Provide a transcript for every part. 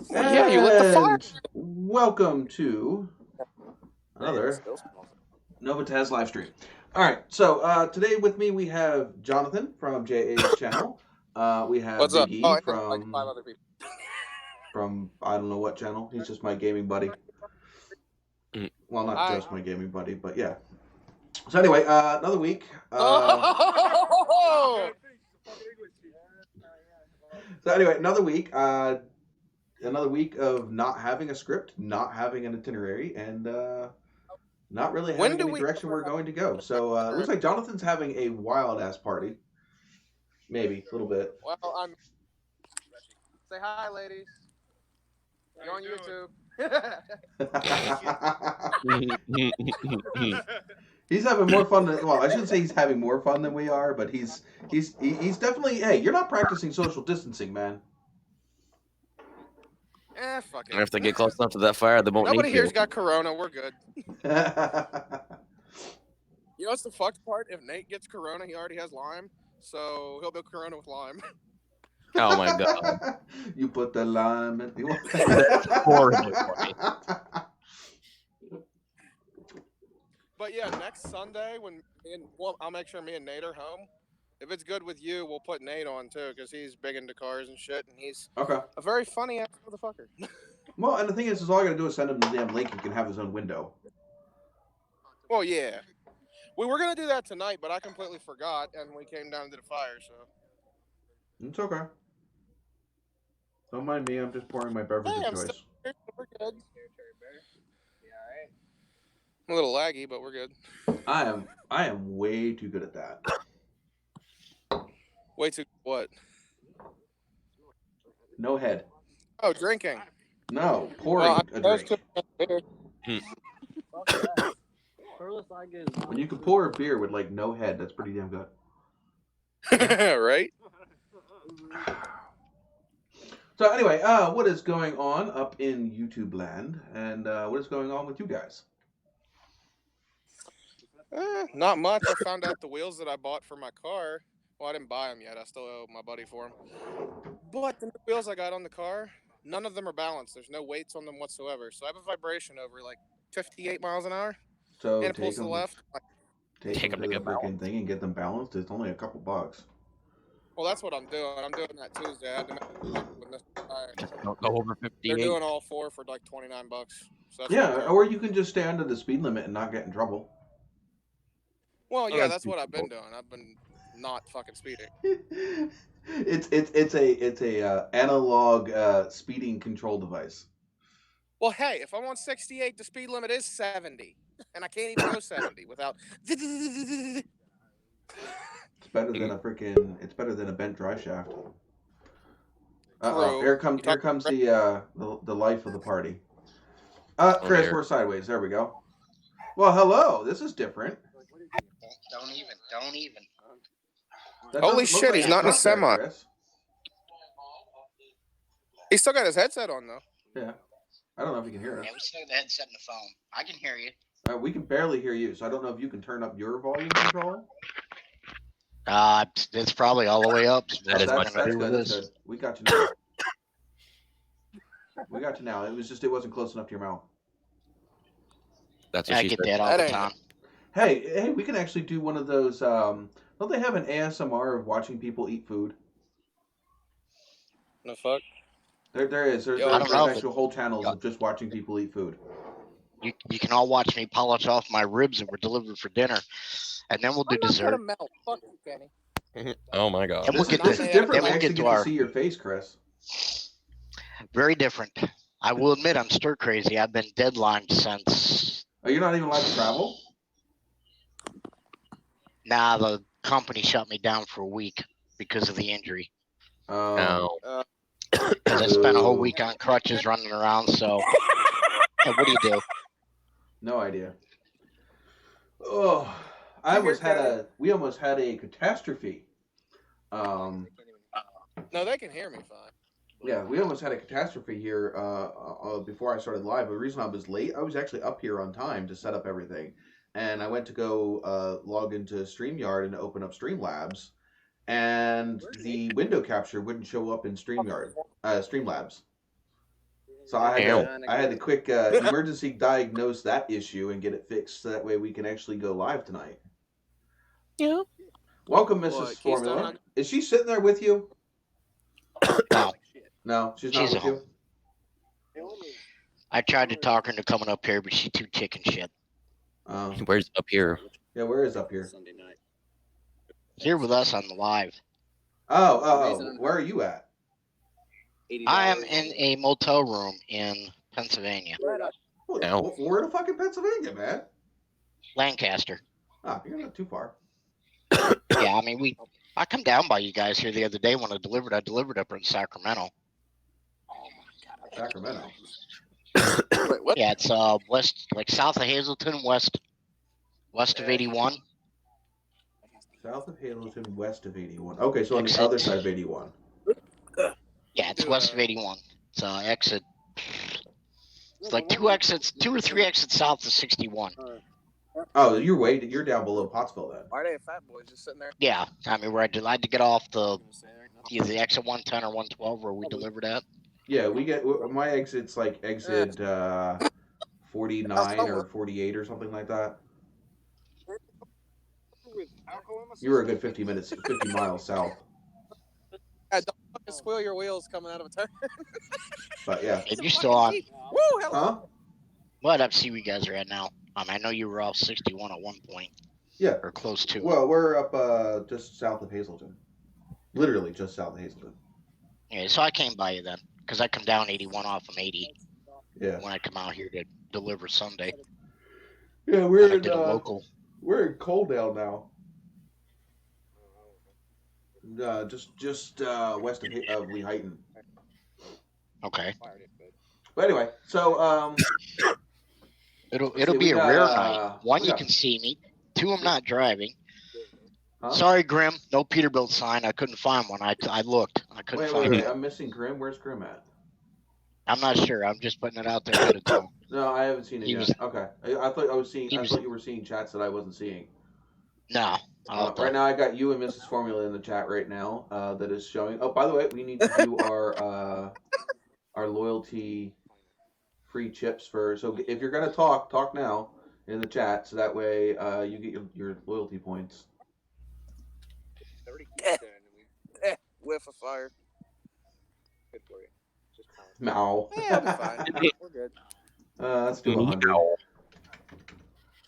Yeah, you lit the fire. And welcome to another NOVAtazz live stream. All right, so today with me we have Jonathan from JA's channel. We have What's up? Big Oh, E I know like 5 other people. from I don't know what channel. He's just my gaming buddy. Well, not Hi. just my gaming buddy, but yeah. So anyway, another week. Oh! So anyway, another week. Another week of not having a script, not having an itinerary, and not really having any direction we're going to go. So it looks like Jonathan's having a wild ass party. Maybe a little bit. Well, I'm. Say hi, ladies. You're on YouTube. He's having more fun than, well, I shouldn't say he's having more fun than we are, but he's definitely, hey, you're not practicing social distancing, man. Fuck it. If they get close enough to that fire, they won't Nobody need here's you. got corona. We're good. You know what's the fucked part? If Nate gets corona, he already has Lyme, so he'll be corona with Lyme. Oh my god. You put the lime in the That's horribly funny. But yeah, next Sunday when I'll make sure me and Nate are home. If it's good with you, we'll put Nate on too, because he's big into cars and shit, and he's okay. A very funny ass motherfucker. Well, and the thing is all I gotta do is send him the damn link. He can have his own window. Well, yeah. We were gonna do that tonight, but I completely forgot, and we came down to the fire, so. It's okay. Don't mind me. I'm just pouring my beverage of choice. Here, we're good. A little laggy, but we're good. I am way too good at that. Way too what? No head. Oh, drinking. No, pouring a drink. When you can pour a beer with like no head, that's pretty damn good. Right? So anyway, what is going on up in YouTube land, and what is going on with you guys? Not much. I found out the wheels that I bought for my car. Well, I didn't buy them yet. I still owe my buddy for them. But the new wheels I got on the car, none of them are balanced. There's no weights on them whatsoever. So I have a vibration over like 58 miles an hour. So and it pulls to the left. Take them to the freaking thing and get them balanced. It's only a couple bucks. Well, that's what I'm doing. I'm doing that Tuesday. I had to make this Don't go over 58. They're doing all four for like $29. So yeah, or you can just stay under the speed limit and not get in trouble. Well, yeah, that's what I've been doing. I've been not fucking speeding. It's a analog speeding control device. Well, hey, if I'm on 68, the speed limit is 70, and I can't even go 70 without. It's better than a freaking. It's better than a bent drive shaft. Here comes the life of the party. Chris, we're sideways. There we go. Well, hello. This is different. Don't even. Holy shit, he's not in a semi. He's still got his headset on, though. Yeah. I don't know if you can hear us. Yeah, we still got the headset in the phone. I can hear you. We can barely hear you, so I don't know if you can turn up your volume control. It's probably all the way up. That's good. We got you now. We got you now. It wasn't close enough to your mouth. That's what I get that all the time. Hey, we can actually do one of those. Don't they have an ASMR of watching people eat food? The fuck? There is. There's actual whole channels of just watching people eat food. You can all watch me polish off my ribs that were delivered for dinner, and then we'll do dessert. Melt. Fuck you, Kenny. Oh my god. This is different. I actually get to see your face, Chris. Very different. I will admit I'm stir crazy. I've been deadlined since. Oh, you're not even allowed to travel? Nah, the company shut me down for a week because of the injury. Oh. Because I spent a whole week on crutches running around, so what do you do? No idea. Oh, we almost had a catastrophe. No, they can hear me fine. Yeah, we almost had a catastrophe here before I started live. The reason I was late, I was actually up here on time to set up everything. And I went to go log into StreamYard and open up Streamlabs. And the window capture wouldn't show up in StreamYard. Streamlabs. So I had to quick emergency diagnose that issue and get it fixed so that way we can actually go live tonight. Yeah. Welcome, Mrs. Formula. Is she sitting there with you? No. No, she's not with you. I tried to talk her into coming up here, but she's too chicken shit. Where's up here? Yeah, where is up here? Here with us on the live. Oh, where are you at? I am in a motel room in Pennsylvania. Well, we're in fucking Pennsylvania, man. Lancaster. Ah, you're not too far. Yeah, I mean, I come down by you guys here the other day when I delivered up in Sacramento. Sacramento. Wait, what? Yeah, it's west, like south of Hazleton, west of 81. South of Hazleton, west of 81. Okay, so on the other side of 81. Yeah, it's west of 81. It's exit. It's like two or three exits south of 61. Oh, you're down below Pottsville then. Are they fat boys just sitting there? Yeah, I mean, where I had to get off either the exit 110 or 112 where we delivered at. Yeah, my exit's like exit 49 or 48 or something like that. You were a good 50 miles south. Yeah, don't fucking squeal your wheels coming out of a turn. But yeah. And you're still on. Woo, hello. Huh? What up? See where you guys are at now. I know you were off 61 at one point. Yeah. Or close to. Well, we're up just south of Hazleton. Literally just south of Hazleton. Yeah, so I came by you then. Because I come down 81 off of 80. Yeah. When I come out here to deliver Sunday. Yeah, we're in local. We're in Coaldale now. Just west of Lehighton. Okay. But anyway, so it'll be a rare night. One, you can see me. Two, I'm not driving. Huh? Sorry, Grim. No Peterbilt sign. I couldn't find one. I looked. I couldn't find it. I'm missing Grim. Where's Grim at? I'm not sure. I'm just putting it out there ahead of time. No, I haven't seen it yet. Okay. I thought you were seeing chats that I wasn't seeing. No. Right now, I got you and Mrs. Formula in the chat right now. That is showing. Oh, by the way, we need to do our loyalty free chips for. So if you're gonna talk now in the chat, so that way you get your loyalty points. Whiff of fire. Good for you. No. Yeah, we're fine. We're good. Let's do 100.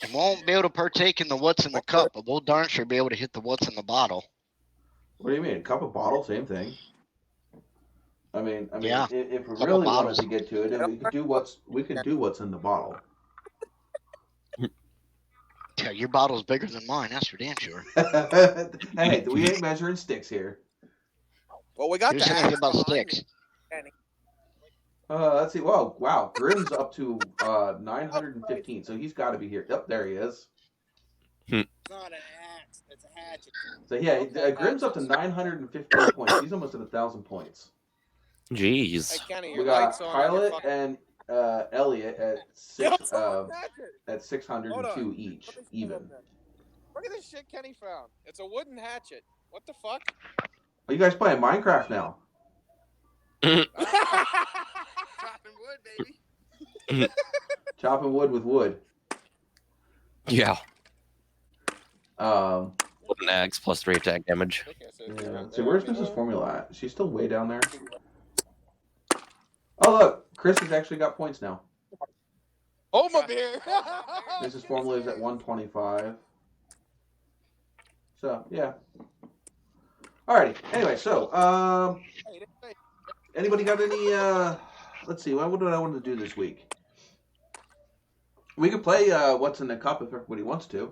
And won't be able to partake in the what's in the cup, but we'll darn sure be able to hit the what's in the bottle. What do you mean? Cup of bottle, same thing. I mean, yeah. If we really wanted to get to it, we could do what's in the bottle. Yeah, your bottle's bigger than mine. That's for damn sure. Hey, we ain't measuring sticks here. Well, we got Here's anything about sticks. Let's see. Whoa, wow. Grim's up to 915, so he's got to be here. Yep, there he is. It's not an axe. It's a hatchet. So yeah, Grim's up to 915 points. He's almost at 1,000 points. Jeez. Hey, Kenny, we got Pilot and Elliot at 602 each, even. Look at this shit Kenny found. It's a wooden hatchet. What the fuck? Are you guys playing Minecraft now? Chopping wood, baby. Chopping wood with wood. Yeah. Wooden axe plus 3 attack damage. Yeah. So where's Mrs. Formula at? She's still way down there. Oh look, Chris has actually got points now. Oh my beer. Mrs. Formula is at 125. So yeah. Alrighty. Anyway, so anybody got any? Let's see. What did I want to do this week? We could play What's in the Cup if everybody wants to.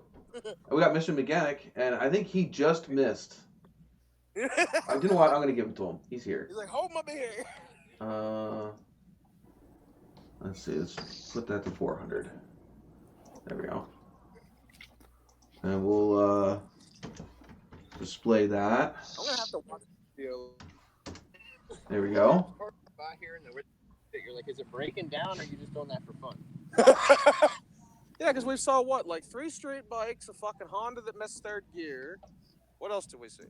We got Mr. Mechanic, and I think he just missed. You know what? I'm gonna give it to him. He's here. He's like, hold my beer. Let's see. Let's put that to 400. There we go. And we'll display that. I'm gonna have to watch the video. There we go. You're like, is it breaking down, or are you just doing that for fun? Yeah, because we saw like 3 straight bikes, a fucking Honda that missed third gear. What else did we see?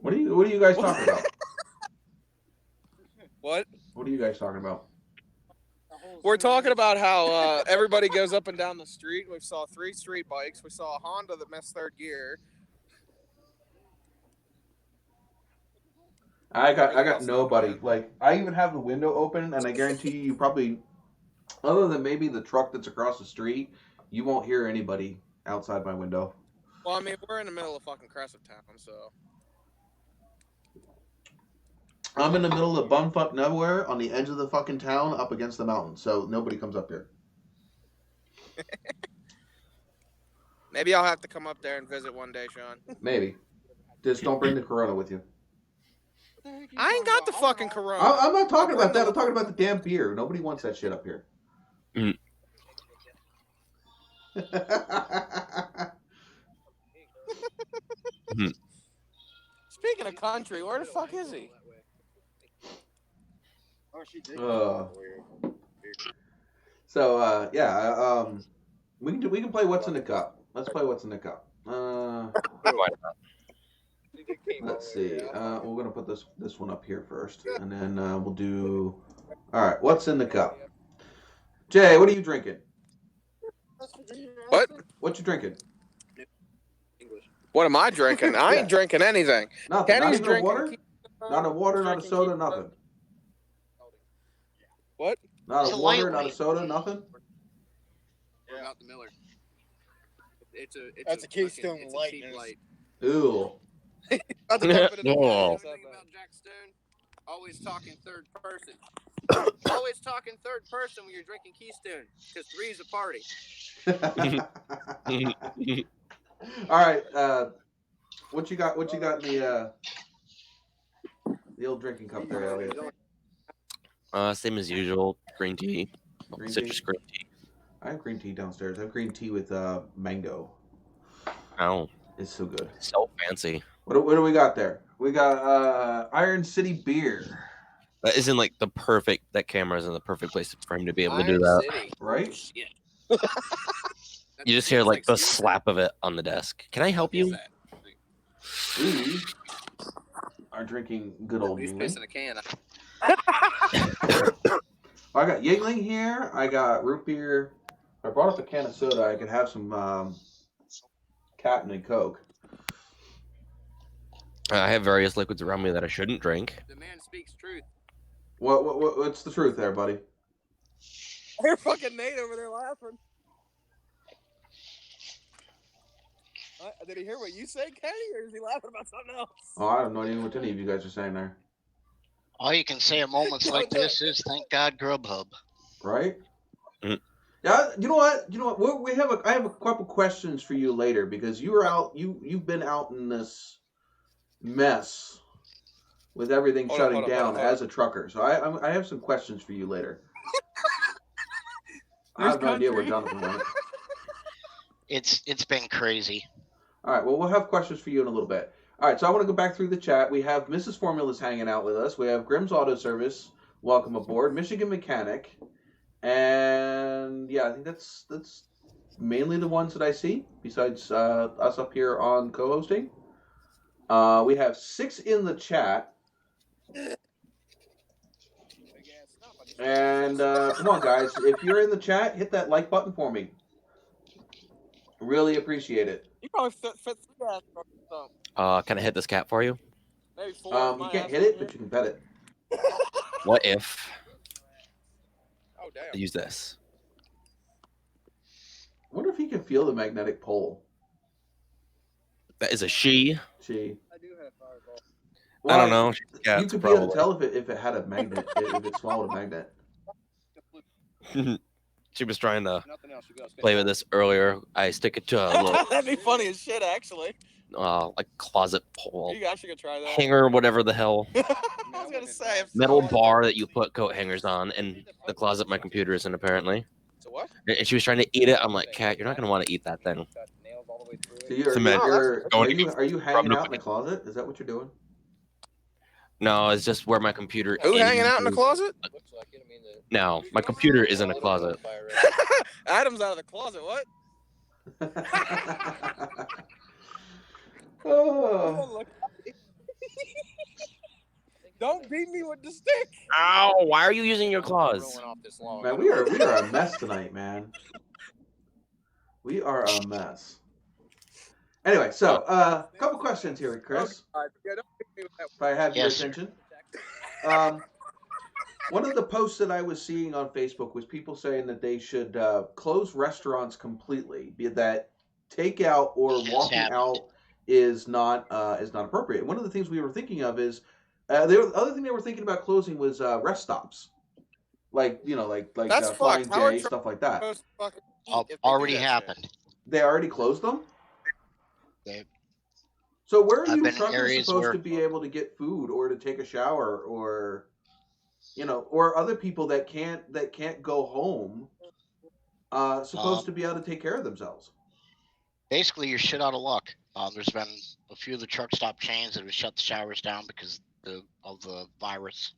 What are you guys talking about? What? What are you guys talking about? We're talking about how everybody goes up and down the street. We saw 3 street bikes. We saw a Honda that missed third gear. I got nobody. Like, I even have the window open, and I guarantee you probably, other than maybe the truck that's across the street, you won't hear anybody outside my window. Well, I mean, we're in the middle of fucking Crescent Town, so. I'm in the middle of bumfuck nowhere on the edge of the fucking town up against the mountain, so nobody comes up here. Maybe I'll have to come up there and visit one day, Sean. Maybe. Just don't bring the Corona with you. I ain't got the fucking Corona. I'm not talking about that. I'm talking about the damn beer. Nobody wants that shit up here. Mm. Speaking of country, where the fuck is he? So yeah, we can play What's in the Cup. Let's play What's in the Cup. Let's see. We're gonna put this one up here first, and then we'll do. All right, What's in the Cup? Jay, what are you drinking? What? What you drinking? What am I drinking? I ain't drinking anything. Nothing. Kenny's Not even drinking. water. Not a water. Not a soda. Nothing. What? Not It's a a water. lightweight. Not a soda. Nothing. What about the Miller? That's a Keystone it's Light. A cheap light. Ooh. About to dump it in the No. bag. Thing about Jack Stone, always talking third person. Always talking third person when you're drinking Keystone, because 3 is a party. All right. What you got? What you got in the old drinking cup there, Elliot? Same as usual. Green tea. Green Citrus tea? green tea. I have green tea downstairs. I have green tea with mango. Oh, It's so good. so fancy. What do we got there? We got Iron City beer, That isn't like the perfect. That camera is in the perfect place for him to be able to do Iron that. City. right? Shit. You just hear like the slap of it on the desk. Can I help you? We are drinking good old He's Yingling. pissing a can. I got Yingling here. I got root beer. I brought up a can of soda. I could have some Captain and Coke. I have various liquids around me that I shouldn't drink. The man speaks truth. What's the truth there, buddy? You're fucking Nate over there laughing. Did he hear what you said, Kenny, or is he laughing about something else? Oh, I don't know even what any of you guys are saying there. All you can say at moments like this is thank God Grubhub. Right? Mm. Yeah. You know what? I have a couple questions for you later because you were out. You've been out in this mess with everything shutting down as a trucker. So I have some questions for you later. I have no idea where Jonathan went. It's been crazy. All right. Well, we'll have questions for you in a little bit. All right. So I want to go back through the chat. We have Mrs. Formula's hanging out with us. We have Grimm's Auto Service. Welcome aboard. Michigan Mechanic. And yeah, I think that's mainly the ones that I see. Besides us up here on co-hosting, we have 6 in the chat. And come on, guys, if you're in the chat, hit that like button for me. Really appreciate it. You probably fit 3 ass or something. Can I hit this cat for you? Maybe 4. You can't hit it, but you can pet it. What if Oh, damn. I use this? I wonder if he can feel the magnetic pole. That is a she. Gee. I do have fireball. I don't know. Yeah, You could be able to tell if it had a magnet, if it swallowed a magnet. She was trying to Nothing else. You gotta stay play with this earlier. I stick it to a little That'd be funny as shit, actually. like closet pole You guys should try that. hanger, whatever the hell, I was gonna say metal bar that you put coat hangers on in the closet my computer is in apparently. So what? And she was trying to eat it. I'm like, cat, you're not gonna want to eat that thing. So are you hanging out in the closet? Is that what you're doing? No, it's just where my computer. Who hanging out in the is. closet? No, my computer is in a closet. Adam's out of the closet. What? Oh. Don't beat me with the stick. Ow! Why are you using your claws? Rolling off this log. Man, we are a mess tonight, man. We are a mess. Anyway, so a couple questions here, Chris. If I have your attention. One of the posts that I was seeing on Facebook was people saying that they should close restaurants completely, be that takeout or walking out is not appropriate. One of the things we were thinking of is the other thing they were thinking about closing was rest stops, like Flying J, stuff like that. Already happened. They already closed them. So where are you truckers supposed to be able to get food or to take a shower or or other people that can't go home supposed to be able to take care of themselves? Basically, you're shit out of luck. There's been a few of the truck stop chains that have shut the showers down because of the virus,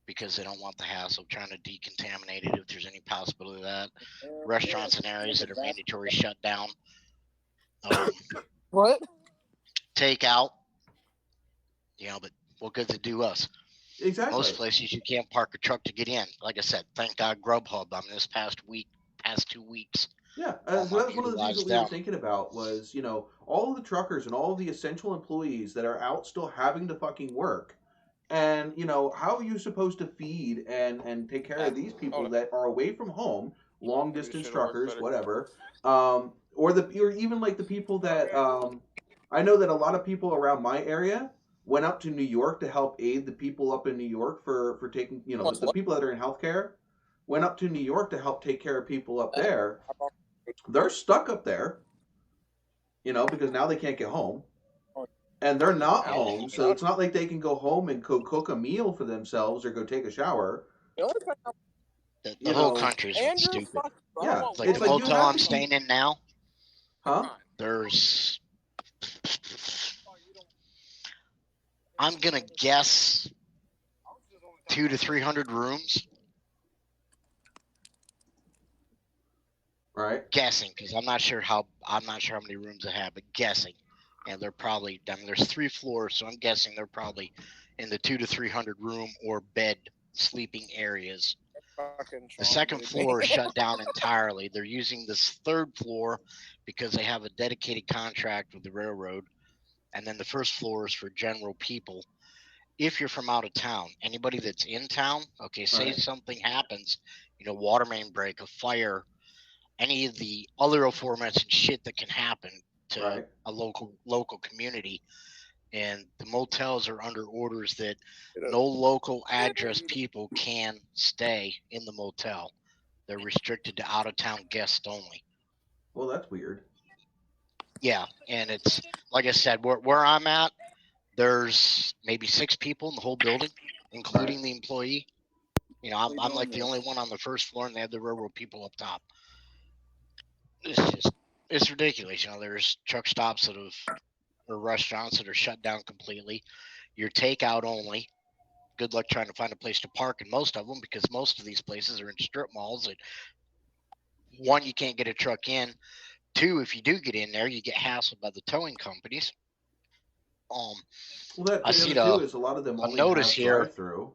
because they don't want the hassle of trying to decontaminate it if there's any possibility of that. Restaurants in areas that are mandatory shut down. What? Takeout. But what good does it do us? Exactly. Most places you can't park a truck to get in. Like I said, thank God Grubhub. This past 2 weeks. Yeah, so that's one of the things that we were thinking about was, all of the truckers and all of the essential employees that are out still having to fucking work. And, how are you supposed to feed and take care of these people that are away from home, long distance truckers, whatever, or even like the people that, I know that a lot of people around my area went up to New York to help aid the people up in New York for taking, the people that are in healthcare went up to New York to help take care of people up there. They're stuck up there, because now they can't get home. And they're not home, so it's not like they can go home and cook a meal for themselves or go take a shower. The whole country's stupid. Yeah. It's like the hotel I'm staying in now. Huh? There's... I'm going to guess 200 to 300 rooms. Right. Guessing, because I'm not sure how many rooms they have, but guessing. And they're probably, there's 3 floors, so I'm guessing they're probably in the 200 to 300 room or bed sleeping areas. The second floor is shut down entirely. They're using this 3rd floor because they have a dedicated contract with the railroad. And then the 1st floor is for general people. If you're from out of town, anybody that's in town, say something happens, water main break, a fire, any of the other aforementioned shit that can happen to a local community, and the motels are under orders that no local address people can stay in the motel. They're restricted to out-of-town guests only. Well, that's weird. Yeah, and it's like I said, where I'm at, there's maybe 6 people in the whole building, including the employee. I'm like the only one on the 1st floor, and they have the railroad people up top. It's ridiculous. There's truck stops or restaurants that are shut down completely. Your takeout only. Good luck trying to find a place to park in most of them, because most of these places are in strip malls that, 1, you can't get a truck in. 2, if you do get in there, you get hassled by the towing companies. I see too is a lot of them only have drive-through.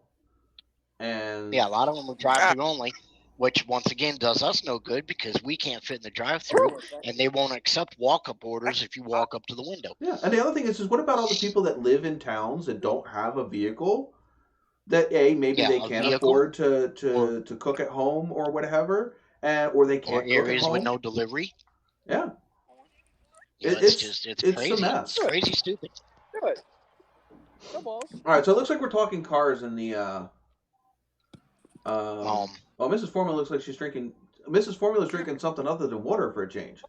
And yeah, a lot of them are drive-through only, which once again does us no good because we can't fit in the drive-through, and they won't accept walk-up orders if you walk up to the window. Yeah, and the other thing is what about all the people that live in towns that don't have a vehicle? That maybe they can't afford to cook at home or whatever, or they can't cook at home. Or areas with no delivery. Yeah. It's crazy. A mess. It's crazy stupid. Good. All right, so it looks like we're talking cars in the. Well, Mrs. Formula looks like she's drinking. Mrs. Formula's drinking something other than water for a change.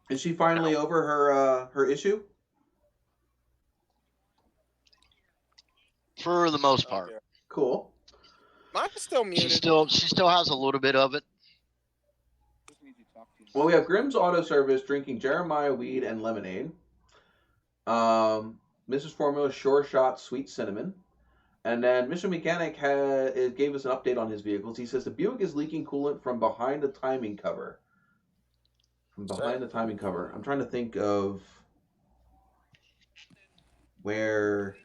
Is she finally over her issue? For the most part. Cool. Mine's still muted. She still has a little bit of it. Well, we have Grimm's Auto Service drinking Jeremiah Weed and lemonade. Mrs. Formula Sure Shot Sweet Cinnamon. And then Mr. Mechanic gave us an update on his vehicles. He says the Buick is leaking coolant from behind the timing cover. I'm trying to think of... where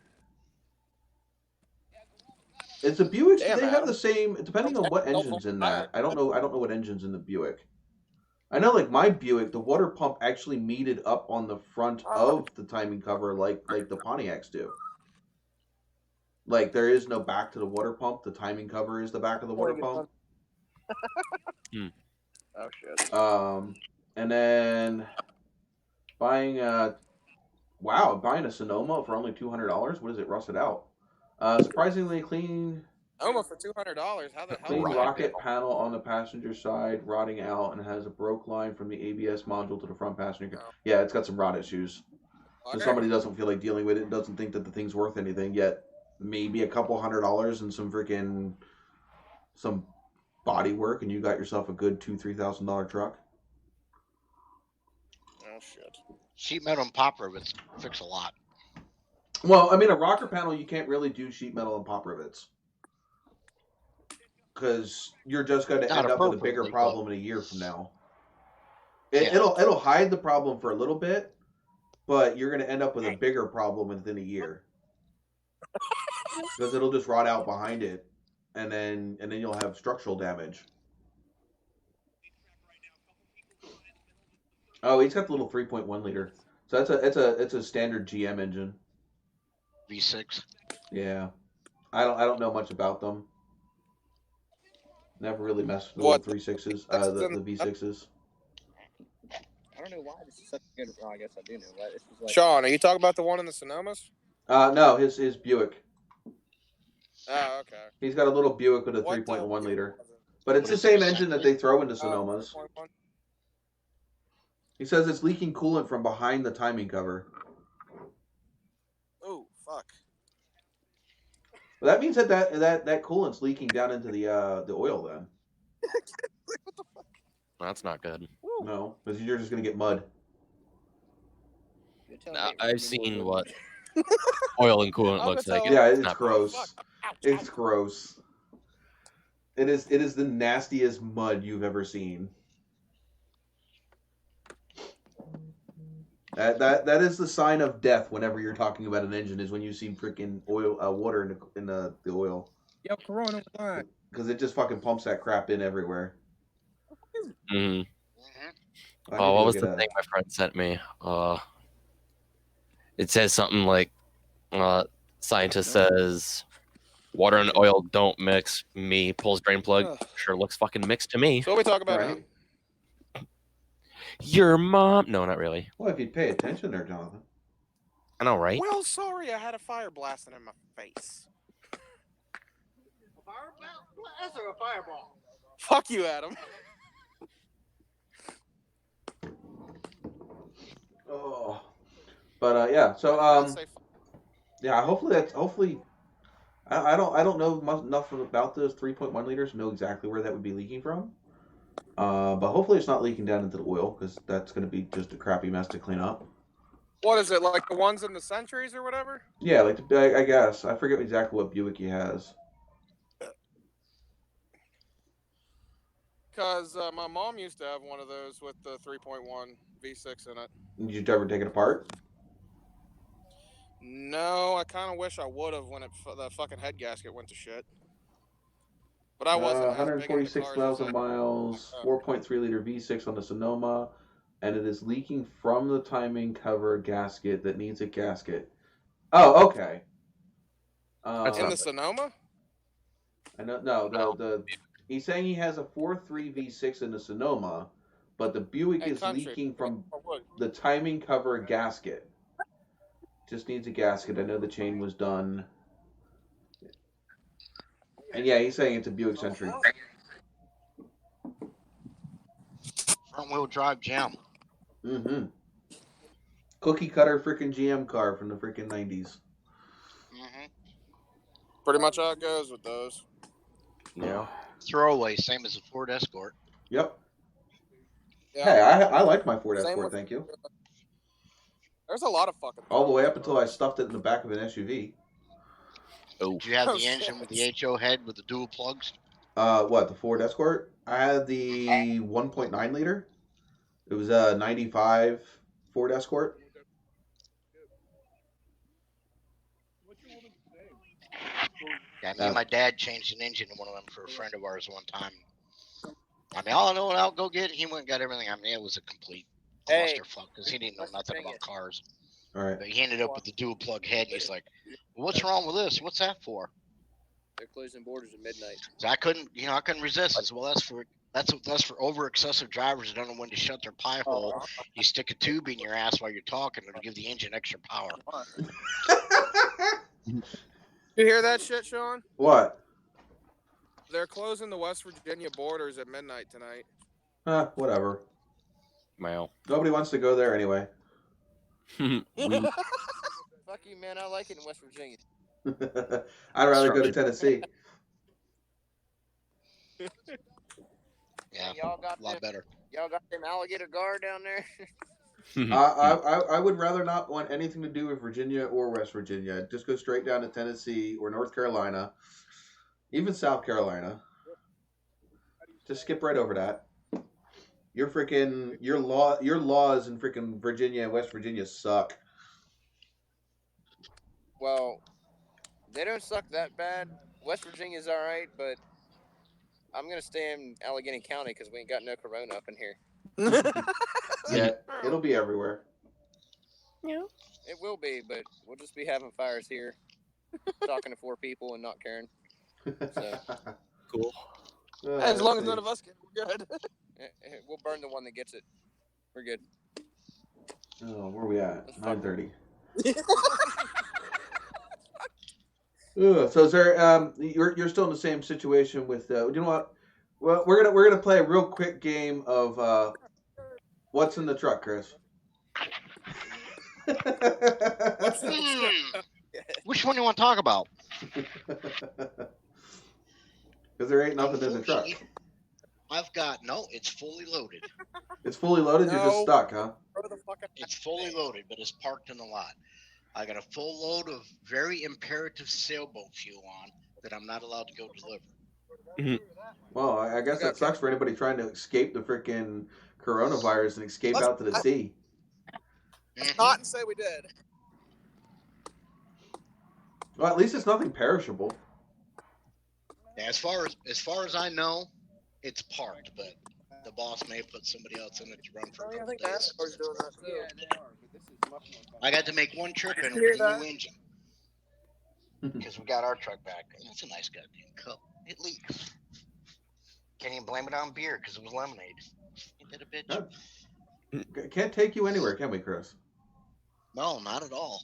it's the Buicks. Do Damn, they have Adam. the same? Depending on what engine's in that, I don't know. I don't know what engine's in the Buick. I know, like my Buick, the water pump actually meted up on the front of the timing cover, like the Pontiacs do. Like there is no back to the water pump. The timing cover is the back of the water pump. Oh shit. And then buying buying a Sonoma for only $200. What is it? Rusted out. Surprisingly clean. Almost for $200. How the hell? Clean Rotted rocket panel on the passenger side, rotting out, and has a broke line from the ABS module to the front passenger. Oh. Yeah, it's got some rot issues. So somebody doesn't feel like dealing with it, doesn't think that the thing's worth anything, yet maybe a couple $100 and some body work, and you got yourself a good $2,000-$3,000 truck. Oh shit. Sheet metal and pop rivets fix a lot. Well, I mean, a rocker panel you can't really do sheet metal and pop rivets because you're just going to end up with a bigger problem in a year from now. It'll hide the problem for a little bit, but you're going to end up with a bigger problem within a year because it'll just rot out behind it, and then you'll have structural damage. Oh, he's got the little 3.1 liter. So it's a standard GM engine. V6. Yeah, I don't know much about them. Never really messed with the 3.6s, the V6s. I don't know why this is such a good. Well, I guess I do know that. This is like, Sean, are you talking about the one in the Sonomas? No, his Buick. Oh, okay. He's got a little Buick with a 3.1 liter, but it's the same engine that they throw into Sonomas. 3.1? He says it's leaking coolant from behind the timing cover. Oh, fuck. Well, that means that coolant's leaking down into the oil then. What the fuck? That's not good. No, because you're just gonna get mud. I've seen what oil and coolant looks like. Yeah, it's not gross. It's gross. It is the nastiest mud you've ever seen. That is the sign of death whenever you're talking about an engine, is when you see freaking oil, water in the oil. yo, Corona, because it just fucking pumps that crap in everywhere. Mm-hmm. Oh, what was the thing my friend sent me? It says something like, scientist says, water and oil don't mix. Me pulls drain plug. Sure looks fucking mixed to me. So what we talk about Right. now? Your mom? No, not really. Well, if you'd pay attention there, Jonathan. I know, right? Well, sorry, I had a fire blasting in my face. Fireball? That's a fireball. Fuck you, Adam. Oh, but yeah. So yeah. Hopefully. I don't know enough about those 3.1 liters to know exactly where that would be leaking from. But hopefully it's not leaking down into the oil, because that's going to be just a crappy mess to clean up. What is it, like the ones in the Centuries or whatever? Yeah, like I guess. I forget exactly what Buick he has. Because my mom used to have one of those with the 3.1 V6 in it. Did you ever take it apart? No, I kind of wish I would have when the fucking head gasket went to shit. But I wasn't. 146,000 miles, 4.3 liter V6 on the Sonoma, and it is leaking from the timing cover gasket that needs a gasket. Oh, okay. In the Sonoma? I know. No, he's saying he has a 4.3 V6 in the Sonoma, but the Buick is leaking from the timing cover gasket. Just needs a gasket. I know the chain was done. And yeah, he's saying it's a Buick Century. Front wheel drive jam. Mm-hmm. Cookie cutter freaking GM car from the freaking 90s. Mm-hmm. Pretty much how it goes with those. Yeah. Throwaway, same as a Ford Escort. Yep. Yeah. Hey, I like my Ford Escort, thank you. There's a lot of fucking... All the way up until I stuffed it in the back of an SUV. Oh. Did you have the engine with the HO head with the dual plugs? What, the Ford Escort? I had the 1.9 liter. It was a 95 Ford Escort. Yeah, me and my dad changed an engine in one of them for a friend of ours one time. I mean, all I know, I'll go get it. He went and got everything. I mean, it was a complete clusterfuck because he didn't know nothing about cars. All right. But he ended up with the dual plug head, and he's like, well, "What's wrong with this? What's that for?" They're closing borders at midnight. So I couldn't resist. I said, "Well, that's for over excessive drivers who don't know when to shut their pie hole. You stick a tube in your ass while you're talking, and give the engine extra power." You hear that shit, Sean? What? They're closing the West Virginia borders at midnight tonight. Whatever. Well. Nobody wants to go there anyway. Fuck you, man. I like it in West Virginia. I'd rather go to Tennessee. Yeah, Y'all got a lot better. Y'all got them alligator guard down there? I would rather not want anything to do with Virginia or West Virginia. Just go straight down to Tennessee or North Carolina, even South Carolina. Just skip right over that. Your laws in freaking Virginia and West Virginia suck. Well, they don't suck that bad. West Virginia's all right, but I'm gonna stay in Allegheny County because we ain't got no corona up in here. Yeah, it'll be everywhere. Yeah, it will be, but we'll just be having fires here, talking to 4 people and not caring. So Cool. As long as none of us get it, we're good. We'll burn the one that gets it. We're good. Oh, where are we at? 9:30. So is there? You're still in the same situation with. You know what? Well, we're gonna play a real quick game of what's in the truck, Chris. Which one do you want to talk about? Because there ain't nothing in the truck. I've got it's fully loaded. It's fully loaded. You're just stuck, huh? It's fully loaded, but it's parked in the lot. I got a full load of very imperative sailboat fuel on that I'm not allowed to go deliver. Well, I guess that sucks for anybody trying to escape the freaking coronavirus and escape out to the sea. Not and say we did. Well, at least it's nothing perishable. Yeah, as far as I know, it's parked, but the boss may have put somebody else in it to run for a couple days. Doing that too. Yeah, they are, but this is much more fun. I got to make one trip in You hear with a that? new engine because we got our truck back. That's a nice goddamn cup. It leaks. Can't even blame it on beer because it was lemonade. Ain't that a bitch? Can't take you anywhere, can we, Chris? No, not at all.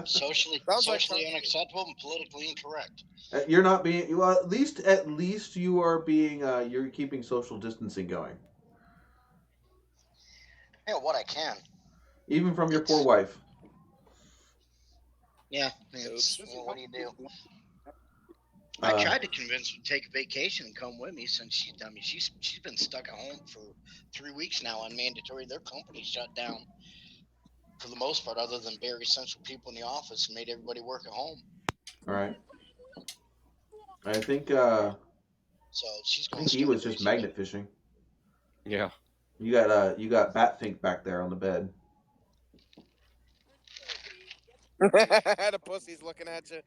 Socially unacceptable and politically incorrect. You're not being. Well, at least you are being. You're keeping social distancing going. Yeah, what I can. Even from your poor wife. Yeah, what do you do? I tried to convince her to take a vacation and come with me since she's been stuck at home for 3 weeks now on mandatory. Their company shut down for the most part, other than very essential people in the office, and made everybody work at home. All right. I think. So she's going. I think he was just magnet fishing. Yeah. You got Batfink back there on the bed. The pussy's looking at you.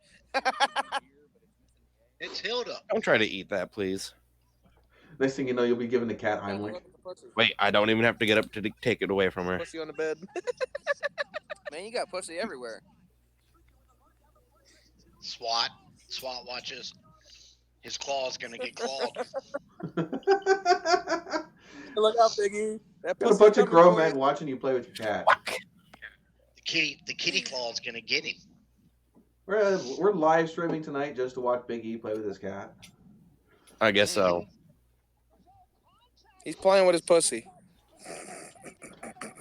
It's Hilda. Don't try to eat that, please. Next thing you know, you'll be giving the cat Heimlich. Wait, I don't even have to get up to take it away from her. Pussy on the bed. Man, you got pussy everywhere. SWAT watches. His claw's gonna get clawed. Look out, Biggie. That Got a bunch of grown men watching you play with your cat. The kitty claw's gonna get him. We're live streaming tonight just to watch Big E play with his cat. I guess so. He's playing with his pussy.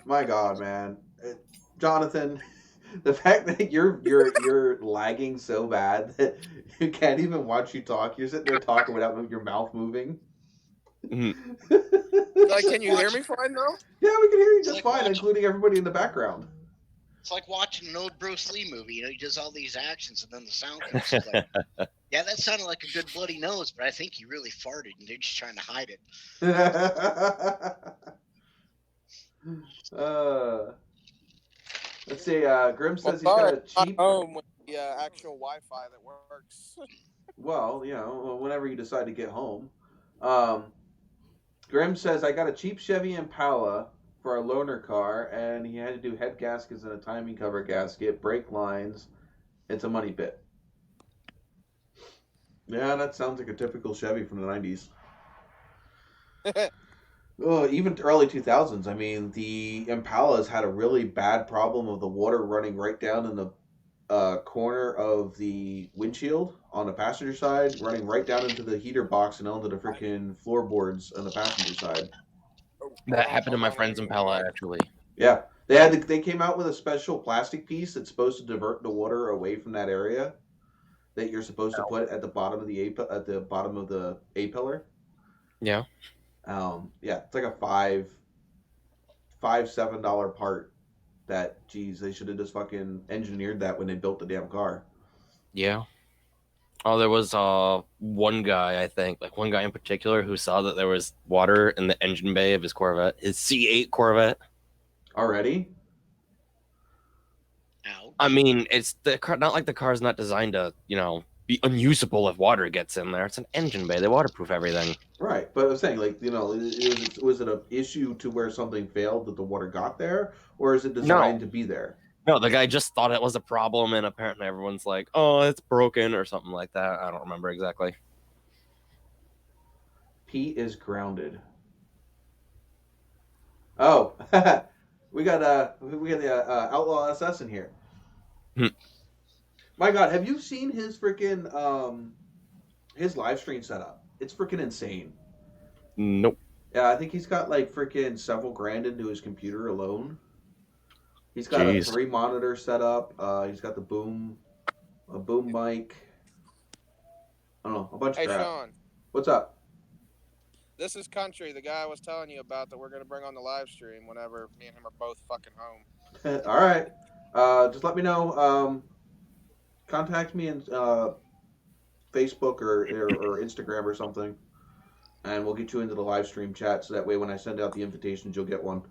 My God, man, Jonathan, the fact that you're lagging so bad that you can't even watch you talk. You're sitting there talking without your mouth moving. Like, can you hear me fine though? Yeah, we can hear you just fine, including everybody in the background. It's like watching an old Bruce Lee movie. You know, he does all these actions and then the sound comes. Like, yeah, that sounded like a good bloody nose, but I think he really farted and they're just trying to hide it. Let's see. Grim says he's got a cheap. actual Wi-Fi that works. Well, whenever you decide to get home. Um, Grim says, I got a cheap Chevy Impala for a loaner car, and he had to do head gaskets and a timing cover gasket, brake lines. It's a money pit. Yeah, that sounds like a typical Chevy from the 90s. Oh, even early 2000s. I mean, the Impalas had a really bad problem of the water running right down in the corner of the windshield on the passenger side, running right down into the heater box and onto the freaking floorboards on the passenger side. That happened to my friend's Impala, actually. Yeah, they came out with a special plastic piece that's supposed to divert the water away from that area that you're supposed to put at the bottom of the A pillar. Yeah. Yeah, it's like a $7 part. That, geez, they should have just fucking engineered that when they built the damn car. Yeah. Oh, there was one guy, I think, like one guy in particular, who saw that there was water in the engine bay of his Corvette, his C8 Corvette. Already? Ouch. I mean, it's the car. Not like the car's not designed to, be unusable if water gets in there. It's an engine bay. They waterproof everything. Right, but I was saying, like, was it an issue to where something failed that the water got there, or is it designed to be there? No, the guy just thought it was a problem, and apparently everyone's like, "Oh, it's broken" or something like that. I don't remember exactly. Pete is grounded. Oh, we got the Outlaw SS in here. My God, have you seen his freaking his live stream setup? It's freaking insane. Nope. Yeah, I think he's got like freaking several grand into his computer alone. He's got a 3-monitor setup. He's got a boom mic. I don't know, a bunch of crap. Hey, Sean. What's up? This is Country, the guy I was telling you about that we're going to bring on the live stream whenever me and him are both fucking home. All right. Just let me know. Contact me in Facebook or Instagram or something, and we'll get you into the live stream chat so that way when I send out the invitations, you'll get one.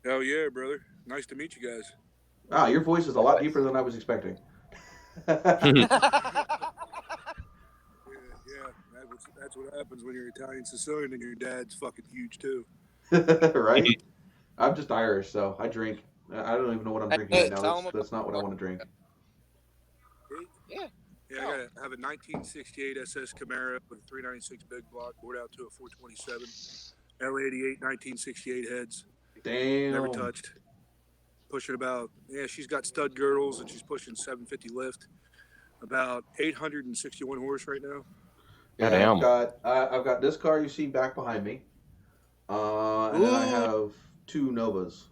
Oh, yeah, brother. Nice to meet you guys. Ah, your voice is a lot deeper than I was expecting. Yeah, that's what happens when you're Italian Sicilian and your dad's fucking huge, too. Right? I'm just Irish, so I drink. I don't even know what I'm drinking right now. That's not what I want to drink. Yeah. Yeah, I have a 1968 SS Camaro with a 396 big block, bored out to a 427. L88 1968 heads. Damn. Never touched. Pushing about, she's got stud girdles and she's pushing 750 lift. About 861 horse right now. Yeah, I've got this car you see back behind me. And then I have 2 Novas.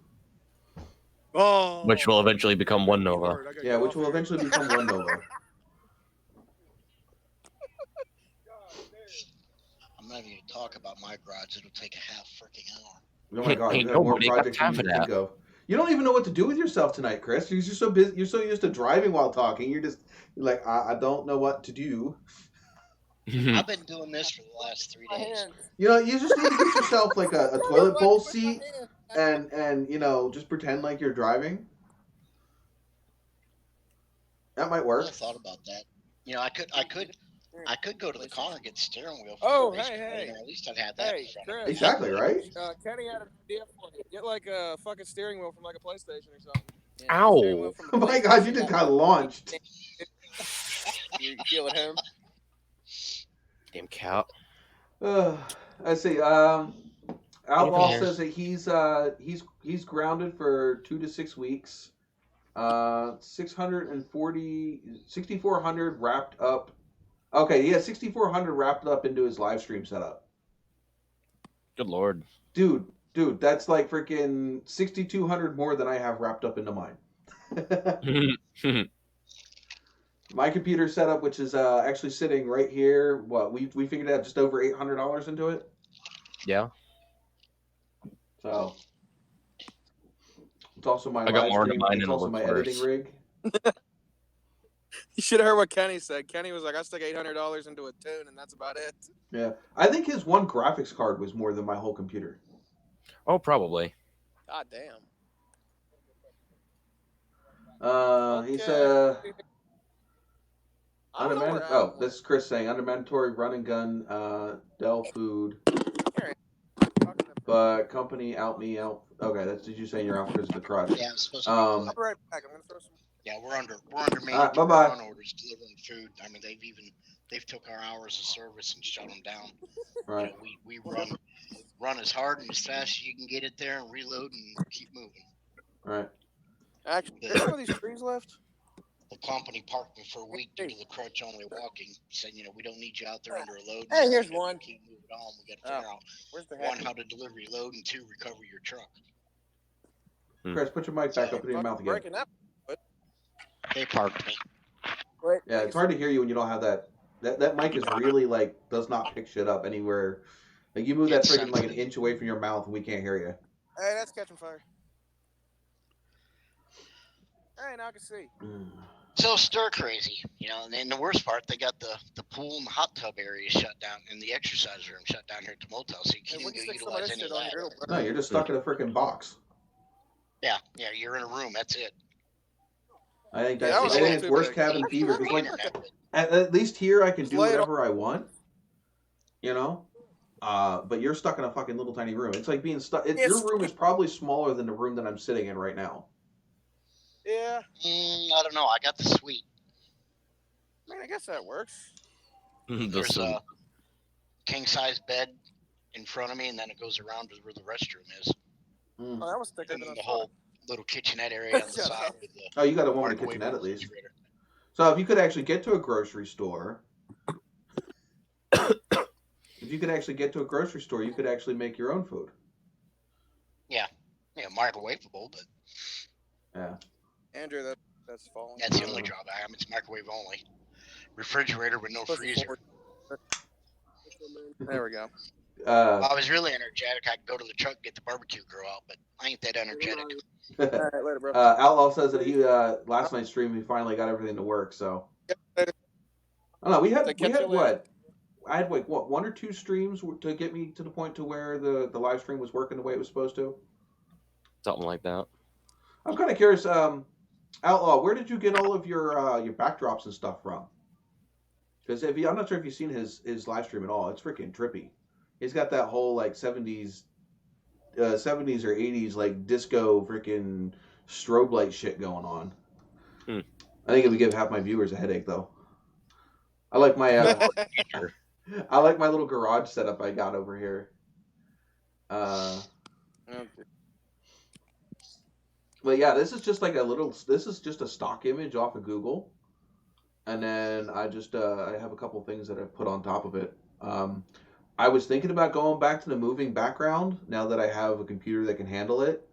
Oh, which will eventually become one Nova. Yeah, which will eventually become one Nova. I'm not even going to talk about my garage. It'll take a half freaking hour. Oh my God, you have more projects than you can think of. You don't even know what to do with yourself tonight, Chris. You're so busy. You're so used to driving while talking. You're like, I don't know what to do. I've been doing this for the last 3 days. You just need to get yourself like a toilet bowl seat and just pretend like you're driving. That might work. I thought about that. I could go to the car and get the steering wheel. Hey. At least I'd have that in front of me. Exactly, right? Kenny had an idea for you. Get like a fucking steering wheel from like a PlayStation or something. Yeah, ow! Oh my God, you just got launched. You feeling him? Damn cat. I see. Outlaw says that he's grounded for 2 to 6 weeks. 6,400 wrapped up. Okay, he has 6,400 wrapped up into his live stream setup. Good Lord. Dude, that's like freaking 6,200 more than I have wrapped up into mine. My computer setup, which is actually sitting right here, we figured out just over $800 into it. Yeah. So it's also my I got live more stream. mine It's also my editing rig. You should have heard what Kenny said. Kenny was like, I stuck $800 into a tune, and that's about it. Yeah, I think his one graphics card was more than my whole computer. Oh, probably. God damn. He Okay. said I don't know where this Adam is Chris saying under mandatory run and gun Dell food, went. but company out me out. Okay, that's did you say you're out because of the crutch? Yeah, it's supposed to be I'll good. be right back. I'm gonna throw some. Yeah, we're under mandatory bye-bye. run orders delivering food. I mean, they've took our hours of service and shut them down. Right. You know, we run as hard and as fast as you can get it there and reload and keep moving. Right. Actually, there's some of these trees left. The company parked me for a week due to the crutch only walking, saying, we don't need you out there under a load. Hey, here's one. Keep moving on. We got to figure out Where's the one, how to deliver your load, and two, recover your truck. Chris, put your mic back up in your mouth again. Breaking that. They parked me. Wait, Yeah, it's hard to hear you when you don't have that. That mic is really does not pick shit up anywhere. Like you move that freaking like an inch away from your mouth and we can't hear you. Hey, that's catching fire. Hey, now I can see. So stir crazy, and then the worst part, they got the pool and the hot tub area shut down and the exercise room shut down here at the motel, so you can't even go utilize any of that. No, you're just stuck in a freaking box. Yeah, you're in a room. That's it. I think it's worst cabin fever. Like, at least here I can do whatever I want, but you're stuck in a fucking little tiny room. It's like being stuck. Your room is probably smaller than the room that I'm sitting in right now. Yeah. I don't know. I got the suite. I mean, I guess that works. There's a king size bed in front of me, and then it goes around to where the restroom is. Oh, that was thicker than the whole little kitchenette area on the side. With the you got a woman in a kitchenette at least. So if you could actually get to a grocery store, you could actually make your own food. Yeah, microwavable, but yeah. Andrew, that's falling. That's the only drawback. It's microwave only. Refrigerator with no freezer. There we go. I was really energetic. I could go to the truck and get the barbecue grill out, but I ain't that energetic. All right, later, bro. Outlaw says that he last night's stream he finally got everything to work. So I don't know. We had what? I had like one or two streams to get me to the point to where the live stream was working the way it was supposed to. Something like that. I'm kind of curious, Outlaw. Where did you get all of your backdrops and stuff from? Because I'm not sure if you've seen his live stream at all. It's freaking trippy. He's got that whole like 70s or 80s like disco freaking strobe light shit going on. I think it would give half my viewers a headache though. I like my I like my little garage setup I got over here. But yeah, this is just a stock image off of Google. And then I just I have a couple things that I've put on top of it. I was thinking about going back to the moving background now that I have a computer that can handle it,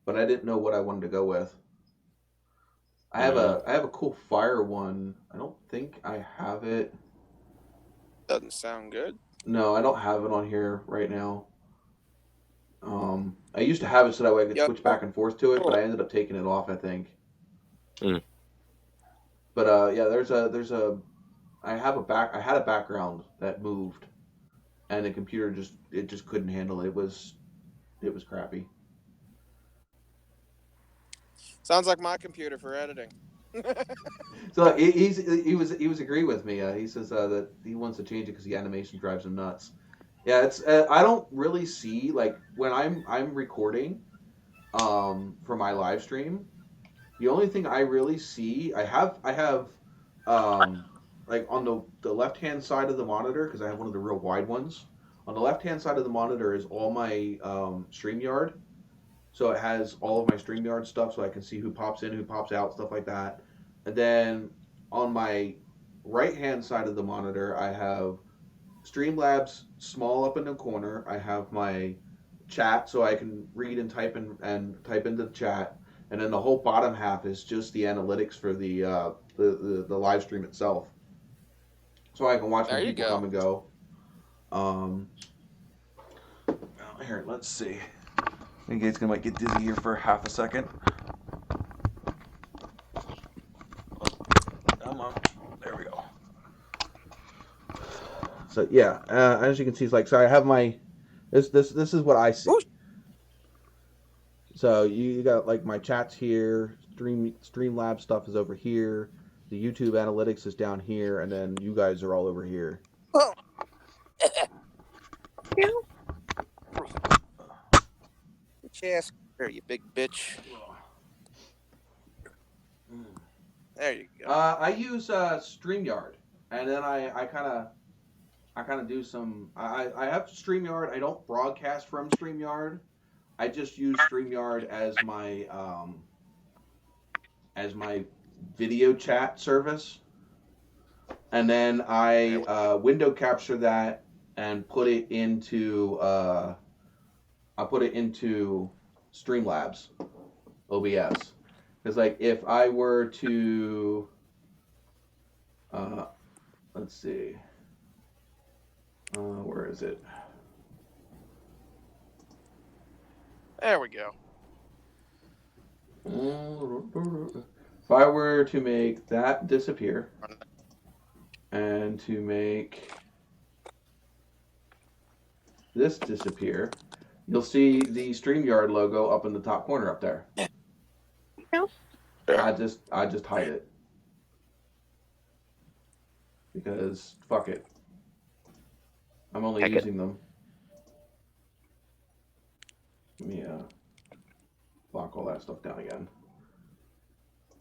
but I didn't know what I wanted to go with. I have a cool fire one. I don't think I have it. Doesn't sound good. No, I don't have it on here right now. I used to have it so that way I could switch back and forth to it, but I ended up taking it off, I think. But I had a background that moved, and the computer just couldn't handle it. It was crappy. Sounds like my computer for editing. So he was agreeing with me. He says that he wants to change it because the animation drives him nuts. Yeah, it's I don't really see like when I'm recording for my live stream. The only thing I really see, I have like on the left hand side of the monitor, because I have one of the real wide ones. On the left hand side of the monitor is all my StreamYard. So it has all of my StreamYard stuff, so I can see who pops in, who pops out, stuff like that. And then on my right hand side of the monitor, I have Streamlabs small up in the corner. I have my chat, so I can read and type into the chat. And then the whole bottom half is just the analytics for the live stream itself. So I can watch when people come and go. Here, let's see. I think it's might get dizzy here for half a second. Come on. There we go. So yeah, as you can see, it's like, so I have my, this is what I see. So you got like my chats here, Streamlabs stuff is over here. The YouTube analytics is down here, and then you guys are all over here. Oh. Get your ass here, you big bitch. There you go. I use StreamYard, and then I kind of do some. I have StreamYard. I don't broadcast from StreamYard. I just use StreamYard as my video chat service, and then I window capture that and put it into Streamlabs OBS. Because like if I were to let's see, where is it? There we go. If I were to make that disappear and to make this disappear, you'll see the StreamYard logo up in the top corner up there. I just hide it because fuck it. I'm only using them. Let me lock all that stuff down again.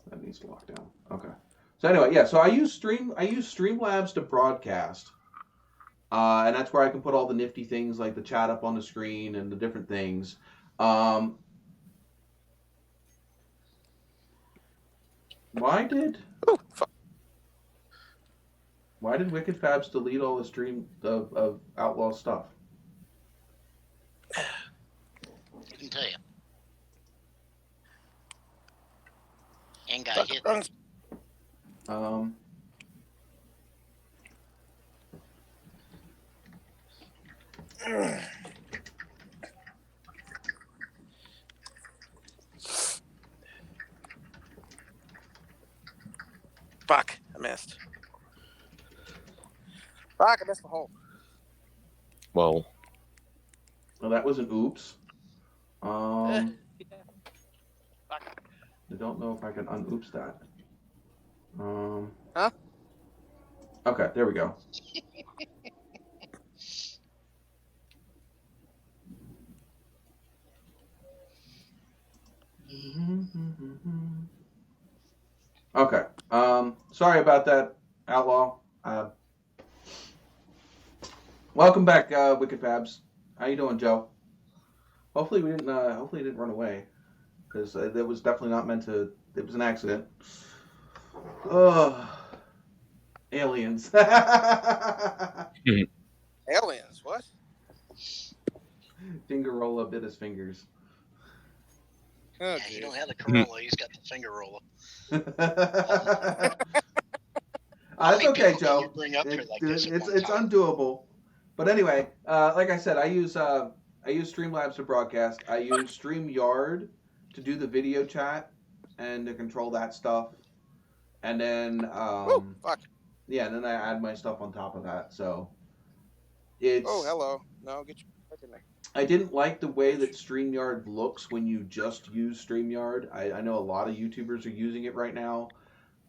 That needs to lock down. Okay. So anyway, yeah. So I use Streamlabs to broadcast, and that's where I can put all the nifty things like the chat up on the screen and the different things. Why did Wicked Fabs delete all the stream of Outlaw stuff? Couldn't tell you. And got hit. Fuck, I missed. Fuck, I missed the hole. Well, that was an oops. Yeah. I don't know if I can unoops that. Huh? Okay, there we go. Okay. Sorry about that, Outlaw. Welcome back, Wicked Fabs. How you doing, Joe? Hopefully we didn't. Hopefully he didn't run away, because that was definitely not meant to. It was an accident. Oh, aliens. Aliens, what? Fingerola bit his fingers. Oh, Yeah, he don't have the Corolla. He's got the finger roller. It's okay, Joe. You bring up here like this It's undoable. But anyway, like I said, I use Streamlabs to broadcast. I use StreamYard to do the video chat and to control that stuff. And then yeah, and then I add my stuff on top of that. So it's hello. No, get your fucking there. I didn't like the way that StreamYard looks when you just use StreamYard. I know a lot of YouTubers are using it right now.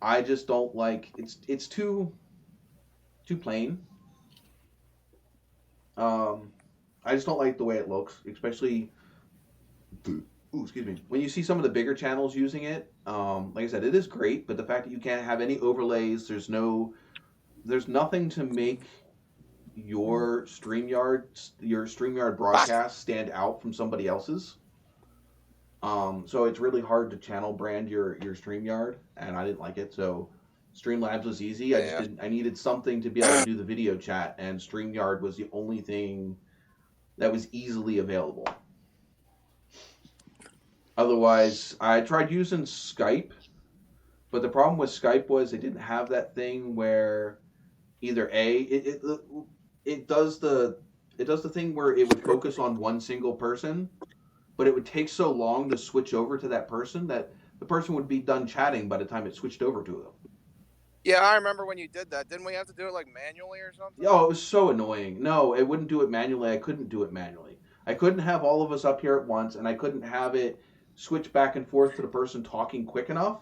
I just don't like it's too plain. I just don't like the way it looks, especially excuse me. When you see some of the bigger channels using it, like I said, it is great, but the fact that you can't have any overlays, there's nothing to make your StreamYard broadcast stand out from somebody else's. So it's really hard to channel brand your StreamYard, and I didn't like it. So Streamlabs was easy. I needed something to be able to do the video chat, and StreamYard was the only thing that was easily available. Otherwise, I tried using Skype, but the problem with Skype was it didn't have that thing where either it does the thing where it would focus on one single person, but it would take so long to switch over to that person that the person would be done chatting by the time it switched over to them. Yeah, I remember when you did that. Didn't we have to do it like manually or something? Oh, it was so annoying. No, it wouldn't do it manually. I couldn't do it manually. I couldn't have all of us up here at once, and I couldn't have it switch back and forth to the person talking quick enough.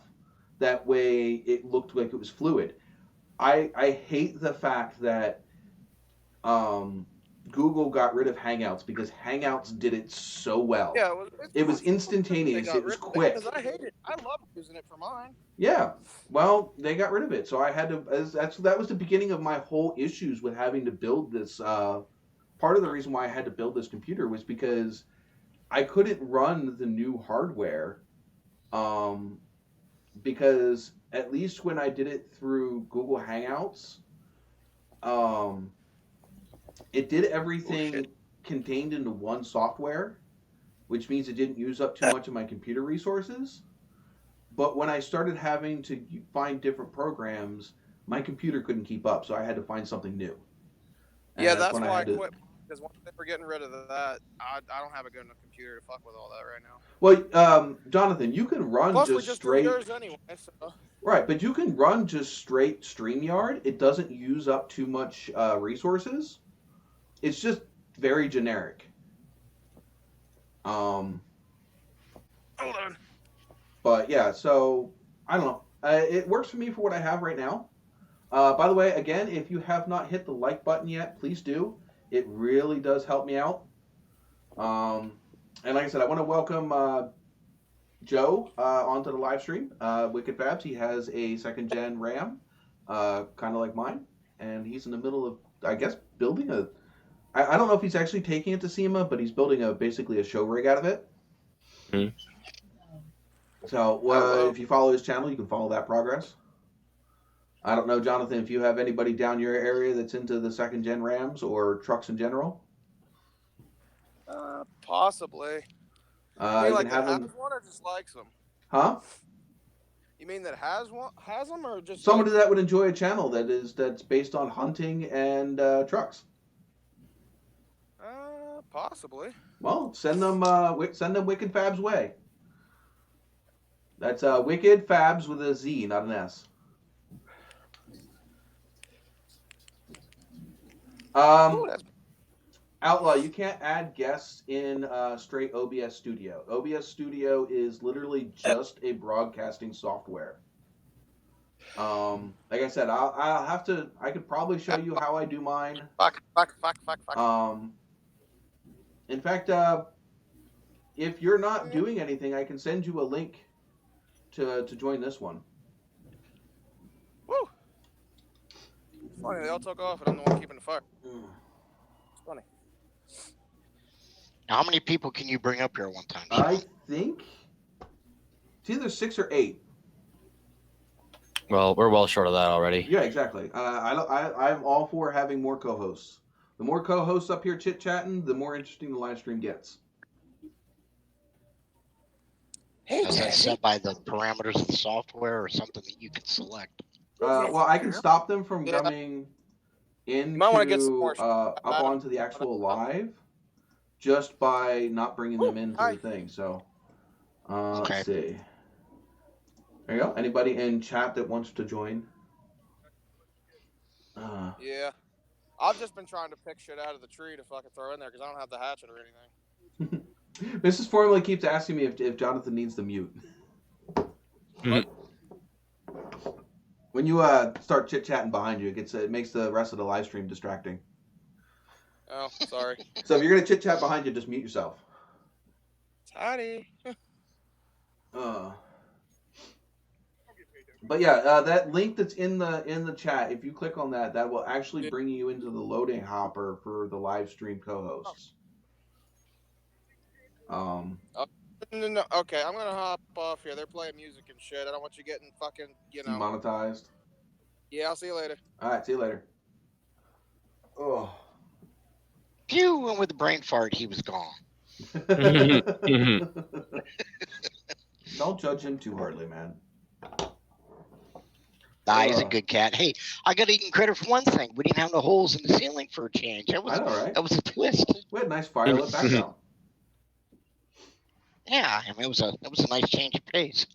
That way it looked like it was fluid. I hate the fact that Google got rid of Hangouts because Hangouts did it so well. Yeah, it was instantaneous. It was quick. Because I hate it. I love using it for mine. Yeah. Well, they got rid of it, so I had to. That was the beginning of my whole issues with having to build this. Part of the reason why I had to build this computer was because I couldn't run the new hardware. Because at least when I did it through Google Hangouts, it did everything contained into one software, which means it didn't use up too much of my computer resources. But when I started having to find different programs, my computer couldn't keep up, so I had to find something new. And yeah, that's why I quit. Because once they were getting rid of that, I don't have a good enough computer to fuck with all that right now. Well, Jonathan, you can run just straight. Yours anyway, so. Right, but you can run just straight StreamYard. It doesn't use up too much resources. It's just very generic. Hold on. But yeah, so I don't know. It works for me for what I have right now. By the way, again, if you have not hit the like button yet, please do. It really does help me out. And like I said, I want to welcome Joe onto the live stream. Wicked Fabs, he has a 2nd gen RAM, kind of like mine, and he's in the middle of, I guess, building a. I don't know if he's actually taking it to SEMA, but he's building basically a show rig out of it. Mm-hmm. So if you follow his channel, you can follow that progress. I don't know, Jonathan, if you have anybody down your area that's into the 2nd gen RAMs or trucks in general. Possibly. You mean like that has one or just likes them? Huh? You mean that has them or just somebody that would enjoy a channel that's based on hunting and trucks? Possibly. Well, send them Wicked Fabs way. That's Wicked Fabs with a Z, not an S. Outlaw, you can't add guests in straight OBS Studio. OBS Studio is literally just a broadcasting software. Like I said, I'll have to. I could probably show you how I do mine. Fuck. In fact, if you're not doing anything, I can send you a link to join this one. Woo! It's funny, they all took off and I'm the one keeping the fire. It's funny. How many people can you bring up here at one time? I think it's either 6 or 8. Well, we're well short of that already. Yeah, exactly. I'm all for having more co-hosts. The more co-hosts up here chit-chatting, the more interesting the live stream gets. Hey, is that set by the parameters of the software or something that you can select? Well, I can stop them from coming into up onto the actual live just by not bringing them into the thing. So, let's see. There you go. Anybody in chat that wants to join? Yeah. I've just been trying to pick shit out of the tree to fucking throw in there because I don't have the hatchet or anything. Mrs. Formula keeps asking me if Jonathan needs the mute. When you start chit-chatting behind you, it makes the rest of the live stream distracting. Oh, sorry. So if you're going to chit-chat behind you, just mute yourself. Tiny. But yeah, that link that's in the chat, if you click on that, that will actually bring you into the loading hopper for the live stream co-hosts. No. Okay, I'm gonna hop off here. They're playing music and shit. I don't want you getting fucking, demonetized. Yeah, I'll see you later. All right, see you later. Oh. Phew, and with the brain fart, he was gone. Don't judge him too hardly, man. Nah, he's a good cat. Hey, I got to give him credit for one thing. We didn't have no holes in the ceiling for a change. That was, right? That was a twist. We had a nice firelit background. Yeah, I mean, it was a nice change of pace.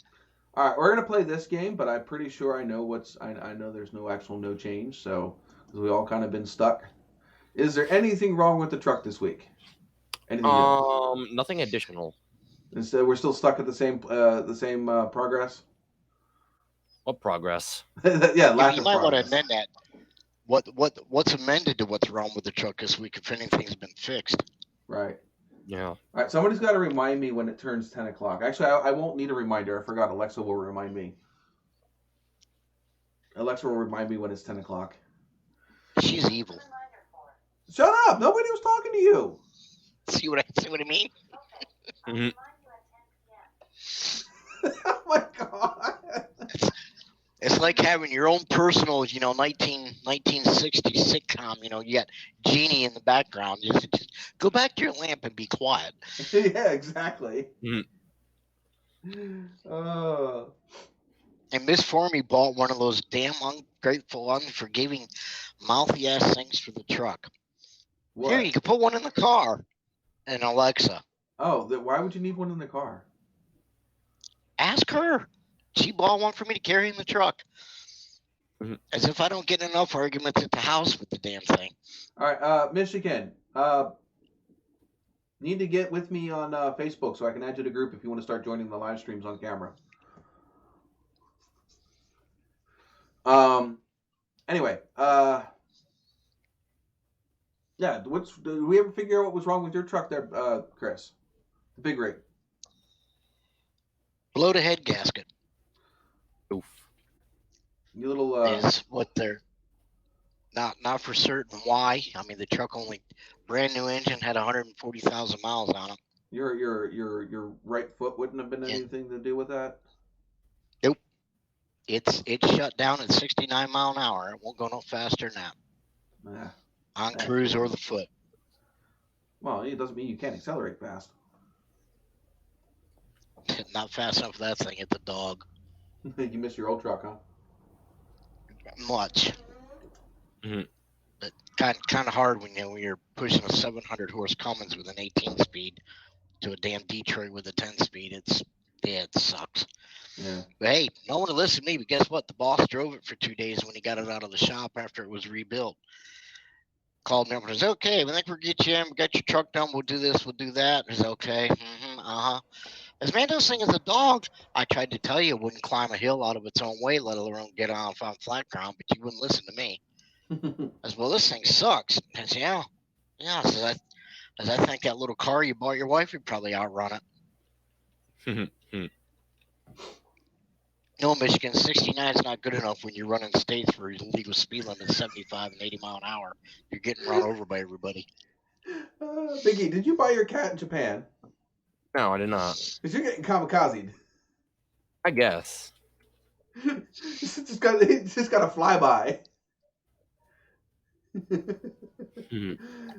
All right, we're gonna play this game, but I'm pretty sure I know I know there's no change, so because we all kind of been stuck. Is there anything wrong with the truck this week? Anything nothing additional. Instead, we're still stuck at the same progress. What progress? Yeah, lack You of might want to progress. amend that. What's amended to what's wrong with the truck this week if anything's been fixed? Right. Yeah. All right. Somebody's got to remind me when it turns 10 o'clock. Actually, I won't need a reminder. I forgot. Alexa will remind me. Alexa will remind me when it's 10 o'clock. She's evil. Shut up! Nobody was talking to you. See what I mean? Mm-hmm. Oh my god! It's like having your own personal, 1960s sitcom. You got Jeannie in the background. Just go back to your lamp and be quiet. Yeah, exactly. Mm. And Miss Formy bought one of those damn ungrateful, unforgiving, mouthy ass things for the truck. What? Here, you can put one in the car. And Alexa. Oh, why would you need one in the car? Ask her. She bought one for me to carry in the truck. Mm-hmm. As if I don't get enough arguments at the house with the damn thing. All right, Michigan. Need to get with me on Facebook so I can add you to the group if you want to start joining the live streams on camera. Anyway, yeah. Did we ever figure out what was wrong with your truck there, Chris? The big rig. Blow the head gasket. Oof. You little. Is what they're not for certain why. I mean, the truck only brand new engine had 140,000 miles on it. Your right foot wouldn't have been anything to do with that. Nope. It's shut down at 69 mile an hour. It won't go no faster than that. On cruise or the foot. Well, it doesn't mean you can't accelerate fast. Not fast enough for that thing. It's a dog. You miss your old truck, huh? Much. Mm-hmm. But kind of hard when you're pushing a 700 horse Cummins with an 18 speed to a damn Detroit with a 10 speed. It sucks. Yeah. But hey, no one will listen to me. But guess what? The boss drove it for 2 days when he got it out of the shop after it was rebuilt. Called me up and said, "Okay, we think we'll get you in. We got your truck done. We'll do this. We'll do that." He's okay. I said, "Man, this thing is a dog. I tried to tell you it wouldn't climb a hill out of its own way, let alone get on flat ground, but you wouldn't listen to me." I said, "Well, this thing sucks." I said, "Yeah." I said, I think that little car you bought your wife would probably outrun it. No, Michigan, 69 is not good enough when you're running states where your legal speed limit is 75 and 80 mile an hour. You're getting run over by everybody. Biggie, did you buy your cat in Japan? No, I did not. Because you're getting kamikazed. I guess. It's just got a flyby.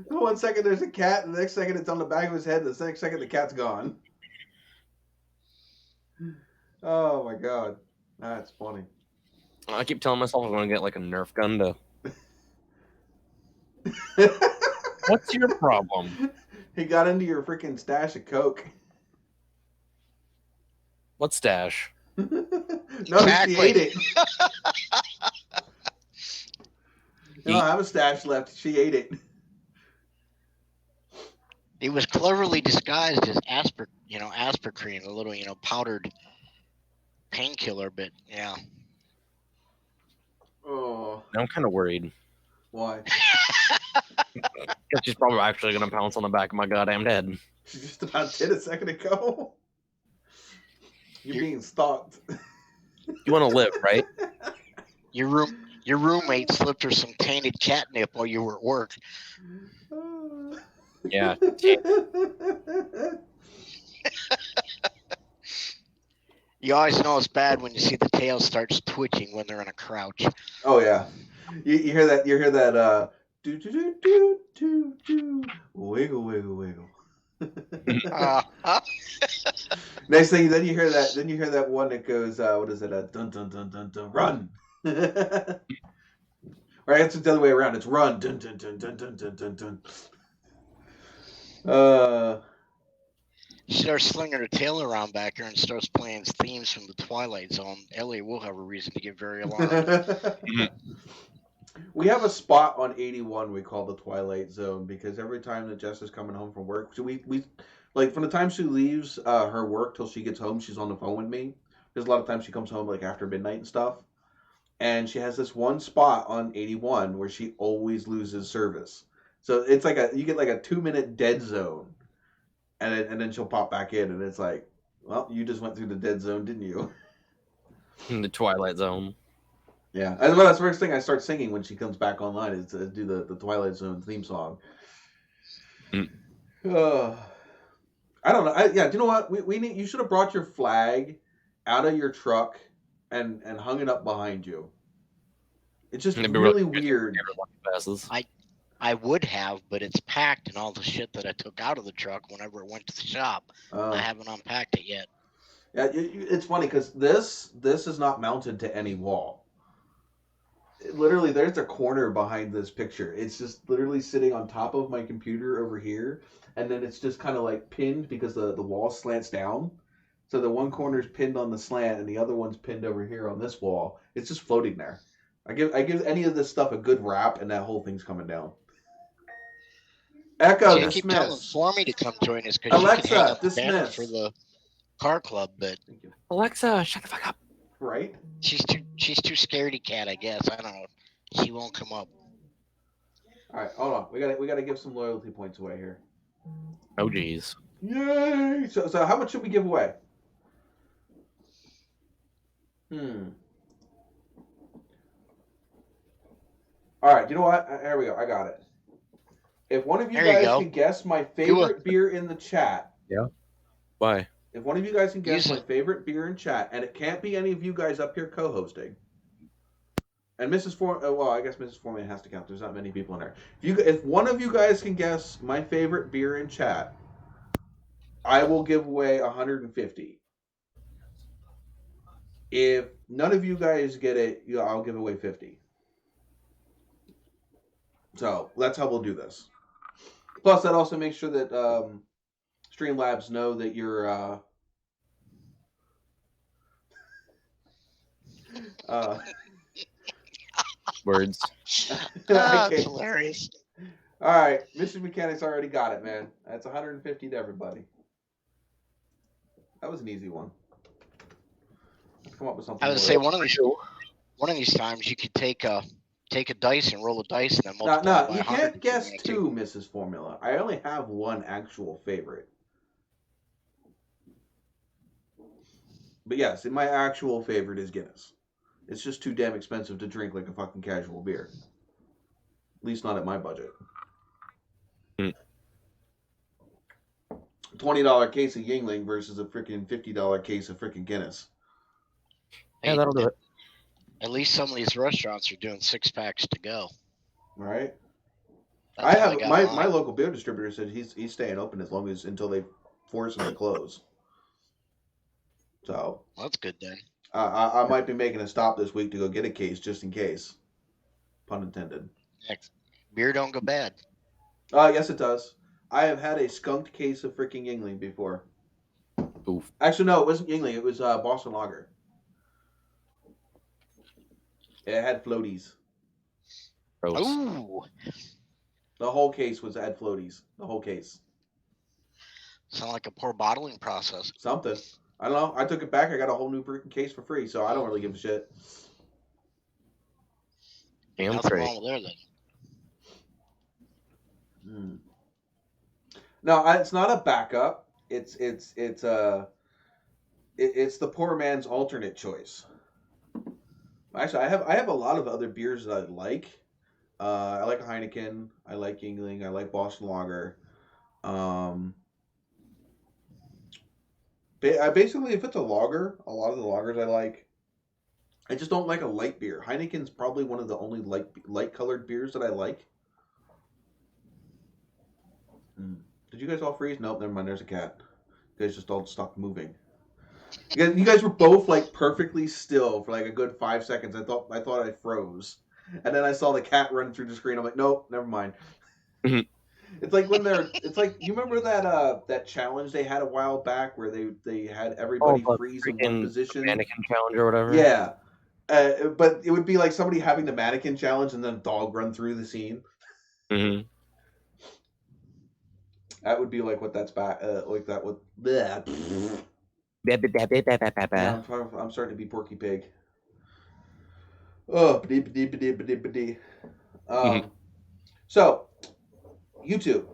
One second there's a cat, and the next second it's on the back of his head, and the next second the cat's gone. Oh my god. That's funny. I keep telling myself I'm going to get like a Nerf gun to... What's your problem? He got into your freaking stash of Coke. What stash? No, Exactly. she ate it. No, I have a stash left. She ate it. It was cleverly disguised as aspartame, a little, powdered painkiller, but yeah. Oh. I'm kind of worried. Why? Because she's probably actually going to pounce on the back of my goddamn head. She just about did a second ago. You're being stalked. You want to live, right? Your roommate slipped her some tainted catnip while you were at work. Yeah. You always know it's bad when you see the tail starts twitching when they're in a crouch. Oh yeah. You hear that? You hear that? Do do do do do do. Wiggle wiggle wiggle. Next thing, then you hear that. Then you hear that one that goes, what is it? Dun dun dun dun dun. Run. Right, it's the other way around. It's run. Dun dun dun dun dun dun dun dun. She starts slinging her tail around back here and starts playing themes from the Twilight Zone. Ellie will have a reason to get very alarmed. We have a spot on 81 we call the Twilight Zone because every time that Jess is coming home from work, so we Like from the time she leaves her work till she gets home, she's on the phone with me. There's a lot of times she comes home like after midnight and stuff. And she has this one spot on 81 where she always loses service. So it's like you get like a 2-minute dead zone, and then she'll pop back in, and it's like, well, you just went through the dead zone, didn't you? In the Twilight Zone. Yeah, and that's the first thing I start singing when she comes back online is to do the Twilight Zone theme song. I don't know. Do you know what? We need. You should have brought your flag out of your truck and hung it up behind you. It's just really weird. I would have, but it's packed, and all the shit that I took out of the truck whenever it went to the shop, I haven't unpacked it yet. Yeah, it's funny because this is not mounted to any wall. Literally, there's a corner behind this picture. It's just literally sitting on top of my computer over here, and then it's just kind of like pinned because the wall slants down. So the one corner's pinned on the slant, and the other one's pinned over here on this wall. It's just floating there. I give any of this stuff a good wrap, and that whole thing's coming down. Echo, dismiss. Keep telling Stormy to come join us because she can hang up the banner for the car club, but Alexa, shut the fuck up. Right? She's too scaredy cat, I guess. I don't know. She won't come up. All right, hold on. We gotta give some loyalty points away here. Oh geez. Yay! So how much should we give away? All right, you know what? Here we go. I got it. If one of you guys can guess my favorite beer in the chat. Yeah. Why? If one of you guys can guess my favorite beer in chat, and it can't be any of you guys up here co-hosting. And Mrs. Foreman, well, I guess Mrs. Foreman has to count. There's not many people in there. If one of you guys can guess my favorite beer in chat, I will give away 150. If none of you guys get it, I'll give away 50. So that's how we'll do this. Plus, that also makes sure that Streamlabs know that you're words. That's hilarious. All right, Mission Mechanics already got it, man. That's 150 to everybody. That was an easy one. Let's come up with something. I would say one of these times you could take a dice and roll a dice and then multiply by 100. No, you can't guess two, Mrs. Formula. I only have one actual favorite. But yes, my actual favorite is Guinness. It's just too damn expensive to drink like a fucking casual beer. At least not at my budget. $20 case of Yingling versus a freaking $50 case of freaking Guinness. Yeah, that'll do it. At least some of these restaurants are doing 6-packs to go. Right. I have my local beer distributor said he's staying open until they force him to close. So that's good then. I might be making a stop this week to go get a case just in case. Pun intended. Beer don't go bad. Yes, it does. I have had a skunked case of freaking Yingling before. Oof. Actually, no, it wasn't Yingling. It was Boston Lager. It had floaties. Gross. Ooh. The whole case had floaties. The whole case. Sound like a poor bottling process. Something. I don't know. I took it back. I got a whole new freaking case for free, so I don't really give a shit. Damn Nothing straight. wrong with there then. No, it's not a backup. It's the poor man's alternate choice. Actually, I have a lot of other beers that I like. I like Heineken. I like Yingling. I like Boston Lager. Basically, if it's a lager, a lot of the lagers I like. I just don't like a light beer. Heineken's probably one of the only light colored beers that I like. Did you guys all freeze? Nope, never mind. There's a cat. You guys just all stopped moving. You guys were both like perfectly still for like a good 5 seconds. I thought I froze, and then I saw the cat run through the screen. I'm like, nope, never mind. It's like when it's like, you remember that challenge they had a while back where they had everybody freeze in one position, mannequin challenge or whatever. Yeah, but it would be like somebody having the mannequin challenge and then a dog run through the scene. Mm-hmm. That would be like what that's back like that would. Yeah, I'm starting to be Porky Pig. Oh, so YouTube.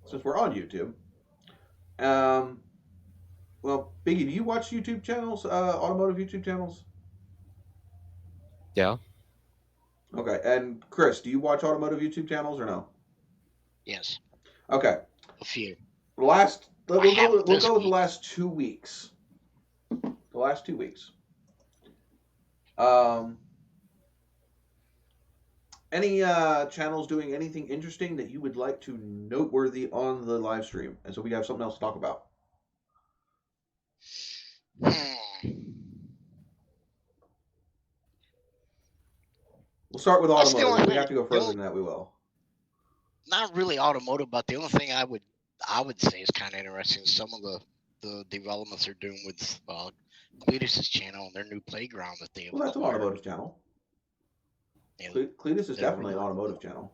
Since we're on YouTube, well, Biggie, do you watch YouTube channels, automotive YouTube channels? Yeah. Okay, and Chris, do you watch automotive YouTube channels or no? Yes, Okay, a few. we'll go with the week. last 2 weeks. The last 2 weeks. Any channels doing anything interesting that you would like to noteworthy on the live stream, and so we have something else to talk about. We'll start with automotive. If we have to go further than that, we will. Not really automotive, but the only thing I would say is kind of interesting is some of the developments they're doing with Cletus's channel and their new playground that they have. Well, that's an automotive channel. Yeah, Cletus is definitely an automotive channel.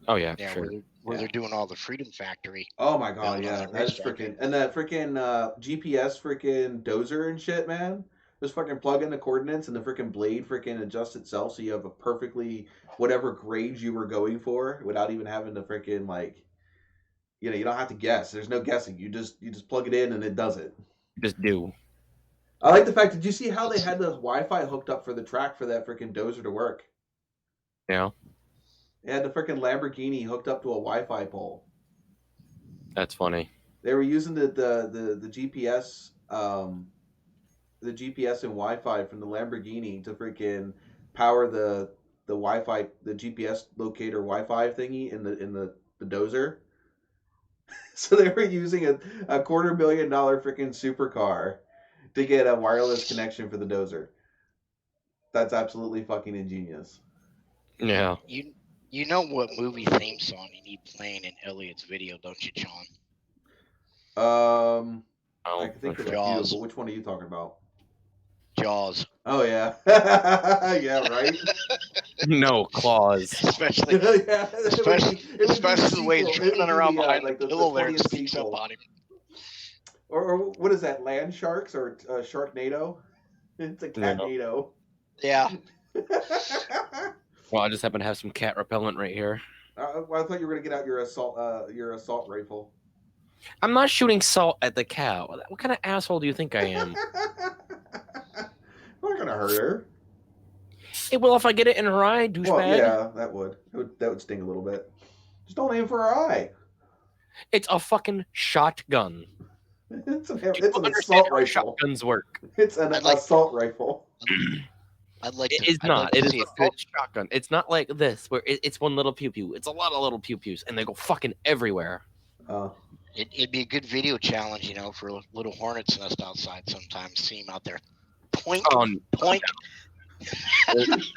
Oh yeah, yeah, sure. Where they're doing all the Freedom Factory. Oh my god, yeah, that's freaking, and that freaking GPS freaking dozer and shit, man. Just fucking plug in the coordinates and the freaking blade freaking adjusts itself so you have a perfectly whatever grade you were going for without even having to freaking like, you know, you don't have to guess. There's no guessing. You just plug it in and it does it. Just do. I like the fact. Did you see how they had the Wi-Fi hooked up for the track for that freaking dozer to work? Yeah. They had the freaking Lamborghini hooked up to a Wi-Fi pole. That's funny. They were using the GPS, the GPS and Wi-Fi from the Lamborghini to freaking power the Wi-Fi, the GPS locator Wi-Fi thingy in the dozer. So they were using a $250,000 freaking supercar to get a wireless connection for the dozer. That's absolutely fucking ingenious. Yeah. You know what movie theme song you need playing in Elliot's video, don't you, John? I can think of a few, but which one are you talking about? Jaws. Oh yeah, yeah, right. No, Claws. Especially the way he's running around behind the pillow there and sneaks up on him. Or what is that? Land sharks or Sharknado? It's a Catnado. Yeah. Well, I just happen to have some cat repellent right here. Well, I thought you were gonna get out your assault rifle. I'm not shooting salt at the cow. What kind of asshole do you think I am? I'm not gonna hurt her. Hey, well, if I get it in her eye, douchebag. Well, yeah, that would sting a little bit. Just don't aim for her eye. It's a fucking shotgun. It's an assault rifle. Shotguns work. It's an assault rifle. It is not. It is a assault shotgun. It's not like this where it's one little pew pew. It's a lot of little pew pews, and they go fucking everywhere. It'd be a good video challenge, you know, for little hornets nest outside sometimes. See him out there. Point.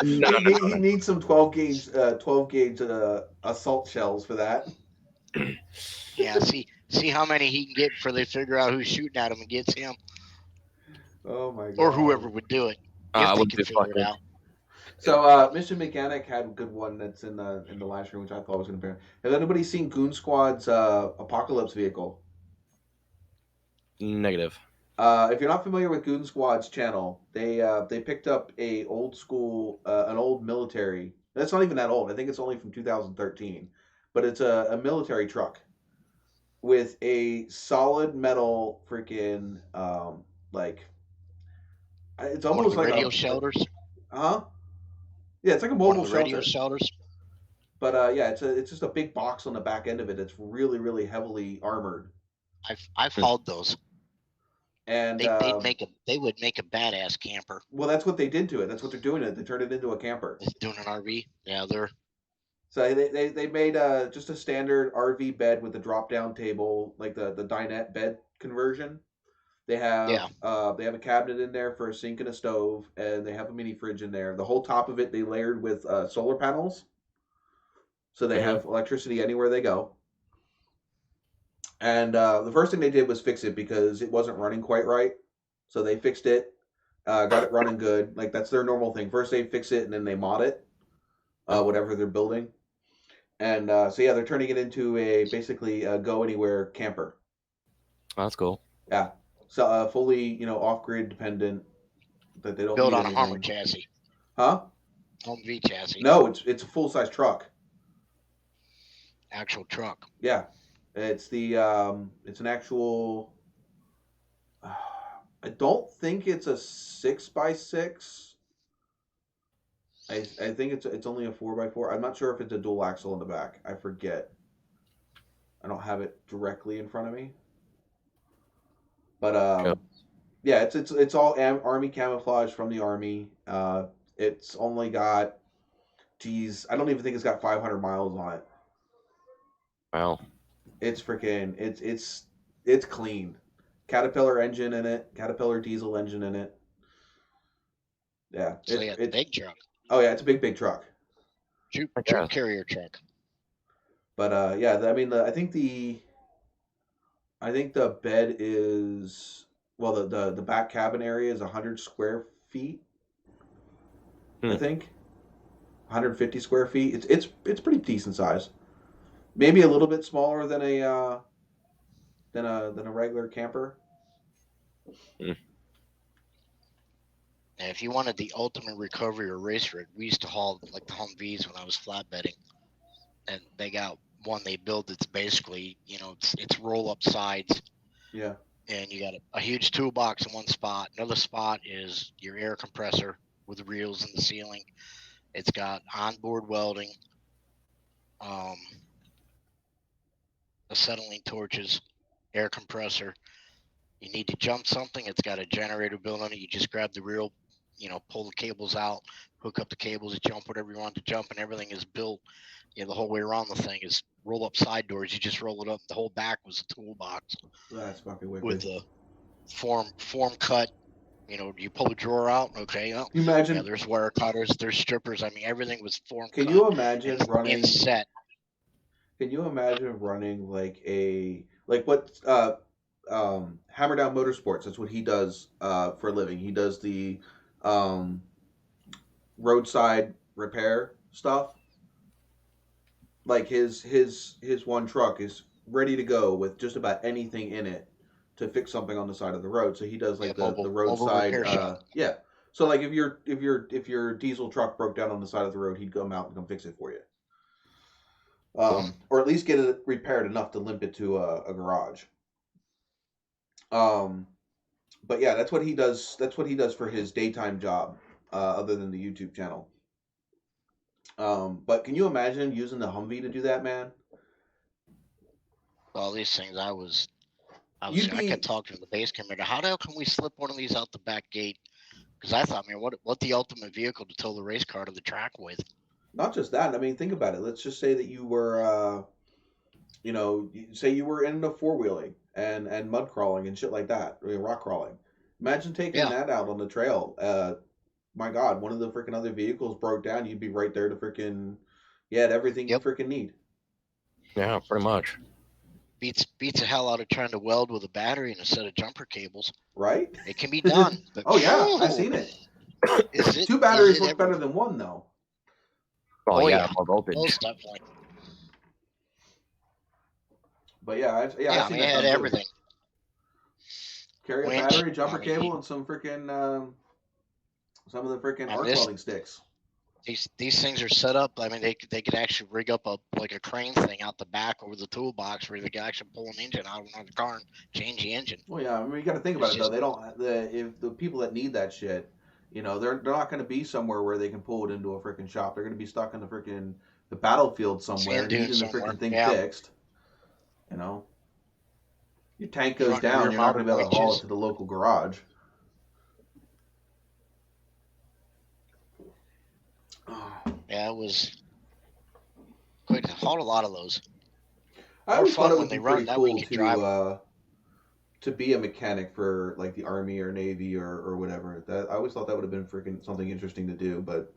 He needs some 12 gauge assault shells for that. Yeah, see how many he can get before they figure out who's shooting at him and gets him. Oh my god. Or whoever would do it. If they can figure it out. So Mission Mechanic had a good one that's in the live stream, which I thought was going to be. Has anybody seen Goon Squad's Apocalypse vehicle? Negative. If you're not familiar with Goon Squad's channel, they picked up an old military. That's not even that old. I think it's only from 2013, but it's a military truck with a solid metal freaking like. It's almost like radio shelters. Yeah, it's like a mobile shelter. Radio shelters. But yeah, it's just a big box on the back end of it. It's really, really heavily armored. I've hauled those. And they would make a badass camper. Well, that's what they did to it. That's what they're doing. They turned it into a camper. It's doing an RV. Yeah, they're. So they made just a standard RV bed with a drop down table, like the dinette bed conversion. They have a cabinet in there for a sink and a stove, and they have a mini fridge in there. The whole top of it they layered with solar panels, so they have electricity anywhere they go. And the first thing they did was fix it because it wasn't running quite right. So they fixed it, got it running good. Like that's their normal thing. First they fix it and then they mod it, whatever they're building. And so yeah, they're turning it into basically a go anywhere camper. Oh, that's cool. Yeah, so fully off grid dependent, that they don't Built need on a Hummer anything. chassis, Huh? Humvee chassis, No, it's a full size truck. actual truck. Yeah, it's it's an actual. I don't think it's a 6x6. I think it's only a 4x4. I'm not sure if it's a dual axle in the back. I forget. I don't have it directly in front of me. But Yep. yeah, it's all army camouflage from the army. It's only got, geez, I don't even think it's got 500 miles on it. Wow. It's freaking it's clean. Caterpillar engine in it. Caterpillar diesel engine in it. Yeah. So yeah, big truck. Oh yeah, it's a big truck. Troop carrier truck. But yeah, I mean, I think the bed is, well, the back cabin area is 100 square feet. I think 150 square feet. It's pretty decent size. Maybe a little bit smaller than a regular camper. And if you wanted the ultimate recovery or race rig, we used to haul like the Humvees when I was flatbedding, and they got one they build that's basically, it's roll up sides. Yeah. And you got a huge toolbox in one spot. Another spot is your air compressor with reels in the ceiling. It's got onboard welding, acetylene torches, air compressor. You need to jump something, it's got a generator built on it. You just grab the reel, pull the cables out, hook up the cables, jump whatever you want to jump, and everything is built. The whole way around the thing is roll up side doors. You just roll it up. The whole back was a toolbox. That's fucking wicked. With the form cut. You pull a drawer out. Okay, you imagine? Yeah, there's wire cutters, there's strippers. I mean, everything was form cut. Can you imagine running set? Can you imagine running like what Hammer Down Motorsports? That's what he does for a living. He does the roadside repair stuff. Like his one truck is ready to go with just about anything in it to fix something on the side of the road. So he does like the roadside. Yeah. So like if your diesel truck broke down on the side of the road, he'd come out and come fix it for you. Or at least get it repaired enough to limp it to a garage. But yeah, that's what he does. That's what he does for his daytime job, other than the YouTube channel. But can you imagine using the Humvee to do that, man? All these things, I kept talking to the base commander. How the hell can we slip one of these out the back gate? Because I thought, man, what the ultimate vehicle to tow the race car to the track with? Not just that. I mean, think about it. Let's just say that you were, say you were into four-wheeling and mud crawling and shit like that, rock crawling. Imagine taking that out on the trail. My God, one of the freaking other vehicles broke down. You'd be right there to freaking, everything you freaking need. Yeah, pretty much. Beats the hell out of trying to weld with a battery and a set of jumper cables. Right? It can be done. But oh yeah, I've seen it. Two batteries work better than one, though. Oh yeah, more voltage. Most definitely. But yeah, I've seen it had everything. Carry a battery, jumper cable, and some freaking some of the freaking arc welding sticks. These things are set up. I mean, they could actually rig up a crane thing out the back over the toolbox where they could actually pull an engine out of the car and change the engine. Well, yeah, I mean, you got to think about it though. They don't. If the people that need that shit, they're not going to be somewhere where they can pull it into a freaking shop. They're going to be stuck in the battlefield somewhere, needing the freaking thing fixed. Your tank goes down. You're not going to be able to haul it to the local garage. Yeah, it was quick. Hauled a lot of those. I always thought it would be pretty cool to be a mechanic for like the Army or Navy or whatever. I always thought that would have been freaking something interesting to do, but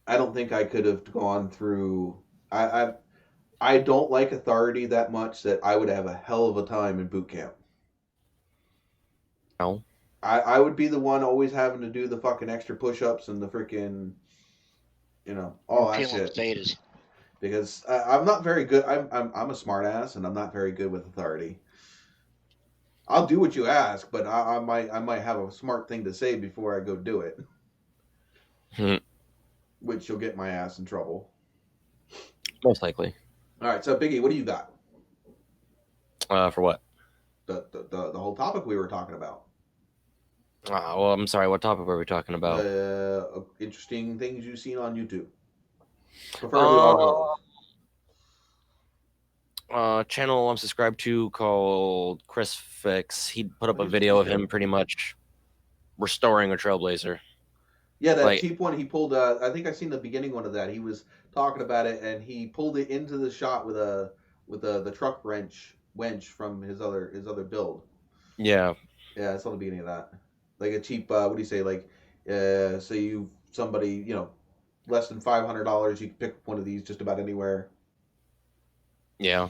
I don't think I could have gone through. I don't like authority that much that I would have a hell of a time in boot camp. No. I would be the one always having to do the fucking extra push-ups and the freaking, all that shit. Potatoes. because I'm not very good. I'm a smart ass, and I'm not very good with authority. I'll do what you ask, but I might have a smart thing to say before I go do it, which will get my ass in trouble. Most likely. All right, so Biggie, what do you got? For what? The whole topic we were talking about. Well, I'm sorry. What topic were we talking about? Interesting things you've seen on YouTube, preferably automotive. Channel I'm subscribed to called Chris Fix. He put up a video of him pretty much restoring a Trailblazer. Yeah, that cheap one he pulled. I think I seen the beginning one of that. He was talking about it, and he pulled it into the shot with the truck wench from his other build. Yeah. Yeah, I saw the beginning of that. Like a cheap. What do you say? Like, say somebody less than $500, you can pick one of these just about anywhere. Yeah.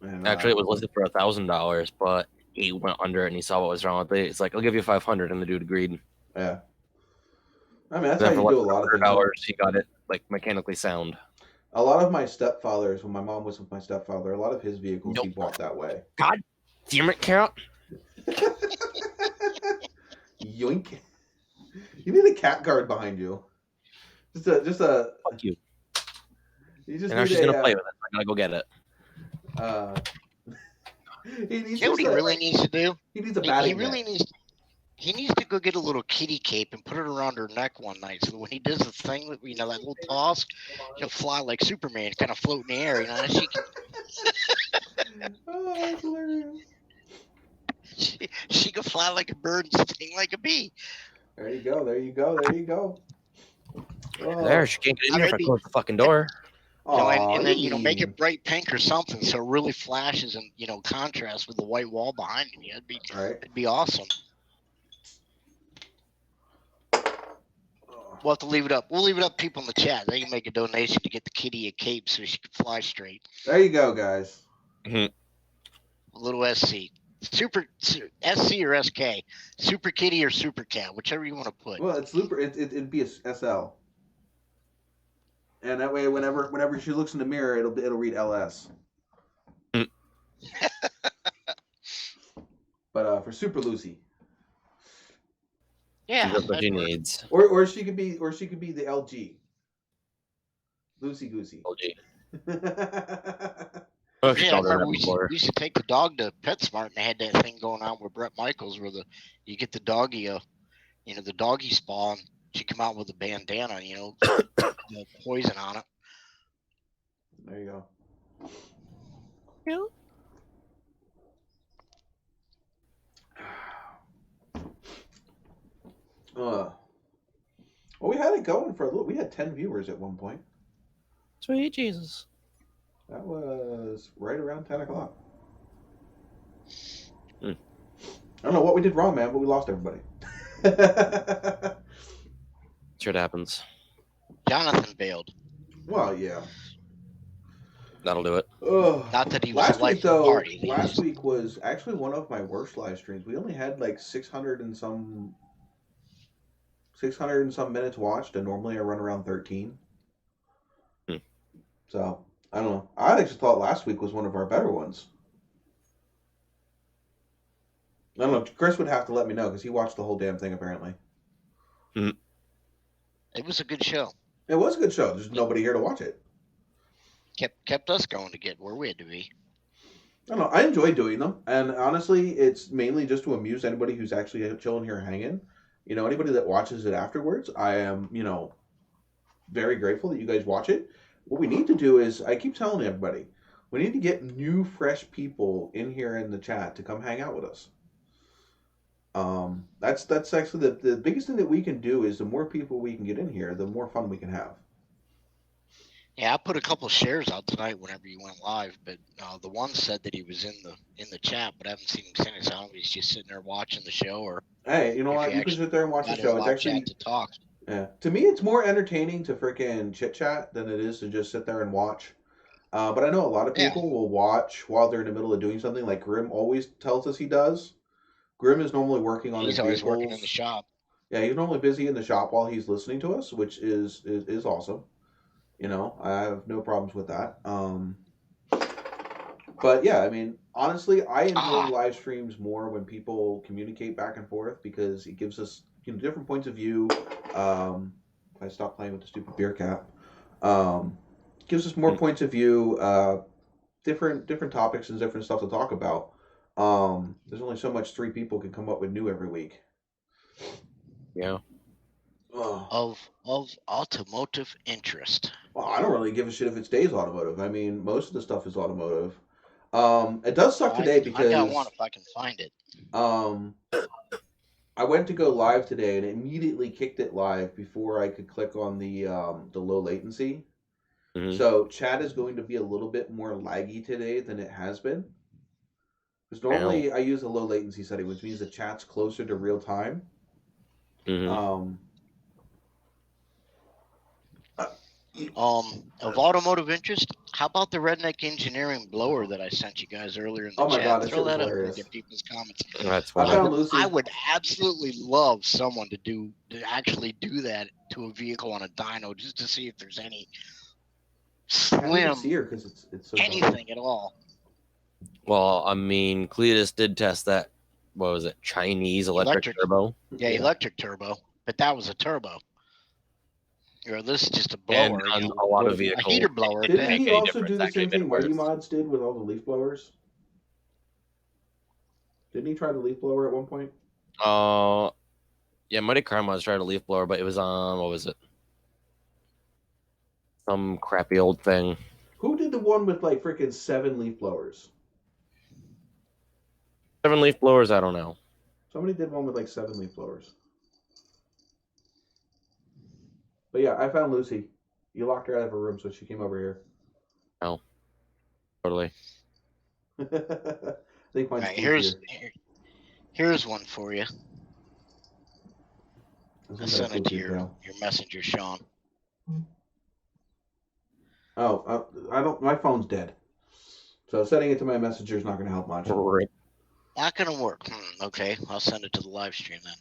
And, actually, it was listed for $1,000, but he went under it and he saw what was wrong with it. It's like, I'll give you $500, and the dude agreed. Yeah. I mean, that's how you do a lot of things. He got it like mechanically sound. A lot of my stepfathers, when my mom was with my stepfather, a lot of his vehicles he bought that way. God damn it, Cat! Yoink! You need a cat guard behind you. Just a. Fuck you. You just and now she's gonna play with it. I'm gonna go get it. You know what he really needs to do? He needs a batting He needs to go get a little kitty cape and put it around her neck one night, so that when he does the thing, that that little toss, he'll fly like Superman, kind of float in the air. She can. Oh, that's hilarious. She can fly like a bird and sting like a bee. There you go. There you go. There you go. Oh. There, she can't get in here if I close the fucking door. And then make it bright pink or something, so it really flashes and contrast with the white wall behind you. It'd be awesome. We'll have to leave it up. We'll leave it up, people in the chat. They can make a donation to get the kitty a cape so she can fly straight. There you go, guys. Mm-hmm. A little SC. Super SC or SK. Super Kitty or Super Cat, whichever you want to put. Well, it's super. It'd be a SL. And that way, whenever she looks in the mirror, it'll read LS. But for Super Lucy. Yeah, that's what she needs. Or she could be the LG. Loosey Goosey. LG. We should take the dog to PetSmart, and they had that thing going on with Brett Michaels, where you get the doggy, the doggy spa, and she come out with a bandana, the poison on it. There you go. Yeah. Well, we had it going for a little. We had 10 viewers at one point. Sweet Jesus. That was right around 10 o'clock. I don't know what we did wrong, man, but we lost everybody. Sure, it happens. Jonathan bailed. Well, yeah. That'll do it. Not that he was party. Last week was actually one of my worst live streams. We only had like 600 and some minutes watched, and normally I run around 13. So, I don't know. I actually thought last week was one of our better ones. I don't know. Chris would have to let me know because he watched the whole damn thing apparently. It was a good show. It was a good show. There's nobody here to watch it. Kept us going to get where we had to be. I don't know. I enjoy doing them, and honestly, it's mainly just to amuse anybody who's actually chilling here, hanging. Anybody that watches it afterwards, I am, very grateful that you guys watch it. What we need to do is, I keep telling everybody, we need to get new, fresh people in here in the chat to come hang out with us. That's actually the biggest thing that we can do is the more people we can get in here, the more fun we can have. Yeah, I put a couple shares out tonight whenever you went live, but the one said that he was in the chat, but I haven't seen him since. I don't know if he's just sitting there watching the show or. Hey, you know what? You can sit there and watch the show. It's actually to talk. Yeah, to me, it's more entertaining to freaking chit chat than it is to just sit there and watch. But I know a lot of people will watch while they're in the middle of doing something, like Grim always tells us he does. Grim is normally working on his vehicles. He's always working in the shop. Yeah, he's normally busy in the shop while he's listening to us, which is awesome. You know, I have no problems with that. But yeah, I mean, honestly, I enjoy Ah, live streams more when people communicate back and forth because it gives us different points of view. If I stop playing with the stupid beer cap, um, gives us more points of view, different topics and different stuff to talk about. There's only so much three people can come up with new every week. Yeah. Oh. of automotive interest. Well, I don't really give a shit if it stays automotive. I mean, most of the stuff is automotive. It does suck I today I got one because if I can find it. um, I went to go live today and it immediately kicked it live before I could click on the low latency. Mm-hmm. So chat is going to be a little bit more laggy today than it has been. Because Ow. normally I use a low latency setting, which means the chat's closer to real time. Mm-hmm. Um, uh, Of automotive interest, how about the redneck engineering blower that I sent you guys earlier in the oh my god, chat? that shit Throw was that up there and hilarious. get people's comments. That's I funny. found Lucy. I would absolutely love someone to actually do that to a vehicle on a dyno just to see if there's any I can't even slim see her because it's so dark. anything at all. Well, I mean, Cletus did test that. What was it? Chinese electric turbo. Yeah, electric turbo, but that was a turbo. Or this is just a And blower, on a lot of a vehicles, heater blower. it At Didn't make he any also difference. do the Actually, same it made thing it worse. Mighty Mods did with all the leaf blowers? Didn't he try the leaf blower at one point? Yeah, Mighty Karma's tried a leaf blower, but it was on, what was it? Some crappy old thing. Who did the one with like freaking 7 leaf blowers? 7 leaf blowers, I don't know. Somebody did one with like 7 leaf blowers. But yeah, I found Lucy. You locked her out of her room, so she came over here. Oh, totally. I think mine's Right, here's one for you. I sent it to your messenger, Sean. Oh, I don't. My phone's dead, so sending it to my messenger is not going to help much. Right. Not gonna work. Okay, I'll send it to the live stream then.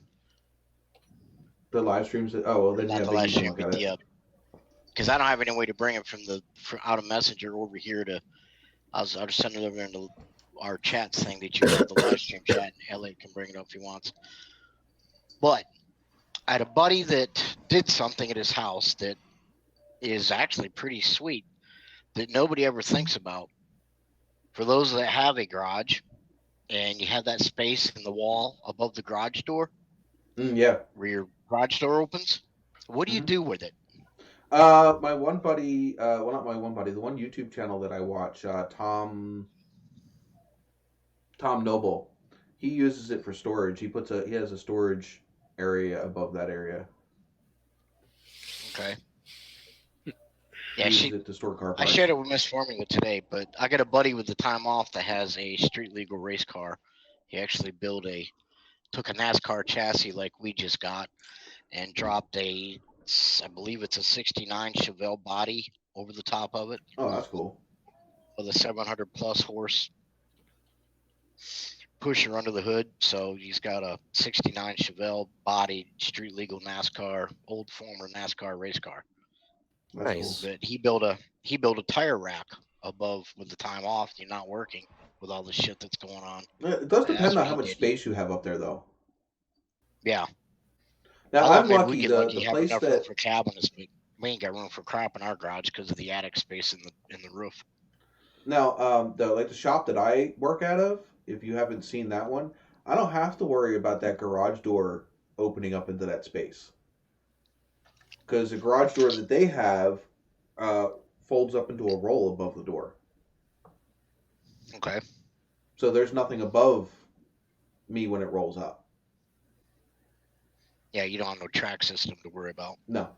The live streams. Oh well, then Not yeah, the but live you can stream, look but at it. because I don't have any way to bring it from out of Messenger over here to. I'll just send it over into our chats thing that you have the live stream chat, and Elliot can bring it up if he wants. But I had a buddy that did something at his house that is actually pretty sweet that nobody ever thinks about. For those that have a garage and you have that space in the wall above the garage door, Yeah, where your garage door opens, what do you do with it? My one buddy, well, not my one buddy, the one YouTube channel that I watch, Tom Noble, he uses it for storage. He has a storage area above that area. Okay. He uses it to store car parts. I shared it with Miss Formula today, but I got a buddy with the time off that has a street legal race car. He actually took a NASCAR chassis like we just got and dropped I believe it's a 69 Chevelle body over the top of it. Oh, that's cool. With a 700 plus horse pusher under the hood. So he's got a 69 Chevelle body street legal NASCAR, old former NASCAR race car. That's nice. Cool. But he built a tire rack above with the time off. You're not working with all the shit that's going on. It does depend on how much space you have up there, though. Yeah. Now I'm lucky. The place enough that room for cabinets, but we ain't got room for crap in our garage because of the attic space in the roof. Now, the shop that I work out of, if you haven't seen that one, I don't have to worry about that garage door opening up into that space. Because the garage door that they have folds up into a roll above the door. Okay. So there's nothing above me when it rolls up. Yeah, you don't have no track system to worry about. No.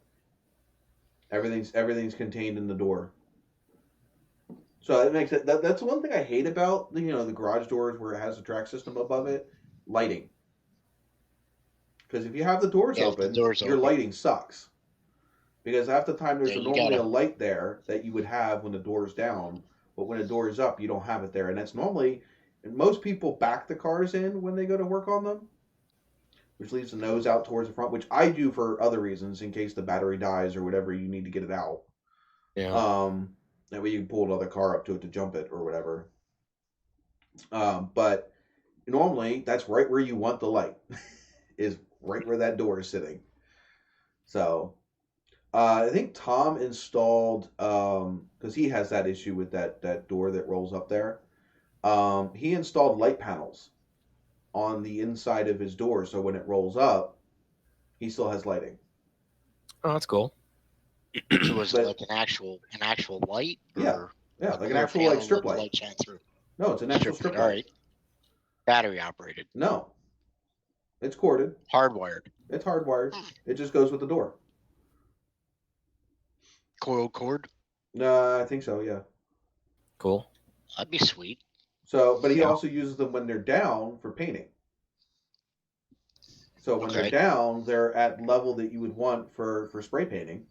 Everything's contained in the door. So it makes it that's one thing I hate about the garage doors where it has a track system above it, lighting. Because if you have the doors open, your lighting sucks. Because half the time there's normally a light there that you would have when the door's down, but when the door is up, you don't have it there, and that's normally most people back the cars in when they go to work on them, which leaves the nose out towards the front, which I do for other reasons in case the battery dies or whatever you need to get it out. Yeah. That way you can pull another car up to it to jump it or whatever. But normally that's right where you want the light, is right where that door is sitting. So I think Tom installed because he has that issue with that door that rolls up there. He installed light panels on the inside of his door, so when it rolls up, he still has lighting. Oh, that's cool. So is it But like an actual light, yeah, or yeah, a like an clear actual like panel strip let the light. light shine through? No, it's an actual strip All light. right. Battery operated. No, it's corded. Hardwired. It's hardwired. It just goes with the door. Coil cord. I think so. Yeah. Cool. That'd be sweet. So, but he Yeah. also uses them when they're down for painting. So when they're Okay. down, they're at level that you would want for spray painting,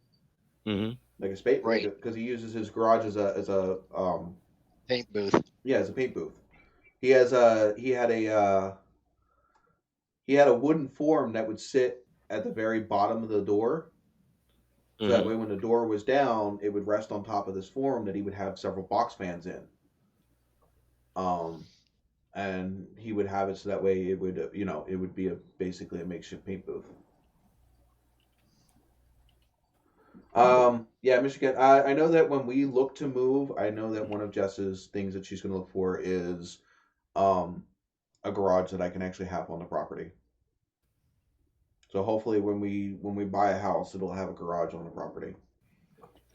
Mm-hmm. like a spray, Right. because he uses his garage as a Paint booth. yeah, as a paint booth. He had a wooden form that would sit at the very bottom of the door. So that Mm-hmm. way, when the door was down, it would rest on top of this form that he would have several box fans in. And he would have it so that way it would, it would be basically a makeshift paint booth. Yeah, Michigan. I know that when we look to move, I know that one of Jess's things that she's going to look for is a garage that I can actually have on the property. So hopefully, when we buy a house, it'll have a garage on the property.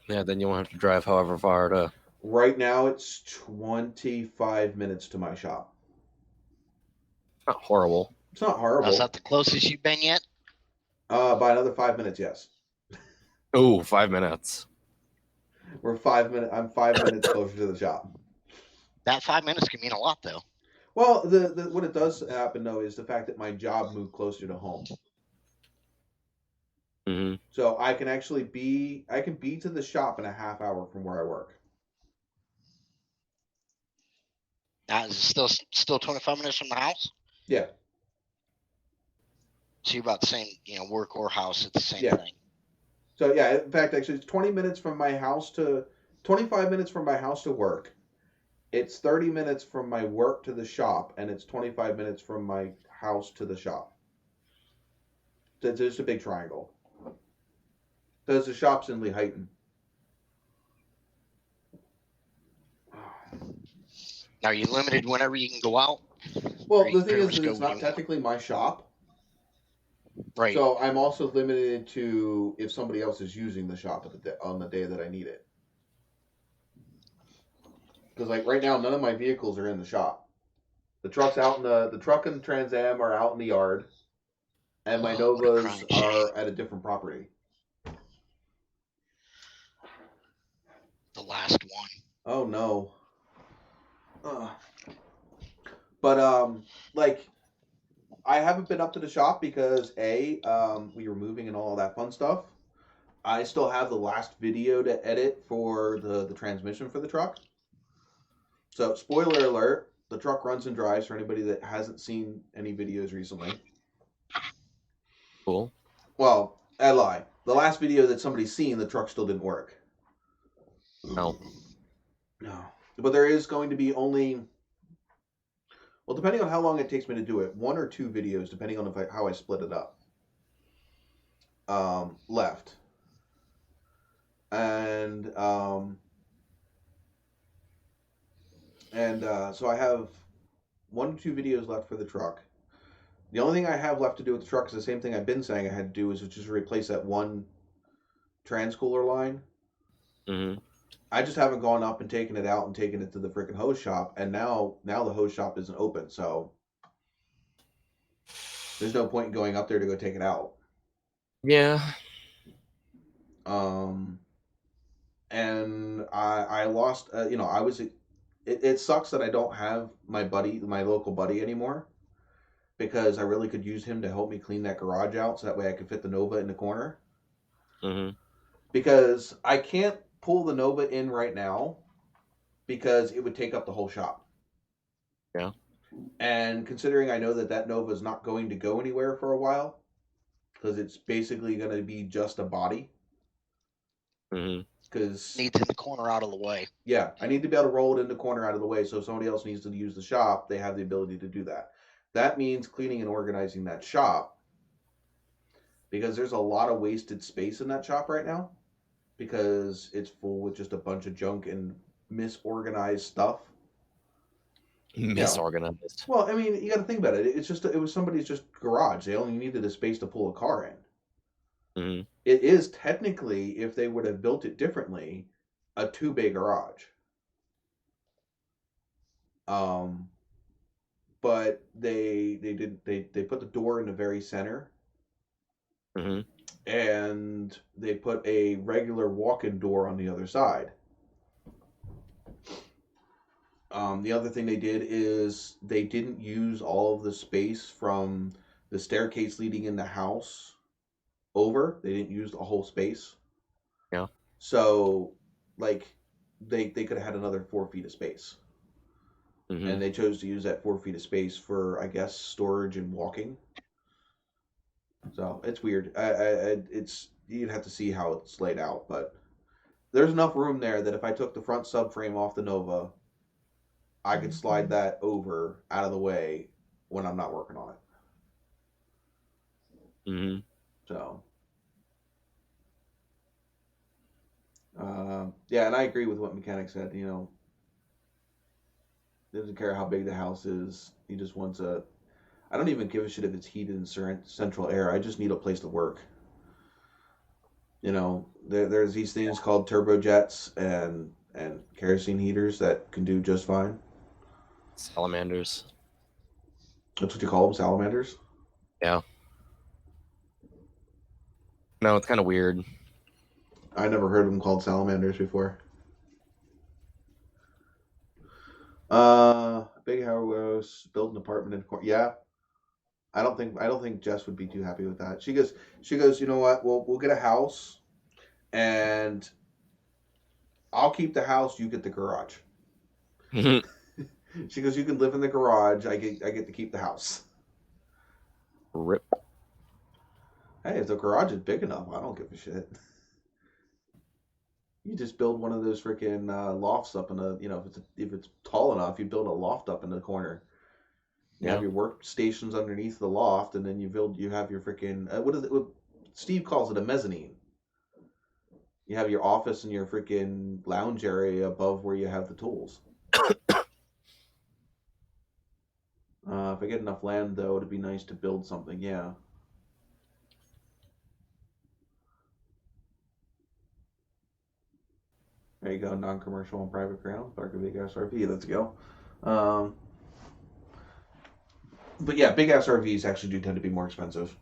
Yeah, then you won't have to drive however far to. Right now, it's 25 minutes to my shop. Not horrible. It's not horrible. Is that the closest you've been yet? By another 5 minutes, yes. Oh, 5 minutes. We're 5 minutes. I'm 5 minutes closer to the shop. That 5 minutes can mean a lot, though. Well, the what it does happen though is the fact that my job moved closer to home. Mm-hmm. So I can actually be to the shop in a half hour from where I work. Is it still 25 minutes from the house? Yeah. So you're about the same, work or house, it's the same Yeah. thing. So yeah, in fact, actually, it's 25 minutes from my house to work. It's 30 minutes from my work to the shop, and it's 25 minutes from my house to the shop. So it's just a big triangle. Because the shop's in Lehighton. Now, are you limited whenever you can go out? Well, you the thing pretty is much that go it's when not you want. technically my shop. Right. So I'm also limited to if somebody else is using the shop on the day that I need it. Because like right now, none of my vehicles are in the shop. The truck's out in the truck and Trans Am are out in the yard, and my What a Novas crying are shame. at a different property. The last one. Oh no. But like I haven't been up to the shop because we were moving and all that fun stuff. I still have the last video to edit for the transmission for the truck. So spoiler alert, the truck runs and drives for anybody that hasn't seen any videos recently. Cool. Well, I lie. The last video that somebody's seen, the truck still didn't work. No. No. But there is going to be only, well, depending on how long it takes me to do it, 1 or 2 videos, depending on how I split it up, left. And so I have 1 to 2 videos left for the truck. The only thing I have left to do with the truck is the same thing I've been saying I had to do, is just replace that one transcooler line. Mm-hmm. I just haven't gone up and taken it out and taken it to the freaking hose shop, and now the hose shop isn't open, so there's no point in going up there to go take it out. Yeah. And I lost, it sucks that I don't have my local buddy anymore, because I really could use him to help me clean that garage out so that way I could fit the Nova in the corner. Mm-hmm. Because I can't pull the Nova in right now because it would take up the whole shop. Yeah. And considering I know that Nova is not going to go anywhere for a while, because it's basically going to be just a body. Mm-hmm. Because Needs in the corner out of the way. yeah, I need to be able to roll it in the corner out of the way. So if somebody else needs to use the shop, they have the ability to do that. That means cleaning and organizing that shop, because there's a lot of wasted space in that shop right now because it's full with just a bunch of junk and misorganized stuff. Misorganized. Well, I mean, you got to think about it. It was somebody's just garage. They only needed a space to pull a car in. Mm-hmm. It is technically, if they would have built it differently, a 2-bay garage. But they put the door in the very center, Mm-hmm. and they put a regular walk-in door on the other side. The other thing they did is they didn't use all of the space from the staircase leading in the house over. They didn't use the whole space. Yeah. So, like, they could have had another 4 feet of space. Mm-hmm. And they chose to use that 4 feet of space for, I guess, storage and walking. So it's weird. It's you'd have to see how it's laid out, but there's enough room there that if I took the front subframe off the Nova, I could slide that over out of the way when I'm not working on it. Mm-hmm. So, yeah, and I agree with what Mechanic said. You know, doesn't care how big the house is. He just wants a. I don't even give a shit if it's heated in central air. I just need a place to work. You know, there's these things called turbojets and kerosene heaters that can do just fine. Salamanders. That's what you call them, salamanders? Yeah. No, it's kind of weird. I never heard them called salamanders before. Big house, build an apartment in corner. Yeah. I don't think Jess would be too happy with that. She goes, you know what? We'll get a house, and I'll keep the house. You get the garage. She goes, you can live in the garage. I get to keep the house. Rip. Hey, if the garage is big enough, I don't give a shit. You just build one of those freaking lofts up in a, you know, if it's tall enough, you build a loft up in the corner. You have your workstations underneath the loft, and then you have your freaking what Steve calls it, a mezzanine. You have your office and your freaking lounge area above where you have the tools. If I get enough land, though, it'd be nice to build something. Yeah. There you go, non-commercial and private ground, park a big ass RV. Let's go. But yeah, big ass RVs actually do tend to be more expensive.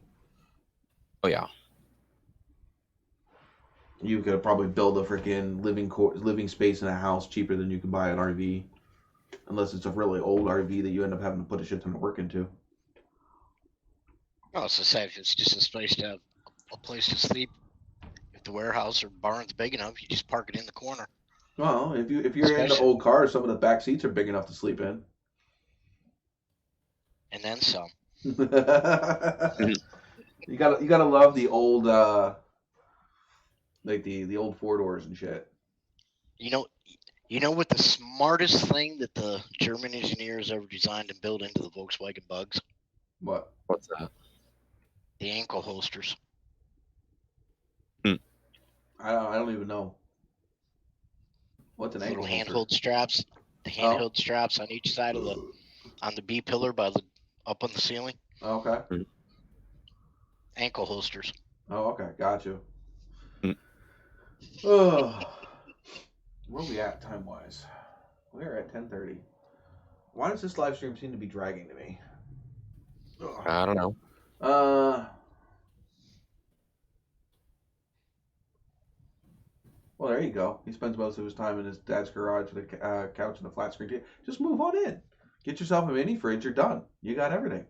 Oh yeah. You could probably build a freaking living space in a house cheaper than you can buy an RV, unless it's a really old RV that you end up having to put a shit ton of work into. Oh, it's the same. If it's just a space to have a place to sleep. If the warehouse or barn's big enough, you just park it in the corner. Well, if you're into old cars, some of the back seats are big enough to sleep in. And then some. You gotta love the old like the old 4-doors and shit. You know what the smartest thing that the German engineers ever designed and built into the Volkswagen Bugs? What? What's that? The ankle holsters. I don't even know. What's an ankle holster? Handheld straps. The handheld straps on each side of on the B pillar up on the ceiling. Okay. Ankle holsters. Oh, okay. Got you. Oh, where are we at time wise? We're at 10:30. Why does this live stream seem to be dragging to me? Ugh. I don't know. Well, there you go. He spends most of his time in his dad's garage with a couch and a flat screen TV. Just move on in. Get yourself a mini fridge. You're done. You got everything.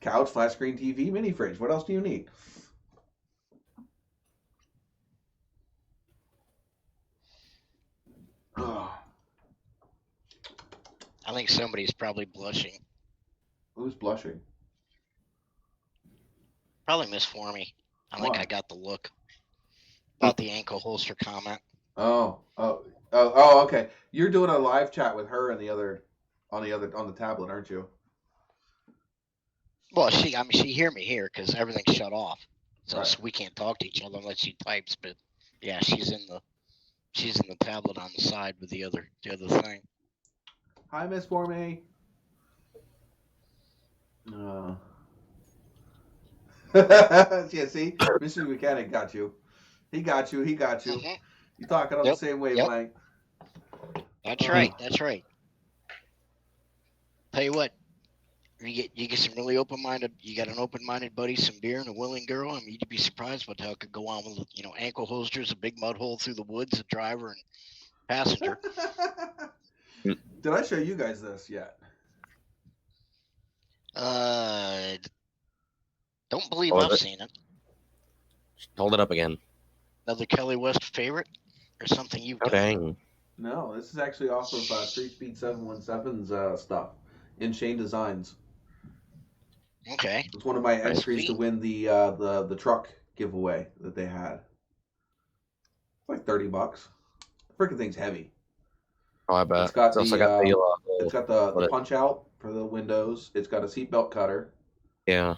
Couch, flat screen TV, mini fridge. What else do you need? I think somebody's probably blushing. Who's blushing? Probably Miss Formy. I think I got the look. about the ankle holster comment. Oh, okay. You're doing a live chat with her and on the tablet, aren't you? Well, she hear me here because everything's shut off, so, Right. so we can't talk to each other unless she types. But yeah, she's in the tablet on the side with the other thing. Hi, Miss Formie. Yeah, see, Mr. Mechanic got you. He got you. Mm-hmm. You're talking on the same wavelength. That's right. That's right. Tell you what, you get some really open-minded. You got an open-minded buddy, some beer, and a willing girl. I mean, you'd be surprised what the hell could go on with ankle holsters, a big mud hole through the woods, a driver and passenger. Did I show you guys this yet? Don't believe I've seen it. Hold it up again. Another Kelly West favorite, or something you've done? Dang. No, this is actually off of Street Speed 717's stuff in Shane Designs. Okay. It's one of my entries to win the truck giveaway that they had. It's like $30. The freaking thing's heavy. Oh, I bet. It's got It's got the punch out for the windows. It's got a seatbelt cutter. Yeah.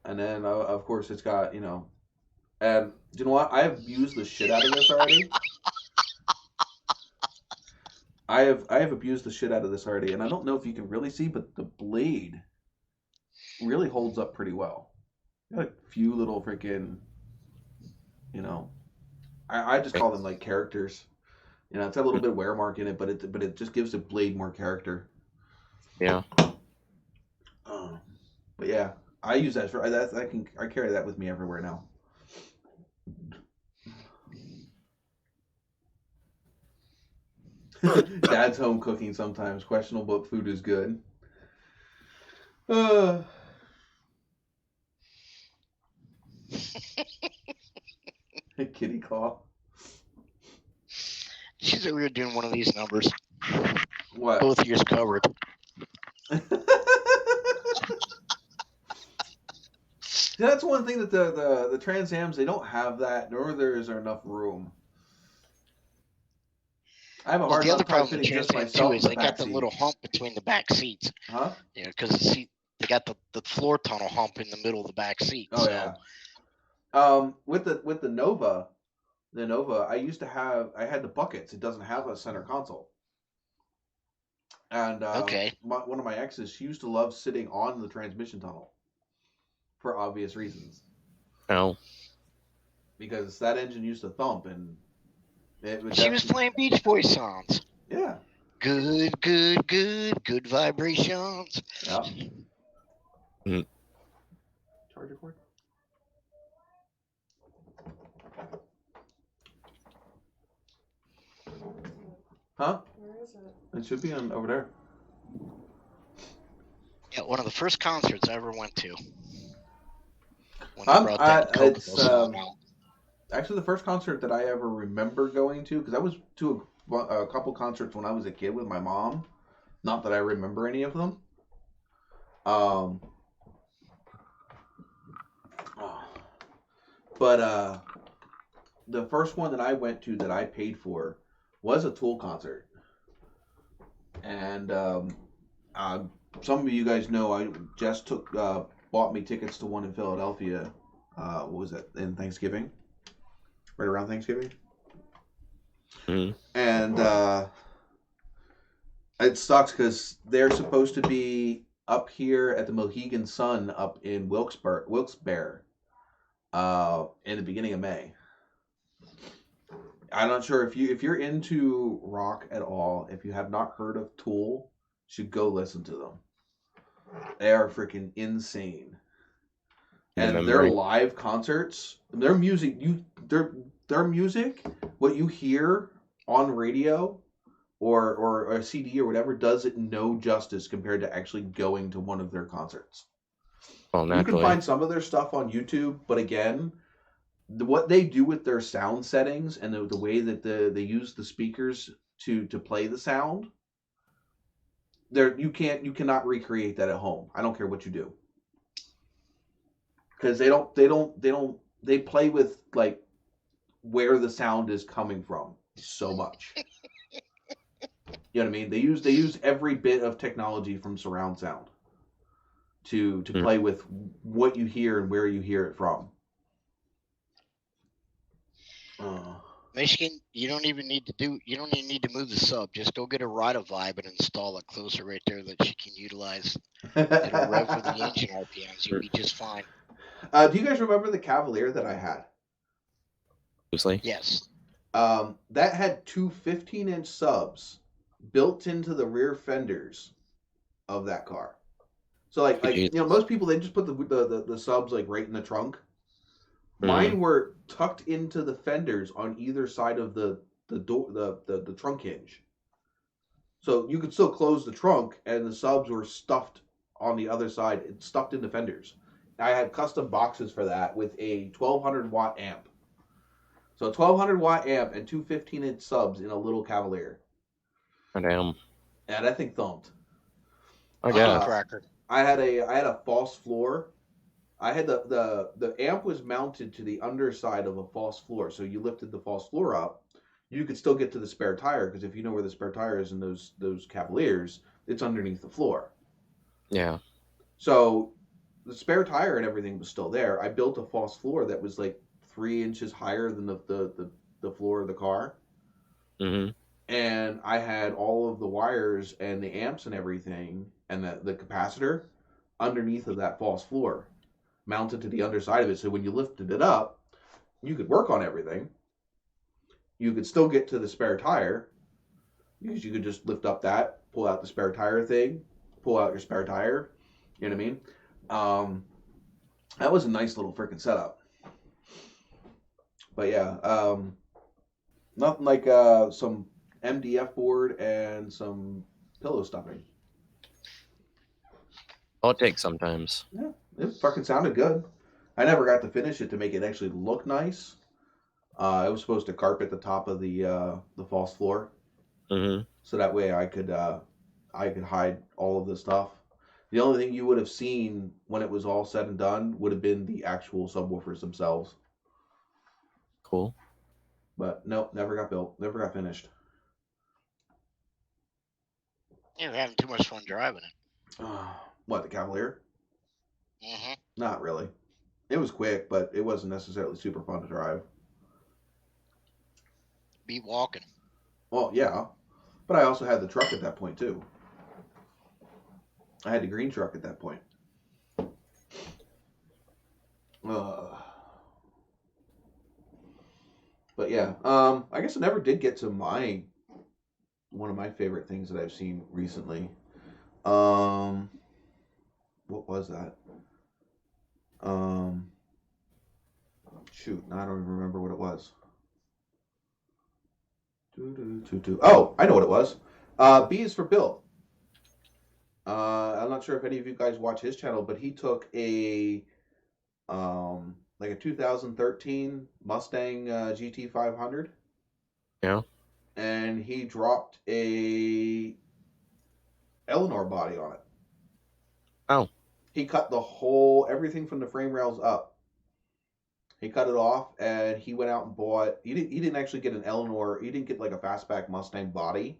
And then of course it's got and you know what? I have abused the shit out of this already. I have abused the shit out of this already, and I don't know if you can really see, but the blade really holds up pretty well. Got a few little freaking, I just call them like characters. It's got a little bit of wear mark in it, but it just gives the blade more character. Yeah. But yeah, I use that I carry that with me everywhere now. Dad's home cooking sometimes. Questionable, but food is good. Kitty claw. She said we were doing one of these numbers. What? Both ears covered. That's one thing that the Trans Ams, they don't have that, nor there's enough room. I have a hard the other time problem with fitting just Trans Am myself too is in they the got the backseat. little hump between the back seats. Huh? Yeah, because they got the floor tunnel hump in the middle of the back seat. Oh so. Yeah. With the Nova, I had the buckets. It doesn't have a center console. And one of my exes, she used to love sitting on the transmission tunnel for obvious reasons. Oh. Because that engine used to thump, and she was playing Beach Boys songs. Yeah. Good vibrations. Yeah. Mm-hmm. Charger cord? Huh? Where is it? It should be over there. Yeah, one of the first concerts I ever went to. When they brought that Coco song out. Actually, the first concert that I ever remember going to, because I was to a couple concerts when I was a kid with my mom. Not that I remember any of them. But the first one that I went to that I paid for was a Tool concert. And some of you guys know I just bought me tickets to one in Philadelphia. What was that, in Thanksgiving? Right around Thanksgiving. Mm-hmm. And it sucks because they're supposed to be up here at the Mohegan Sun up in Wilkes-Barre in the beginning of May. I'm not sure if you're into rock at all. If you have not heard of Tool, you should go listen to them. They are freaking insane. And their live concerts, their music, what you hear on radio or a CD or whatever, does it no justice compared to actually going to one of their concerts. Well, you can find some of their stuff on YouTube, but again, what they do with their sound settings and the way that they use the speakers to play the sound, you cannot recreate that at home. I don't care what you do. Because they play with like where the sound is coming from so much. You know what I mean? They use every bit of technology from surround sound to play with what you hear and where you hear it from. Michigan, you don't even need to move the sub. Just go get a Rida Vibe and install it closer right there that you can utilize. It'll rev for the engine RPMs. You'll be just fine. Do you guys remember the Cavalier that I had? Loosely? Yes. That had two 15-inch subs built into the rear fenders of that car. So like most people, they just put the subs like right in the trunk. Mine were tucked into the fenders on either side of the door, the trunk hinge. So you could still close the trunk, and the subs were stuffed on the other side, stuffed in the fenders. I had custom boxes for that with a 1200 watt amp. So 1200 watt amp and two 15-inch subs in a little Cavalier. Oh, damn. Yeah, that thing thumped. I guess. Cracker. I had a false floor. I had the amp was mounted to the underside of a false floor, so you lifted the false floor up, you could still get to the spare tire, because if you know where the spare tire is in those Cavaliers, it's underneath the floor. Yeah. So the spare tire and everything was still there. I built a false floor that was like 3 inches higher than the floor of the car. Mm-hmm. And I had all of the wires and the amps and everything and the capacitor underneath of that false floor, mounted to the underside of it. So when you lifted it up, you could work on everything. You could still get to the spare tire, because you could just lift up that, pull out the spare tire thing, pull out your spare tire. You know what I mean? That was a nice little freaking setup. But yeah, nothing like some MDF board and some pillow stuffing. All it takes sometimes. Yeah, it fucking sounded good. I never got to finish it to make it actually look nice. I was supposed to carpet the top of the false floor, so that way I could hide all of the stuff. The only thing you would have seen when it was all said and done would have been the actual subwoofers themselves. Cool. But no, never got built, never got finished. You're having too much fun driving it. What, the Cavalier? Mm-hmm. Not really. It was quick, but it wasn't necessarily super fun to drive. Beat walking. Well, yeah. But I also had the truck at that point, too. I had the green truck at that point. But yeah, I guess I never did get to one of my favorite things that I've seen recently. What was that? Shoot, now I don't even remember what it was. Oh, I know what it was. B is for Bill. I'm not sure if any of you guys watch his channel, but he took a 2013 Mustang GT 500. Yeah. And he dropped a Eleanor body on it. Oh. He cut everything from the frame rails up. He cut it off, and he went out and bought. He didn't actually get an Eleanor. He didn't get like a fastback Mustang body.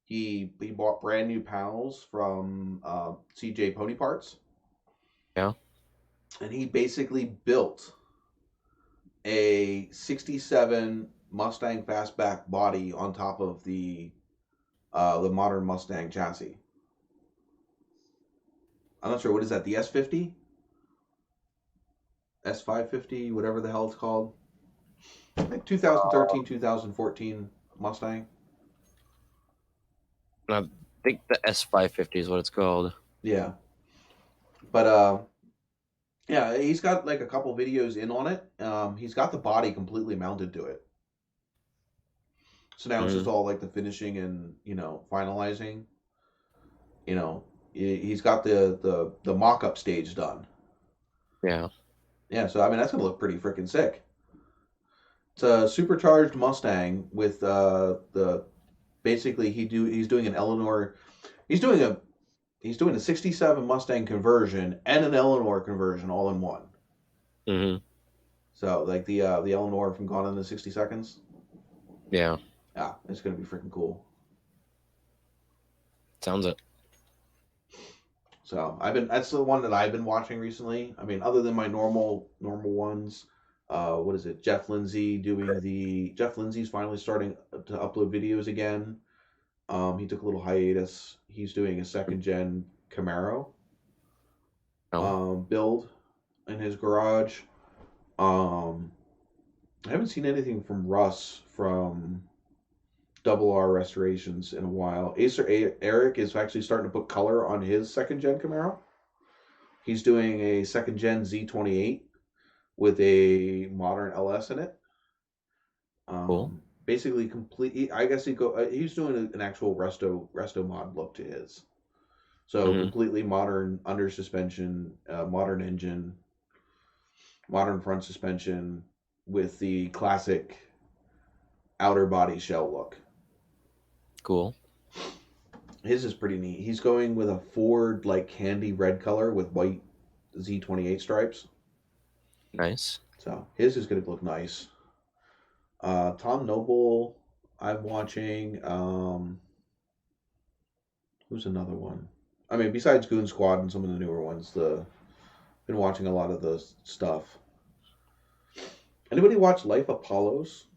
He bought brand new panels from CJ Pony Parts. Yeah. And he basically built a 67 Mustang fastback body on top of the modern Mustang chassis. I'm not sure, what is that, the S50? S550, whatever the hell it's called. Like 2013, 2014 Mustang. I think the S550 is what it's called. Yeah. But yeah, he's got like a couple videos in on it. He's got the body completely mounted to it. So now it's just all like the finishing and, finalizing. He's got the mock-up stage done. Yeah. Yeah, so I mean that's gonna look pretty freaking sick. It's a supercharged Mustang with basically he's doing an Eleanor. He's doing a 67 Mustang conversion and an Eleanor conversion all in one. So like the Eleanor from Gone in the 60 Seconds. Yeah. Yeah, it's gonna be freaking cool. Sounds it. So that's the one that I've been watching recently. I mean, other than my normal ones, what is it? Jeff Lindsay's finally starting to upload videos again. He took a little hiatus. He's doing a second gen Camaro build in his garage. I haven't seen anything from Russ from Double R Restorations in a while. Eric is actually starting to put color on his second gen Camaro. He's doing a second gen Z28 with a modern LS in it. Cool. Basically, complete. I guess he's doing an actual resto mod look to his. So completely modern under suspension, modern engine, modern front suspension with the classic outer body shell look. Cool. His is pretty neat. He's going with a Ford like candy red color with white Z28 stripes. Nice. So his is going to look nice. Tom Noble, I'm watching. Who's another one? I mean, besides Goon Squad and some of the newer ones, been watching a lot of the stuff. Anybody watch Life Apollos?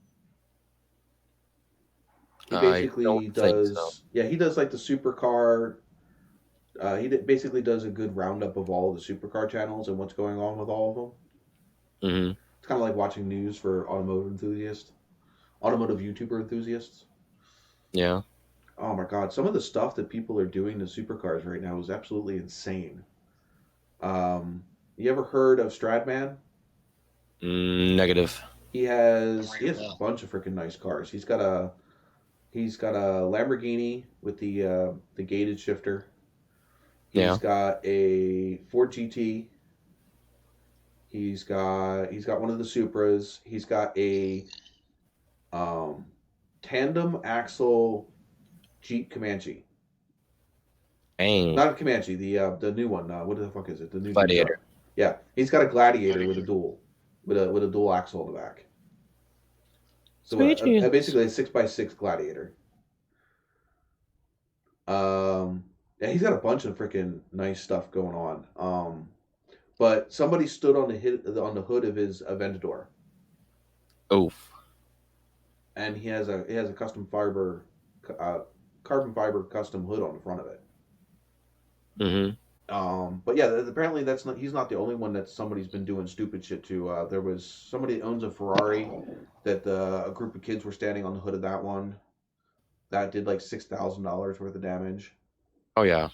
He basically does. So. Yeah, he does like the supercar. Basically does a good roundup of all of the supercar channels and what's going on with all of them. Mm-hmm. It's kind of like watching news for automotive YouTuber enthusiasts. Yeah. Oh my god, some of the stuff that people are doing to supercars right now is absolutely insane. You ever heard of Stradman? Negative. He has a bunch of freaking nice cars. He's got a Lamborghini with the gated shifter. He's got a Ford GT. He's got one of the Supras. He's got a tandem axle Jeep Comanche. Dang. Not a Comanche, the new one. What the fuck is it? The new Gladiator. Yeah, he's got a Gladiator with a dual axle in the back. So basically a 6x6 Gladiator. Yeah, he's got a bunch of freaking nice stuff going on. But somebody stood on the hood of his Aventador. Oof. And he has a custom fiber, carbon fiber custom hood on the front of it. Mm-hmm. But yeah, apparently he's not the only one that somebody's been doing stupid shit to. There was somebody that owns a Ferrari that a group of kids were standing on the hood of that one. That did like $6,000 worth of damage. Oh yeah.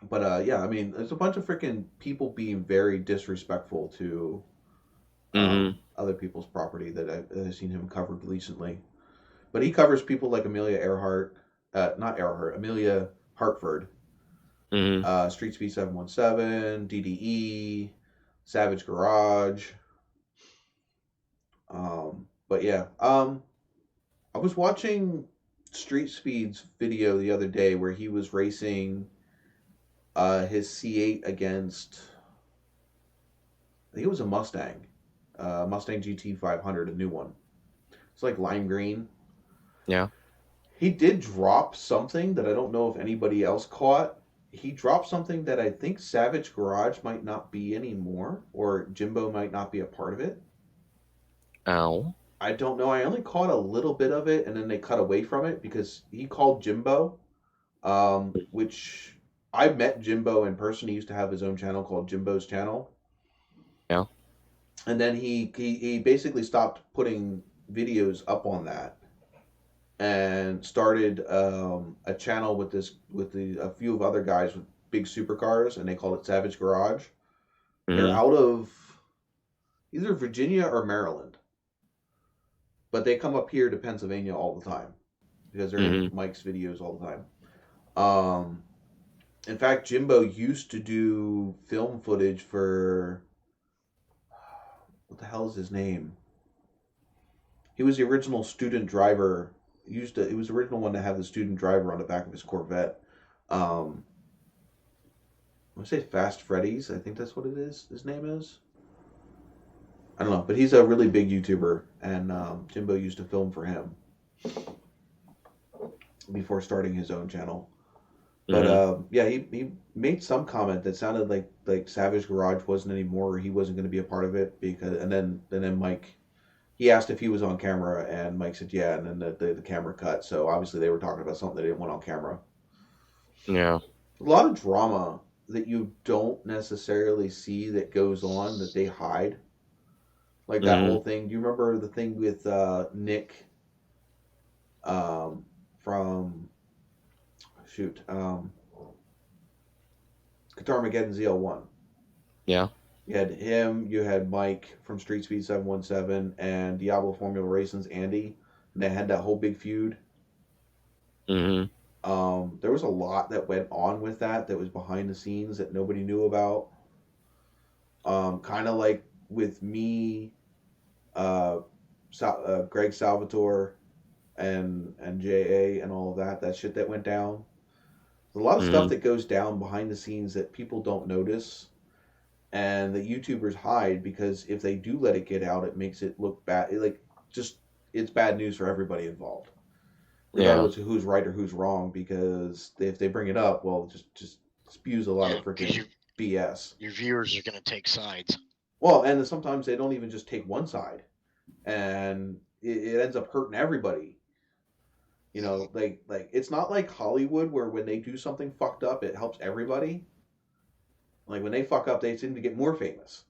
But yeah, I mean, there's a bunch of freaking people being very disrespectful to other people's property that I've seen him covered recently. But he covers people like Amelia Hartford, Street Speed 717, DDE, Savage Garage. But yeah, I was watching Street Speed's video the other day where he was racing his C8 against, I think it was a Mustang GT 500, a new one. It's like lime green. Yeah. He did drop something that I don't know if anybody else caught. He dropped something that I think Savage Garage might not be anymore, or Jimbo might not be a part of it. Ow. I don't know. I only caught a little bit of it, and then they cut away from it because he called Jimbo, which I met Jimbo in person. He used to have his own channel called Jimbo's Channel. Yeah. And then he basically stopped putting videos up on that, and started a channel with a few of other guys with big supercars, and they called it Savage Garage. They're out of either Virginia or Maryland, but they come up here to Pennsylvania all the time because they're in Mike's videos all the time. In fact, Jimbo used to do film footage for, what the hell is his name? He was the original student driver. He was the original one to have the student driver on the back of his Corvette. I want to say Fast Freddy's. I think that's what it is. His name is. I don't know, but he's a really big YouTuber, and Jimbo used to film for him before starting his own channel. But yeah, he made some comment that sounded like Savage Garage wasn't anymore, or he wasn't going to be a part of it because, and then Mike, he asked if he was on camera, and Mike said yeah, and then the camera cut. So obviously they were talking about something they didn't want on camera. Yeah. A lot of drama that you don't necessarily see that goes on that they hide, like that whole thing. Do you remember the thing with Nick from shoot Guitar-Mageddon ZL1? Yeah. You had him, you had Mike from Street Speed 717, and Diablo Formula Racing's Andy, and they had that whole big feud. There was a lot that went on with that was behind the scenes that nobody knew about. Kind of like with me, Greg Salvatore, and JA, and all of that shit that went down. There's a lot of stuff that goes down behind the scenes that people don't notice, and the YouTubers hide, because if they do let it get out, it makes it look bad. It's bad news for everybody involved, regardless of who's right or who's wrong. Because if they bring it up, well, just spews a lot of freaking BS. Your viewers are going to take sides. Well, and sometimes they don't even just take one side, and it ends up hurting everybody. You know, like it's not like Hollywood where when they do something fucked up, it helps everybody. Like when they fuck up, they seem to get more famous.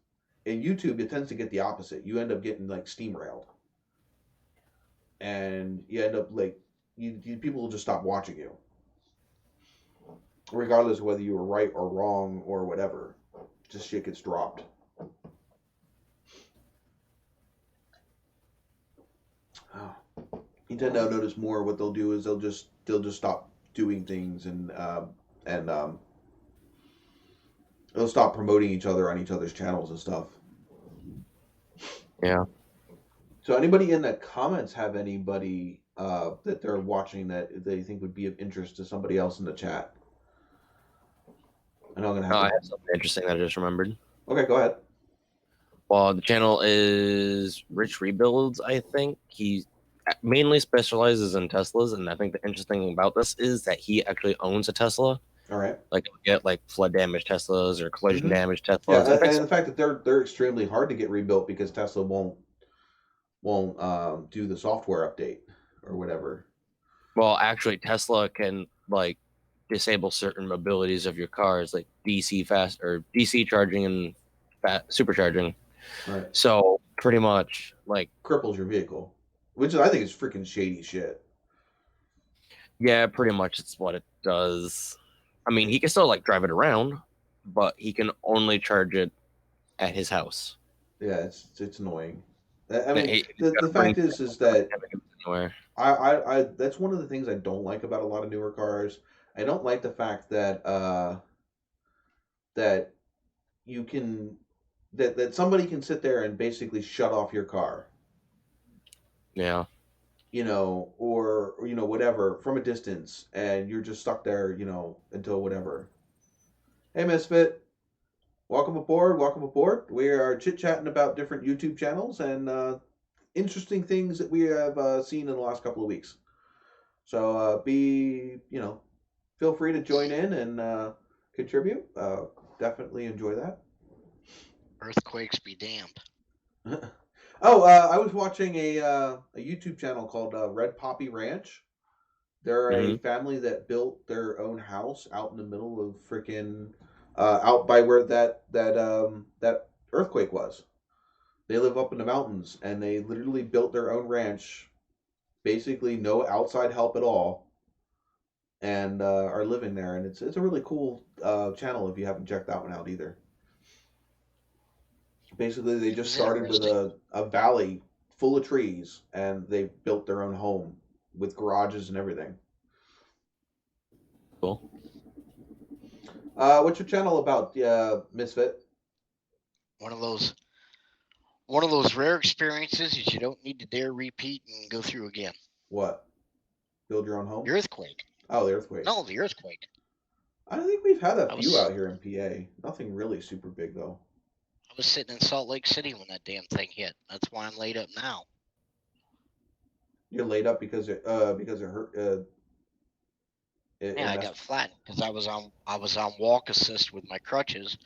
In YouTube, it tends to get the opposite. You end up getting like steamrailed, and you end up like people will just stop watching you, regardless of whether you were right or wrong or whatever. Just shit gets dropped. Oh. You tend to notice more. What they'll do is they'll just stop doing things, and they'll stop promoting each other on each other's channels and stuff. Yeah. So anybody in the comments have anybody that they're watching that they think would be of interest to somebody else in the chat? And I'm gonna have I have something interesting that I just remembered. Okay, go ahead. Well, the channel is Rich Rebuilds, I think. He mainly specializes in Teslas, and I think the interesting thing about this is that he actually owns a Tesla. All right. Like you get like flood damaged Teslas or collision damaged Teslas. Yeah, and the fact that they're extremely hard to get rebuilt because Tesla won't do the software update or whatever. Well, actually, Tesla can like disable certain mobilities of your cars, like DC fast or DC charging and supercharging. Right. So pretty much like cripples your vehicle, which I think is freaking shady shit. Yeah, pretty much it's what it does. I mean, he can still like drive it around, but he can only charge it at his house. Yeah, it's annoying. I mean, the fact is that I that's one of the things I don't like about a lot of newer cars. I don't like the fact that that you can that somebody can sit there and basically shut off your car. Yeah. You know, or you know, whatever, from a distance, and you're just stuck there, you know, until whatever. Hey, Misfit. Welcome aboard. Welcome aboard. We are chit-chatting about different YouTube channels and interesting things that we have seen in the last couple of weeks. So feel free to join in and contribute. Definitely enjoy that. Earthquakes be damned. I was watching a YouTube channel called Red Poppy Ranch. They're a family that built their own house out in the middle of freaking out by where that earthquake was. They live up in the mountains, and they literally built their own ranch, basically no outside help at all, and are living there. And it's a really cool channel if you haven't checked that one out either. Basically, they just started with a valley full of trees, and they built their own home with garages and everything. Cool. What's your channel about, Misfit? One of those rare experiences that you don't need to dare repeat and go through again. What? Build your own home? The earthquake. Oh, the earthquake. No, the earthquake. I think we've had a few out here in PA. Nothing really super big, though. I was sitting in Salt Lake City when that damn thing hit. That's why I'm laid up now. You're laid up because it hurt. Yeah, I got flattened because I was on walk assist with my crutches,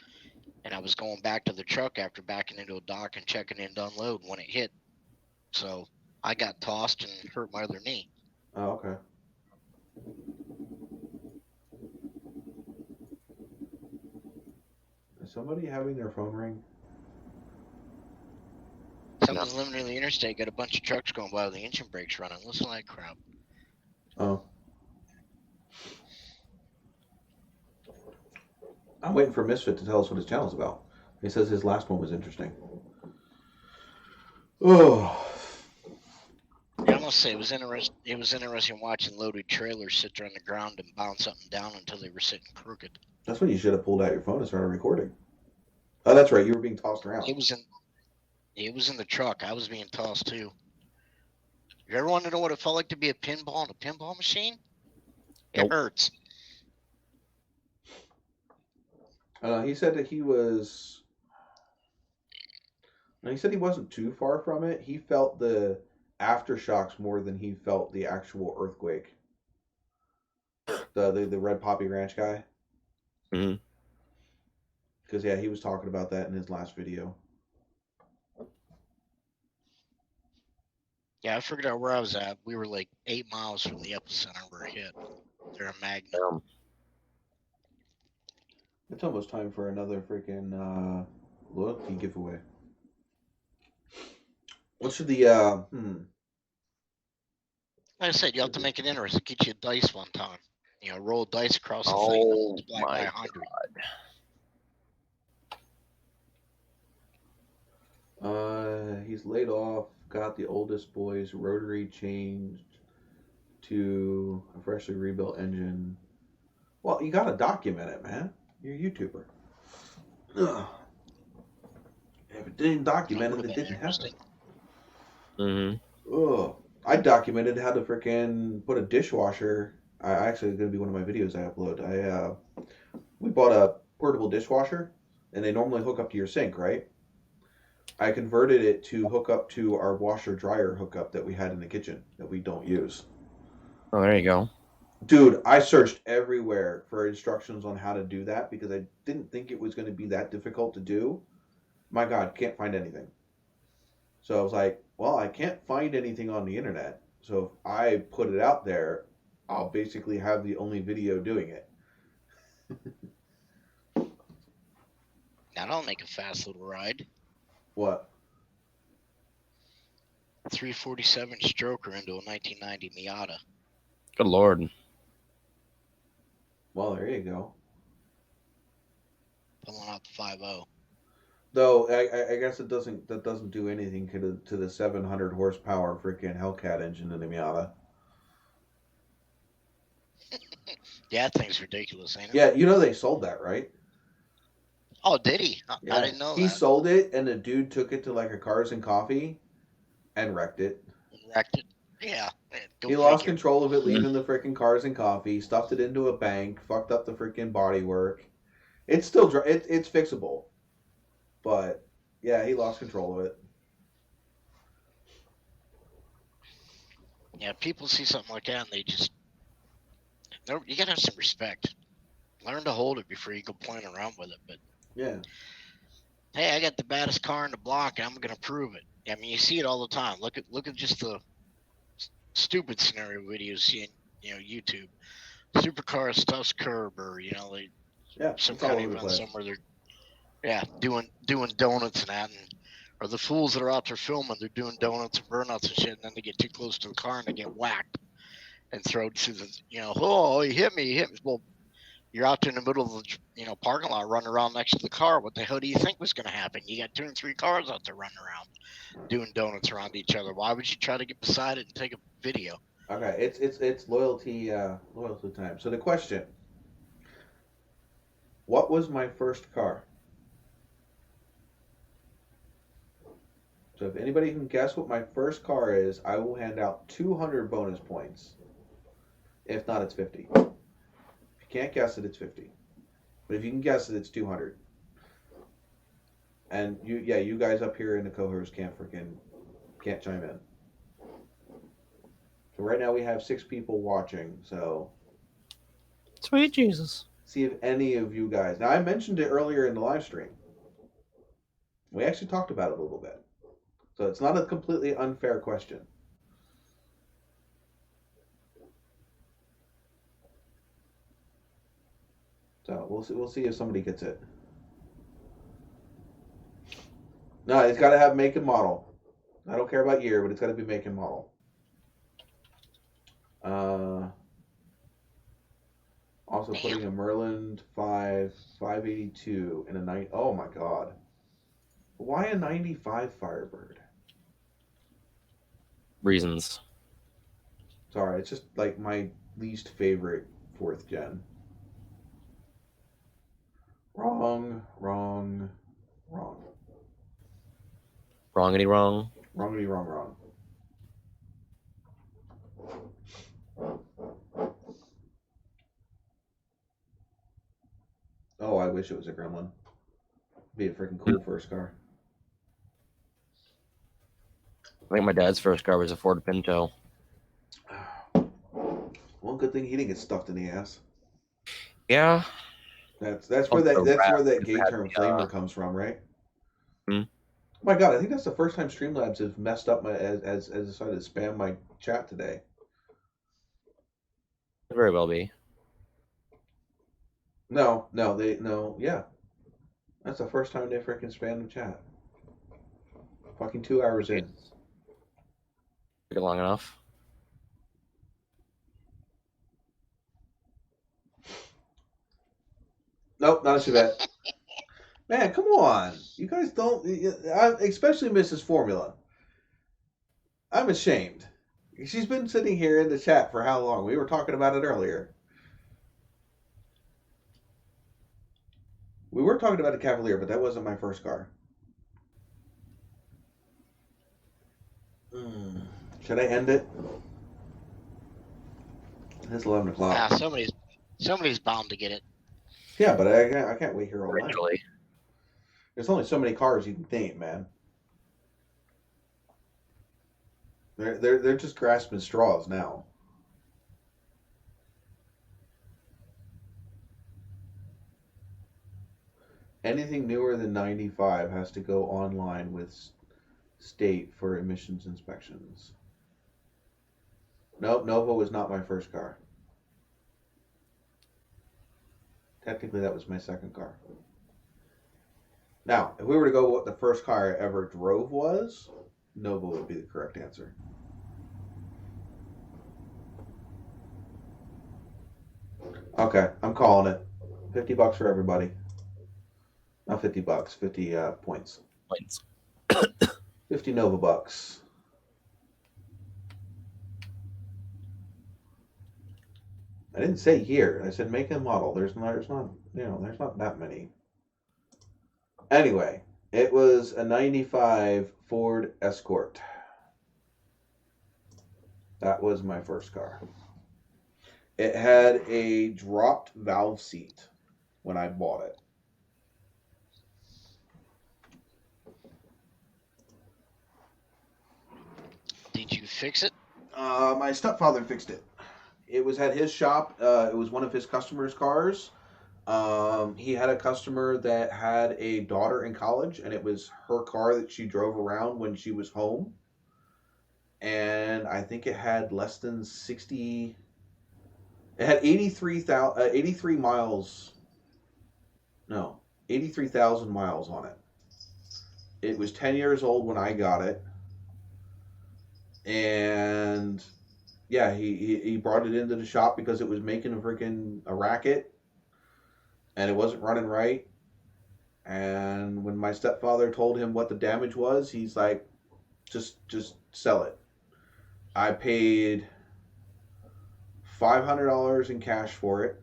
and I was going back to the truck after backing into a dock and checking in to unload when it hit. So I got tossed and hurt my other knee. Oh, okay. Is somebody having their phone ring? Someone's living near the interstate, got a bunch of trucks going by with the engine brakes running. Listen to that crap. Oh. I'm waiting for Misfit to tell us what his channel's about. He says his last one was interesting. Oh. Yeah, I must say it was interesting watching loaded trailers sit there on the ground and bounce up and down until they were sitting crooked. That's when you should have pulled out your phone and started recording. Oh, that's right. You were being tossed around. It was in the truck. I was being tossed too. You ever want to know what it felt like to be a pinball in a pinball machine? It hurts. He said that he was. No, he said he wasn't too far from it. He felt the aftershocks more than he felt the actual earthquake. The Red Poppy Ranch guy. Mm-hmm. Because yeah, he was talking about that in his last video. Yeah, I figured out where I was at. We were like 8 miles from the epicenter where it hit. They're a magnet. It's almost time for another freaking loyalty giveaway. What should the Like I said, you have to make it interesting. Get you a dice one time. You know, roll dice across the thing and multiply by 100. He's laid off, got the oldest boy's rotary changed to a freshly rebuilt engine. Well, you gotta document it, man. You're a YouTuber. Ugh. If it didn't document it, it didn't happen. Mm-hmm. Ugh. I documented how to freaking put a dishwasher. I actually going to be one of my videos I upload. We bought a portable dishwasher, and they normally hook up to your sink, right? I converted it to hook up to our washer dryer hookup that we had in the kitchen that we don't use. Oh, there you go. Dude, I searched everywhere for instructions on how to do that because I didn't think it was going to be that difficult to do. My God, can't find anything. So I was like, well, I can't find anything on the internet. So if I put it out there, I'll basically have the only video doing it. That'll make a fast little ride. What? 347 stroker into a 1990 Miata. Good Lord. Well, there you go. Pulling out the 5.0. Though I guess that doesn't do anything to the 700 horsepower freaking Hellcat engine in the Miata. Yeah, that thing's ridiculous, ain't it? Yeah, you know they sold that, right? Oh, did he? Yeah. I didn't know that. He sold it, and the dude took it to like a Cars and Coffee and wrecked it. Yeah. He lost control of it leaving the freaking Cars and Coffee, stuffed it into a bank, fucked up the freaking bodywork. It's still it's fixable. But, yeah, he lost control of it. Yeah, people see something like that and they just... You gotta have some respect. Learn to hold it before you go playing around with it. But yeah. Hey, I got the baddest car in the block and I'm going to prove it. I mean, you see it all the time. Look at just the stupid scenario videos you see in YouTube. Supercar stuffs curb, or some kind of event somewhere they're doing donuts and that, or the fools that are out there filming, they're doing donuts and burnouts and shit, and then they get too close to the car and they get whacked and thrown through the oh, he hit me. Well, you're out there in the middle of the parking lot running around next to the car. What the hell do you think was going to happen? You got 2 and 3 cars out there running around doing donuts around each other. Why would you try to get beside it and take a video? Okay, it's loyalty time. So the question: what was my first car? So if anybody can guess what my first car is, I will hand out 200 bonus points. If not, it's 50. If you can't guess it, it's 50. But if you can guess it, it's 200. And you guys up here in the cohorts can't chime in. So right now we have 6 people watching. So Sweet Jesus. see if any of you guys. Now I mentioned it earlier in the live stream. We actually talked about it a little bit. So it's not a completely unfair question. So we'll see if somebody gets it. No, it's got to have make and model. I don't care about year, but it's got to be make and model. Also putting a Merlin 582 in a 9. Oh my god. Why a 95 Firebird? Reasons. Sorry, it's just like my least favorite 4th gen. Wrong. Wrongity wrong. Wrongity wrong. Oh, I wish it was a Gremlin. Be a freaking cool first car. I think my dad's first car was a Ford Pinto. One good thing he didn't get stuffed in the ass. Yeah. That's where that gay term flamer comes from, right? Hmm? Oh my god, I think that's the first time Streamlabs have messed up my as decided to spam my chat today. Could very well be. No, yeah. That's the first time they freaking spammed the chat. Fucking 2 hours in. Took it long enough. Nope, not a Chevette. Man, come on. You guys don't... especially Mrs. Formula. I'm ashamed. She's been sitting here in the chat for how long? We were talking about it earlier. We were talking about a Cavalier, but that wasn't my first car. Should I end it? It's 11 o'clock. Somebody's bound to get it. Yeah, but I can't wait here all night. Eventually. There's only so many cars you can name, man. They're just grasping straws now. Anything newer than 95 has to go online with state for emissions inspections. Nope, Nova was not my first car. Technically, that was my second car. Now, if we were to go what the first car I ever drove was, Nova would be the correct answer. Okay, I'm calling it. $50 for everybody. Not $50, 50 points. 50 Nova bucks. I didn't say year. I said make and model. There's not that many. Anyway, it was a 95 Ford Escort. That was my first car. It had a dropped valve seat when I bought it. Did you fix it? My stepfather fixed it. It was at his shop. It was one of his customers' cars. He had a customer that had a daughter in college, and it was her car that she drove around when she was home. And I think it had less than 60. It had 83 miles. No, 83,000 miles on it. It was 10 years old when I got it. And yeah, he brought it into the shop because it was making a racket, and it wasn't running right. And when my stepfather told him what the damage was, he's like, just sell it. I paid $500 in cash for it.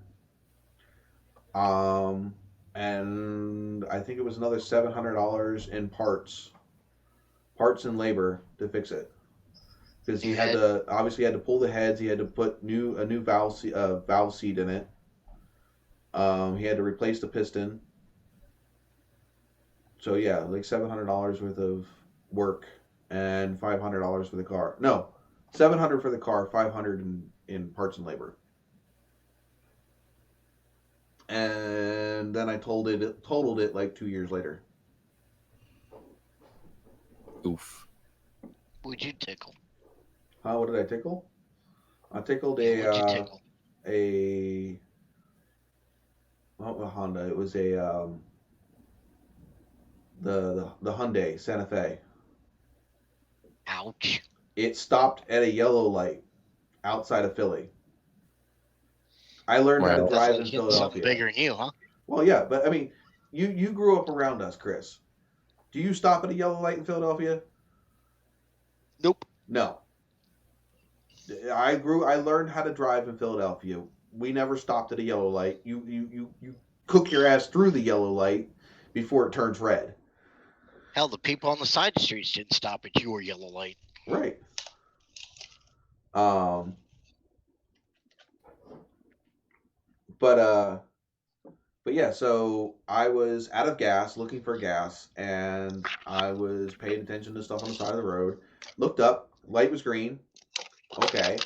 And I think it was another $700 in parts and labor to fix it. Because he had to pull the heads. He had to put a new valve seat in it. He had to replace the piston. So yeah, like $700 worth of work and $500 for the car. No, $700 for the car, $500 in parts and labor. And then I totaled it like 2 years later. Oof. Would you tickle? What did I tickle? I tickled Yeah, what'd you tickle? a Honda. It was a the Hyundai Santa Fe. Ouch. It stopped at a yellow light outside of Philly. I learned how to Wow. That's drive like in hitting something Philadelphia. bigger than you, huh? Well, yeah, but I mean, you grew up around us, Chris. Do you stop at a yellow light in Philadelphia? Nope. No. I learned how to drive in Philadelphia. We never stopped at a yellow light. You cook your ass through the yellow light before it turns red. Hell, the people on the side streets didn't stop at your yellow light. Right. But yeah, so I was out of gas, looking for gas, and I was paying attention to stuff on the side of the road. Looked up, light was green. Okay.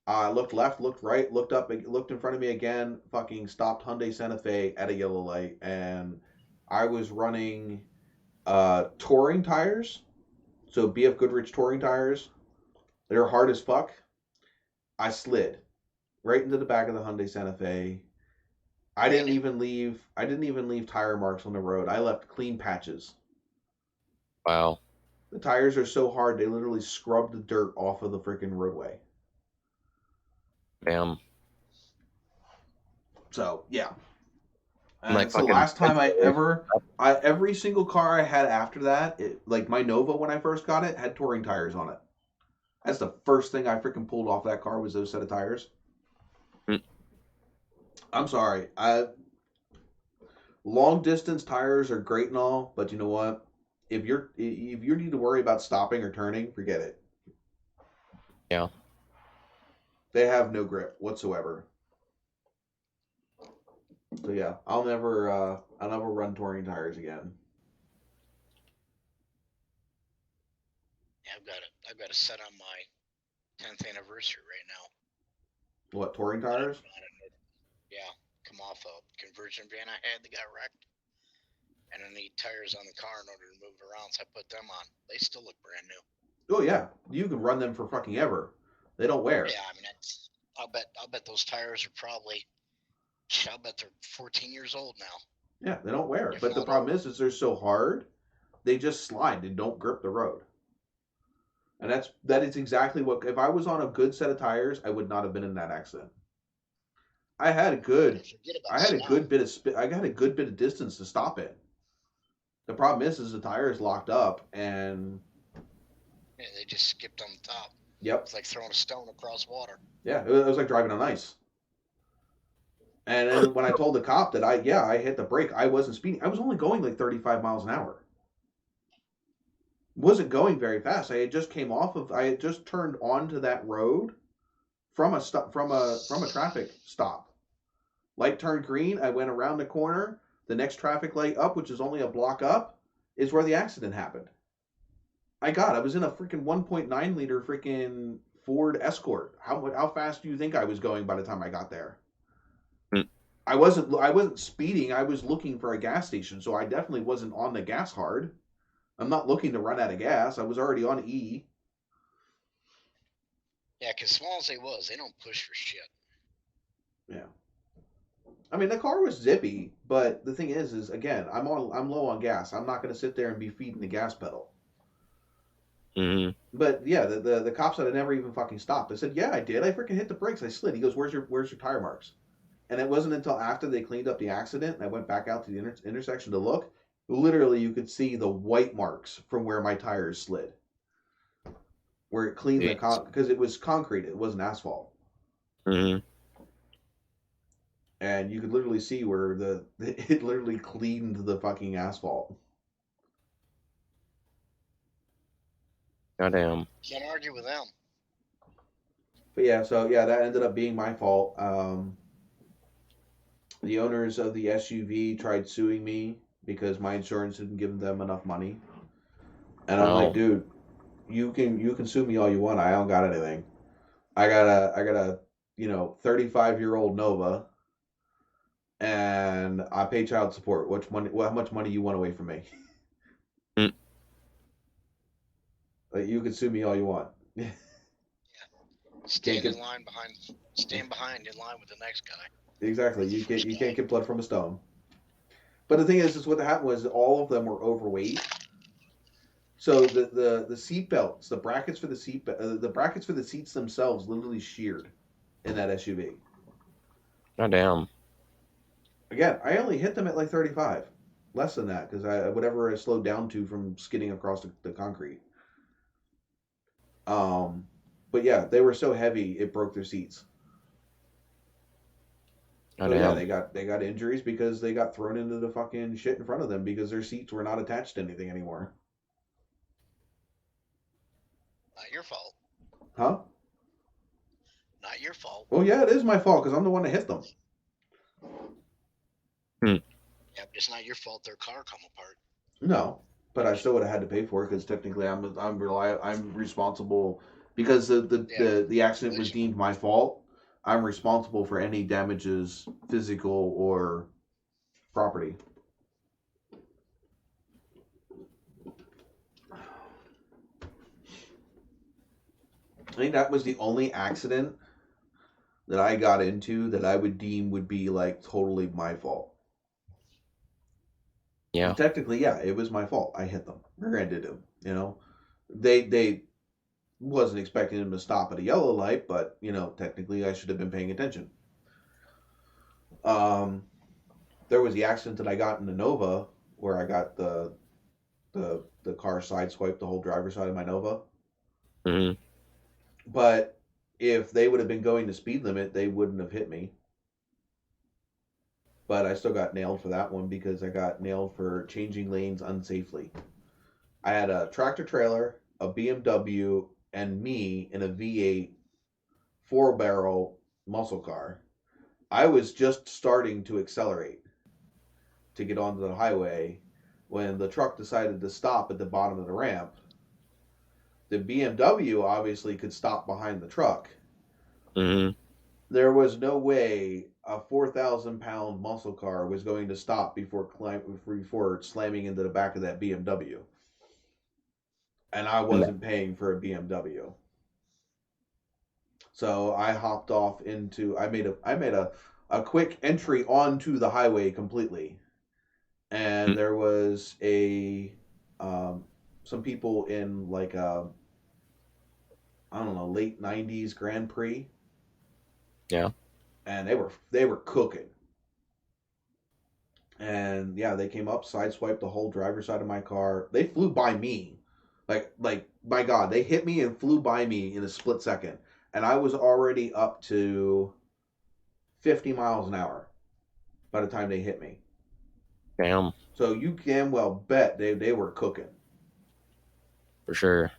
I looked left, looked right, looked up, looked in front of me again. Fucking stopped Hyundai Santa Fe at a yellow light, and I was running touring tires, so BF Goodrich touring tires. They're hard as fuck. I slid right into the back of the Hyundai Santa Fe. I didn't even leave tire marks on the road. I left clean patches. Wow. The tires are so hard they literally scrubbed the dirt off of the freaking roadway. Damn. So yeah. And Like it's the fucking- last time every single car I had after that, like my Nova when I first got it, had touring tires on it. That's the first thing I freaking pulled off that car was those set of tires. I'm sorry. Long distance tires are great and all, but you know what? If you need to worry about stopping or turning, forget it. Yeah. They have no grip whatsoever. So yeah, I'll never run touring tires again. Yeah, I've got a set on my 10th anniversary right now. What, touring tires? Yeah, come off a conversion van I had that got wrecked. And I need tires on the car in order to move it around, so I put them on. They still look brand new. Oh yeah, you can run them for fucking ever. They don't wear. Yeah, I mean, I'll bet those tires are probably, I'll bet they're 14 years old now. Yeah, they don't wear. If But the not problem older. is they're so hard, they just slide. They don't grip the road. And that is exactly what. If I was on a good set of tires, I would not have been in that accident. I had a good bit of distance to stop in. The problem is the tire is locked up and. Yeah, they just skipped on the top. Yep. It's like throwing a stone across water. Yeah, it was like driving on ice. And then when I told the cop that I hit the brake, I wasn't speeding. I was only going like 35 miles an hour. Wasn't going very fast. I had just turned onto that road from a traffic stop. Light turned green. I went around the corner. The next traffic light up, which is only a block up, is where the accident happened. I was in a freaking 1.9 liter freaking Ford Escort. How fast do you think I was going by the time I got there? I wasn't speeding. I was looking for a gas station, so I definitely wasn't on the gas hard. I'm not looking to run out of gas. I was already on E. Yeah, because small as they don't push for shit. Yeah. I mean, the car was zippy, but the thing is again, I'm low on gas. I'm not going to sit there and be feeding the gas pedal. Mm-hmm. But yeah, the cop said I never even fucking stopped. I said, yeah, I did. I freaking hit the brakes. I slid. He goes, where's your tire marks? And it wasn't until after they cleaned up the accident and I went back out to the intersection to look. Literally, you could see the white marks from where my tires slid. Where it cleaned because it was concrete. It wasn't asphalt. Mm-hmm. And you could literally see where it literally cleaned the fucking asphalt. Goddamn. Can't argue with them. But yeah, that ended up being my fault. The owners of the SUV tried suing me because my insurance didn't give them enough money. And I'm like, dude, you can sue me all you want. I don't got anything. I got a 35-year-old Nova, and I pay child support. How much money you want away from me? Like, you can sue me all you want. Stand behind in line with the next guy. Exactly. You can't get blood from a stone. But the thing is what happened was all of them were overweight. So the seat belts, the brackets for the seats themselves literally sheared in that SUV. God damn. Again, I only hit them at like 35, less than that, because whatever I slowed down to from skidding across the concrete. But yeah, they were so heavy it broke their seats. So yeah, they got injuries because they got thrown into the fucking shit in front of them because their seats were not attached to anything anymore. Not your fault. Huh? Not your fault. Well, yeah, it is my fault because I'm the one that hit them. Yeah, but it's not your fault their car come apart. No, but I still would have had to pay for it because technically I'm responsible because the accident was deemed my fault. I'm responsible for any damages, physical or property. I think that was the only accident that I got into that I would deem would be like totally my fault. Yeah. And technically, yeah, it was my fault. I hit them, rear-ended them. You know, they wasn't expecting them to stop at a yellow light, but technically, I should have been paying attention. There was the accident that I got in the Nova where I got the car sideswiped the whole driver's side of my Nova. Mm-hmm. But if they would have been going the speed limit, they wouldn't have hit me. But I still got nailed for that one because I got nailed for changing lanes unsafely. I had a tractor trailer, a BMW, and me in a V8 4-barrel muscle car. I was just starting to accelerate to get onto the highway when the truck decided to stop at the bottom of the ramp. The BMW obviously could stop behind the truck. Mm-hmm. There was no way a 4,000-pound muscle car was going to stop before slamming into the back of that BMW. And I wasn't paying for a BMW. So I hopped off into I made a quick entry onto the highway completely. And there was some people in like I don't know, late 90s Grand Prix. Yeah. And they were cooking. And yeah, they came up, sideswiped the whole driver's side of my car. They flew by me. Like my God, they hit me and flew by me in a split second. And I was already up to 50 miles an hour by the time they hit me. Damn. So you can well bet they were cooking. For sure.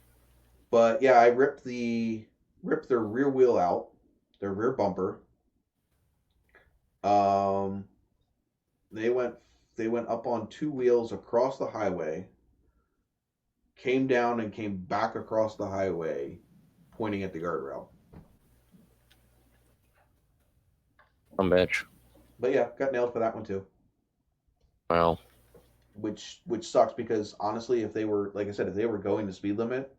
But yeah, I ripped their rear wheel out, their rear bumper. They went up on two wheels across the highway, came down and came back across the highway, pointing at the guardrail. Some bitch. But yeah, got nailed for that one too. Wow. Which sucks because honestly, if they were, like I said, if they were going the speed limit,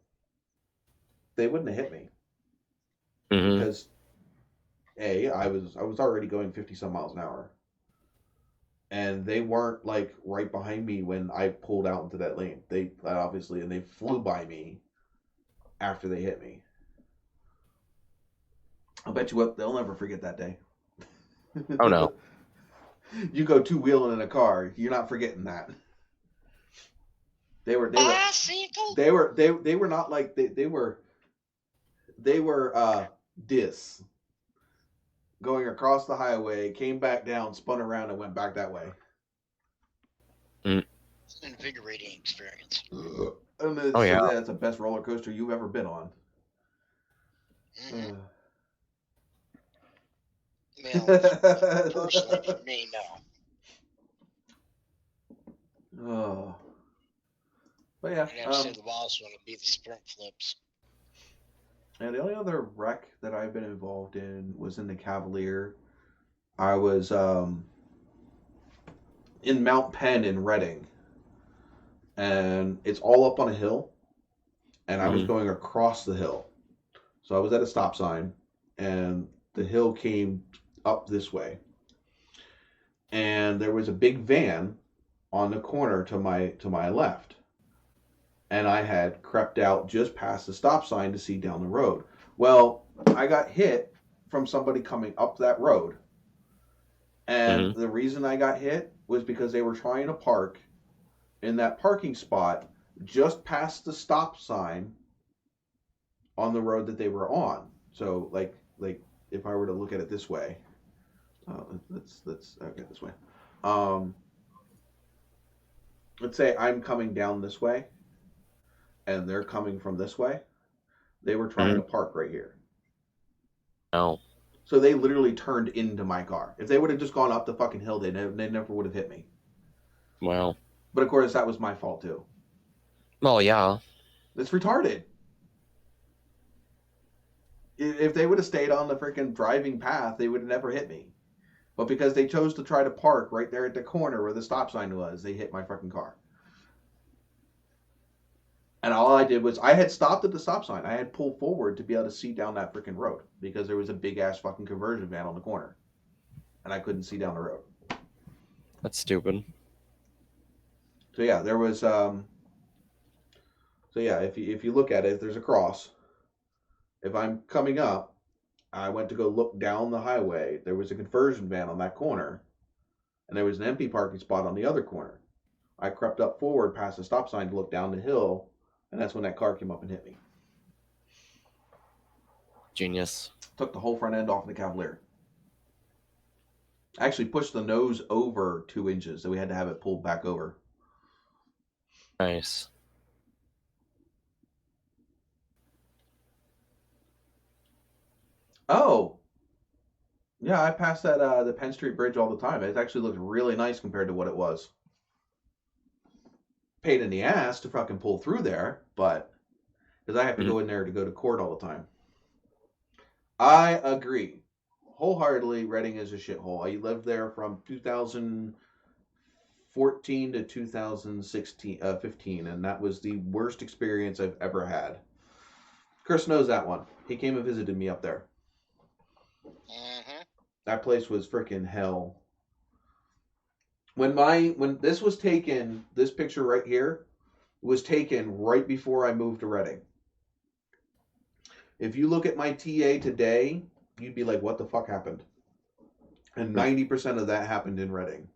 they wouldn't have hit me. Mm-hmm. Because I was already going 50 some miles an hour. And they weren't like right behind me when I pulled out into that lane. They obviously, and they flew by me after they hit me. I'll bet you what, they'll never forget that day. Oh no. You go two-wheeling in a car, you're not forgetting that. They were not like they were going across the highway, came back down, spun around, and went back that way. It's an invigorating experience. And that's the best roller coaster you've ever been on. Mm-hmm. Well, personally, for me, no. Oh. But yeah. I'd have to say the boss one would be the sprint flips. And the only other wreck that I've been involved in was in the Cavalier. I was in Mount Penn in Reading, and it's all up on a hill, and I was going across the hill. So I was at a stop sign, and the hill came up this way, and there was a big van on the corner to my left, and I had crept out just past the stop sign to see down the road. Well, I got hit from somebody coming up that road. And the reason I got hit was because they were trying to park in that parking spot just past the stop sign on the road that they were on. So like if I were to look at it this way, let's okay, this way. Let's say I'm coming down this way and they're coming from this way. They were trying to park right here. Oh. So they literally turned into my car. If they would have just gone up the fucking hill, they never would have hit me. Wow. But of course, that was my fault too. Oh, yeah. It's retarded. If they would have stayed on the freaking driving path, they would have never hit me. But because they chose to try to park right there at the corner where the stop sign was, they hit my fucking car. And all I did was, I had stopped at the stop sign. I had pulled forward to be able to see down that freaking road because there was a big ass fucking conversion van on the corner. And I couldn't see down the road. That's stupid. So yeah, there was, so yeah, if you look at it, there's a cross. If I'm coming up, I went to go look down the highway. There was a conversion van on that corner. And there was an empty parking spot on the other corner. I crept up forward past the stop sign to look down the hill. And that's when that car came up and hit me. Genius. Took the whole front end off the Cavalier. Actually pushed the nose over 2 inches, so we had to have it pulled back over. Nice. Oh. Yeah, I pass that the Penn Street Bridge all the time. It actually looks really nice compared to what it was. Pain in the ass to fucking pull through there, but because I have to go in there to go to court all the time. I agree. Wholeheartedly, Reading is a shithole. I lived there from 2014 to 2015, and that was the worst experience I've ever had. Chris knows that one. He came and visited me up there. That place was freaking hell. When this was taken, this picture right here was taken right before I moved to Reading. If you look at my TA today, you'd be like, what the fuck happened? And 90% of that happened in Reading.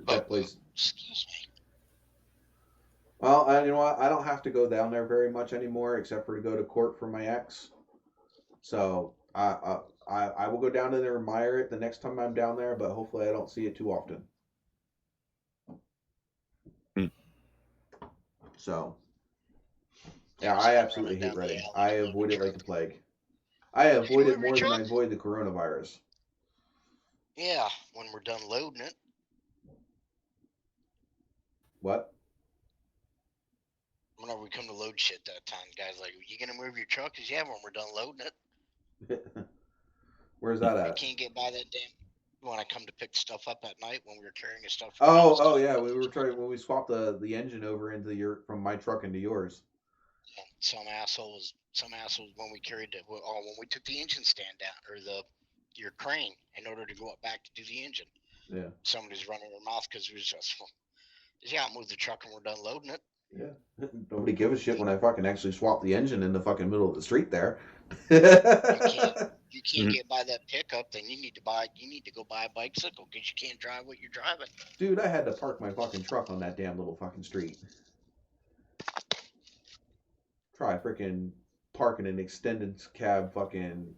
That place. Excuse me. Well, you know what? I don't have to go down there very much anymore, except for to go to court for my ex. So I will go down there and admire it the next time I'm down there, but hopefully I don't see it too often. So, yeah, I absolutely hate Reading. I avoid it like the plague. I avoid it more than I avoid the coronavirus. Yeah, when we're done loading it. What? Whenever we come to load shit that time, guys like, you gonna move your truck? Cause yeah, when we're done loading it. Where's that at? I can't get by that damn. When I come to pick stuff up at night when we were carrying the stuff. Oh yeah, we were trying when we swapped the engine over into from my truck into yours. Yeah, some assholes when we carried it. When we took the engine stand down or your crane in order to go up back to do the engine. Yeah. Somebody's running their mouth because we just move the truck and we're done loading it. Yeah. Nobody give a shit when I fucking actually swap the engine in the fucking middle of the street there. You can't get by that pickup, then you need to go buy a bicycle because you can't drive what you're driving. Dude, I had to park my fucking truck on that damn little fucking street. Try freaking parking an extended cab fucking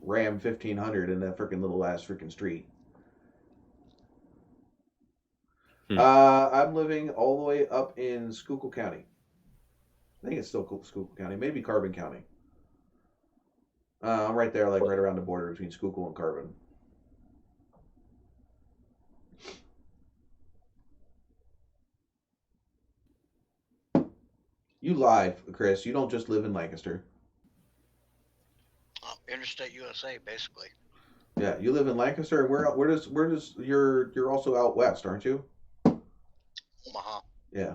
Ram 1500 in that freaking little ass freaking street. I'm living all the way up in Schuylkill County. I think it's still Schuylkill County, maybe Carbon County. I'm right there, like right around the border between Schuylkill and Carbon. You lied, Chris. You don't just live in Lancaster. Interstate USA, basically. Yeah, you live in Lancaster, and where does you're also out west, aren't you? Omaha. Yeah.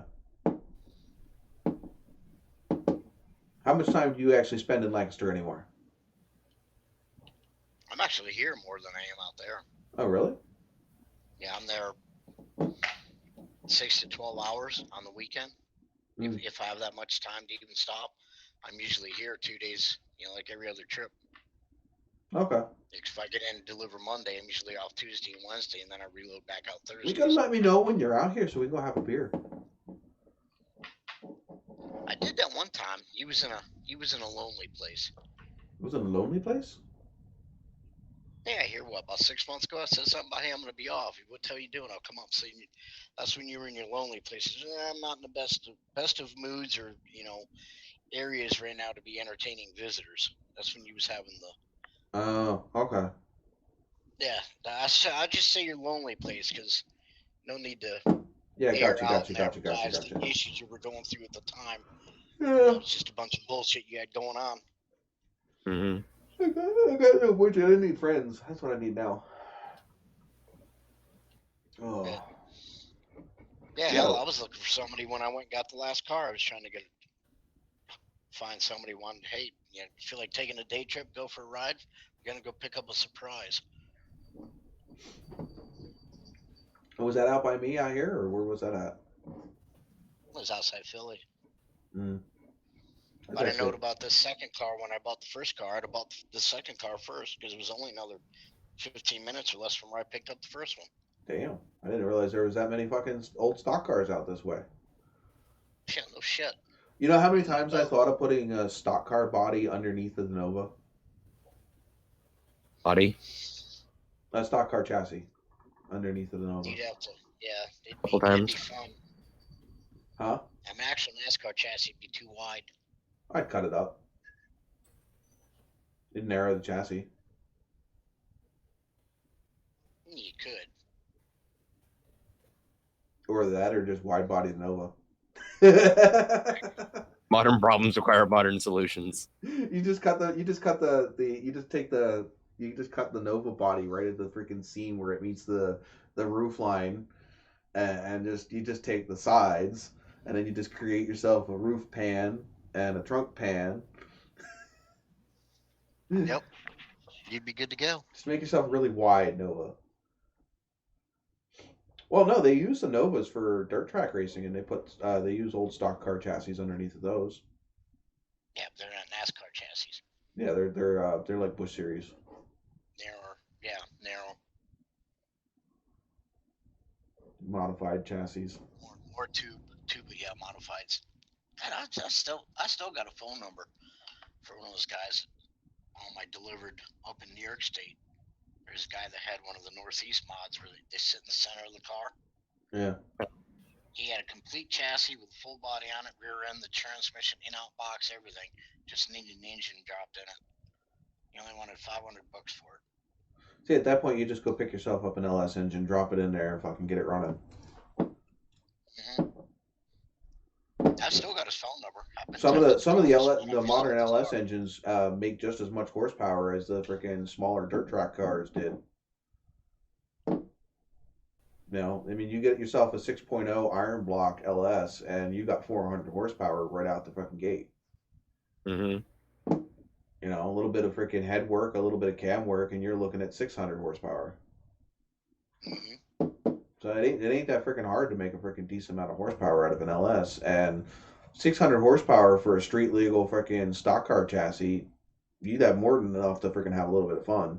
How much time do you actually spend in Lancaster anymore? I'm actually here more than I am out there. Oh, really? Yeah, I'm there 6 to 12 hours on the weekend. If I have that much time to even stop, I'm usually here 2 days, like every other trip. Okay. If I get in and deliver Monday, I'm usually off Tuesday and Wednesday, and then I reload back out Thursday. You gotta let me know when you're out here so we can go have a beer. I did that one time. He was in a lonely place. It was in a lonely place? Yeah, here about 6 months ago I said something about, hey, I'm gonna be off. What the hell you doing? I'll come up and see you. That's when you were in your lonely places. I'm not in the best of moods or areas right now to be entertaining visitors. That's when you was having the. Oh, okay. Yeah, I just say your lonely place because no need to. Yeah, air gotcha. out and advertise the issues you were going through at the time. Yeah. It's just a bunch of bullshit you had going on. Mm-hmm. I got no budget. I need friends. That's what I need now. Oh. Yeah, hell, I was looking for somebody when I went and got the last car. I was trying to find somebody hey, feel like taking a day trip, go for a ride? We're going to go pick up a surprise. Was that out by me out here, or where was that at? It was outside Philly. Mm. But I note about this second car. When I bought the first car, I'd have bought the second car first because it was only another 15 minutes or less from where I picked up the first one. Damn, I didn't realize there was that many fucking old stock cars out this way. Yeah, no shit. You know how many times I thought of putting a stock car body underneath the Nova? Body? A stock car chassis underneath the Nova. You'd have to, yeah. It'd be fun. Huh? An actual NASCAR chassis would be too wide. I'd cut it up. You'd narrow the chassis. You could. Or that, or just wide body the Nova. Modern problems require modern solutions. You just cut the Nova body right at the freaking seam where it meets the roof line, and you just take the sides, and then you just create yourself a roof pan and a trunk pan. Yep. You'd be good to go. Just make yourself really wide, Nova. Well, no, they use the Novas for dirt track racing, and they use old stock car chassis underneath of those. Yeah, they're not NASCAR chassis. Yeah, they're like Busch Series. Narrow. Modified chassis. More tube, modifieds. And I still got a phone number for one of those guys I delivered up in New York State. There's a guy that had one of the Northeast mods where they sit in the center of the car. Yeah. He had a complete chassis with full body on it, rear end, the transmission, in-out box, everything. Just needed an engine dropped in it. He only wanted $500 for it. See, at that point, you just go pick yourself up an LS engine, drop it in there, and fucking get it running. Mm-hmm. I've still got his phone number. Some of the modern LS engines make just as much horsepower as the freaking smaller dirt track cars did. I mean, you get yourself a 6.0 iron block LS, and you got 400 horsepower right out the fucking gate. Mm-hmm. A little bit of freaking head work, a little bit of cam work, and you're looking at 600 horsepower. Mm-hmm. So it ain't that freaking hard to make a freaking decent amount of horsepower out of an LS, and 600 horsepower for a street legal freaking stock car chassis, you'd have more than enough to freaking have a little bit of fun.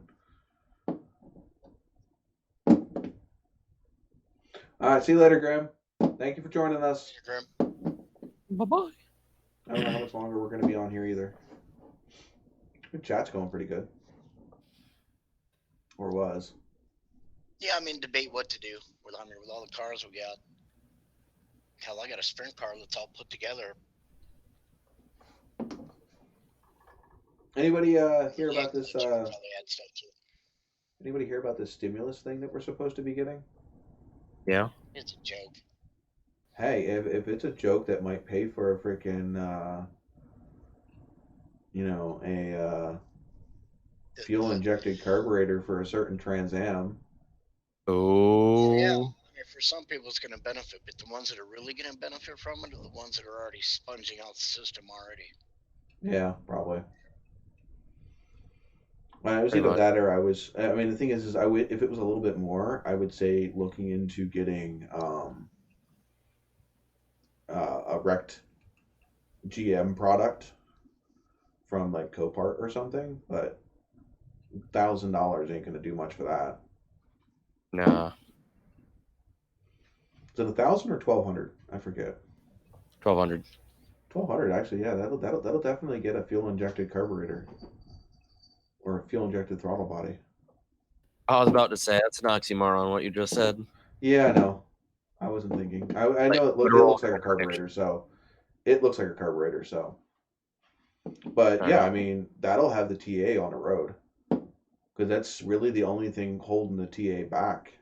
All right, see you later, Graham. Thank you for joining us. See you, Graham. Bye-bye. I don't know how much longer we're going to be on here either. The chat's going pretty good. Or was. Yeah, I mean, debate what to do with all the cars we got. Hell, I got a sprint car that's all put together. Anybody hear Yeah, about this? the truck probably had stuff too. Anybody hear about this stimulus thing that we're supposed to be getting? Yeah. It's a joke. Hey, if it's a joke that might pay for a freaking a fuel injected carburetor for a certain Trans Am. Oh. Yeah, I mean, for some people it's going to benefit, but the ones that are really going to benefit from it are the ones that are already sponging out the system already. Yeah, probably. It was Pretty either much. that or I was. I mean, the thing is I would if it was a little bit more, I would say looking into getting a wrecked GM product from like Copart or something, but $1,000 ain't gonna do much for that. Nah. Is it 1,000 or 1,200? I forget. 1,200. 1,200 actually. Yeah, that'll definitely get a fuel injected carburetor or a fuel injected throttle body. I was about to say that's an oxymoron. What you just said. Yeah, I know. I wasn't thinking. I know it literal looks like a carburetor, so it looks like a carburetor, so. But I yeah, know. I mean that'll have the TA on the road because that's really the only thing holding the TA back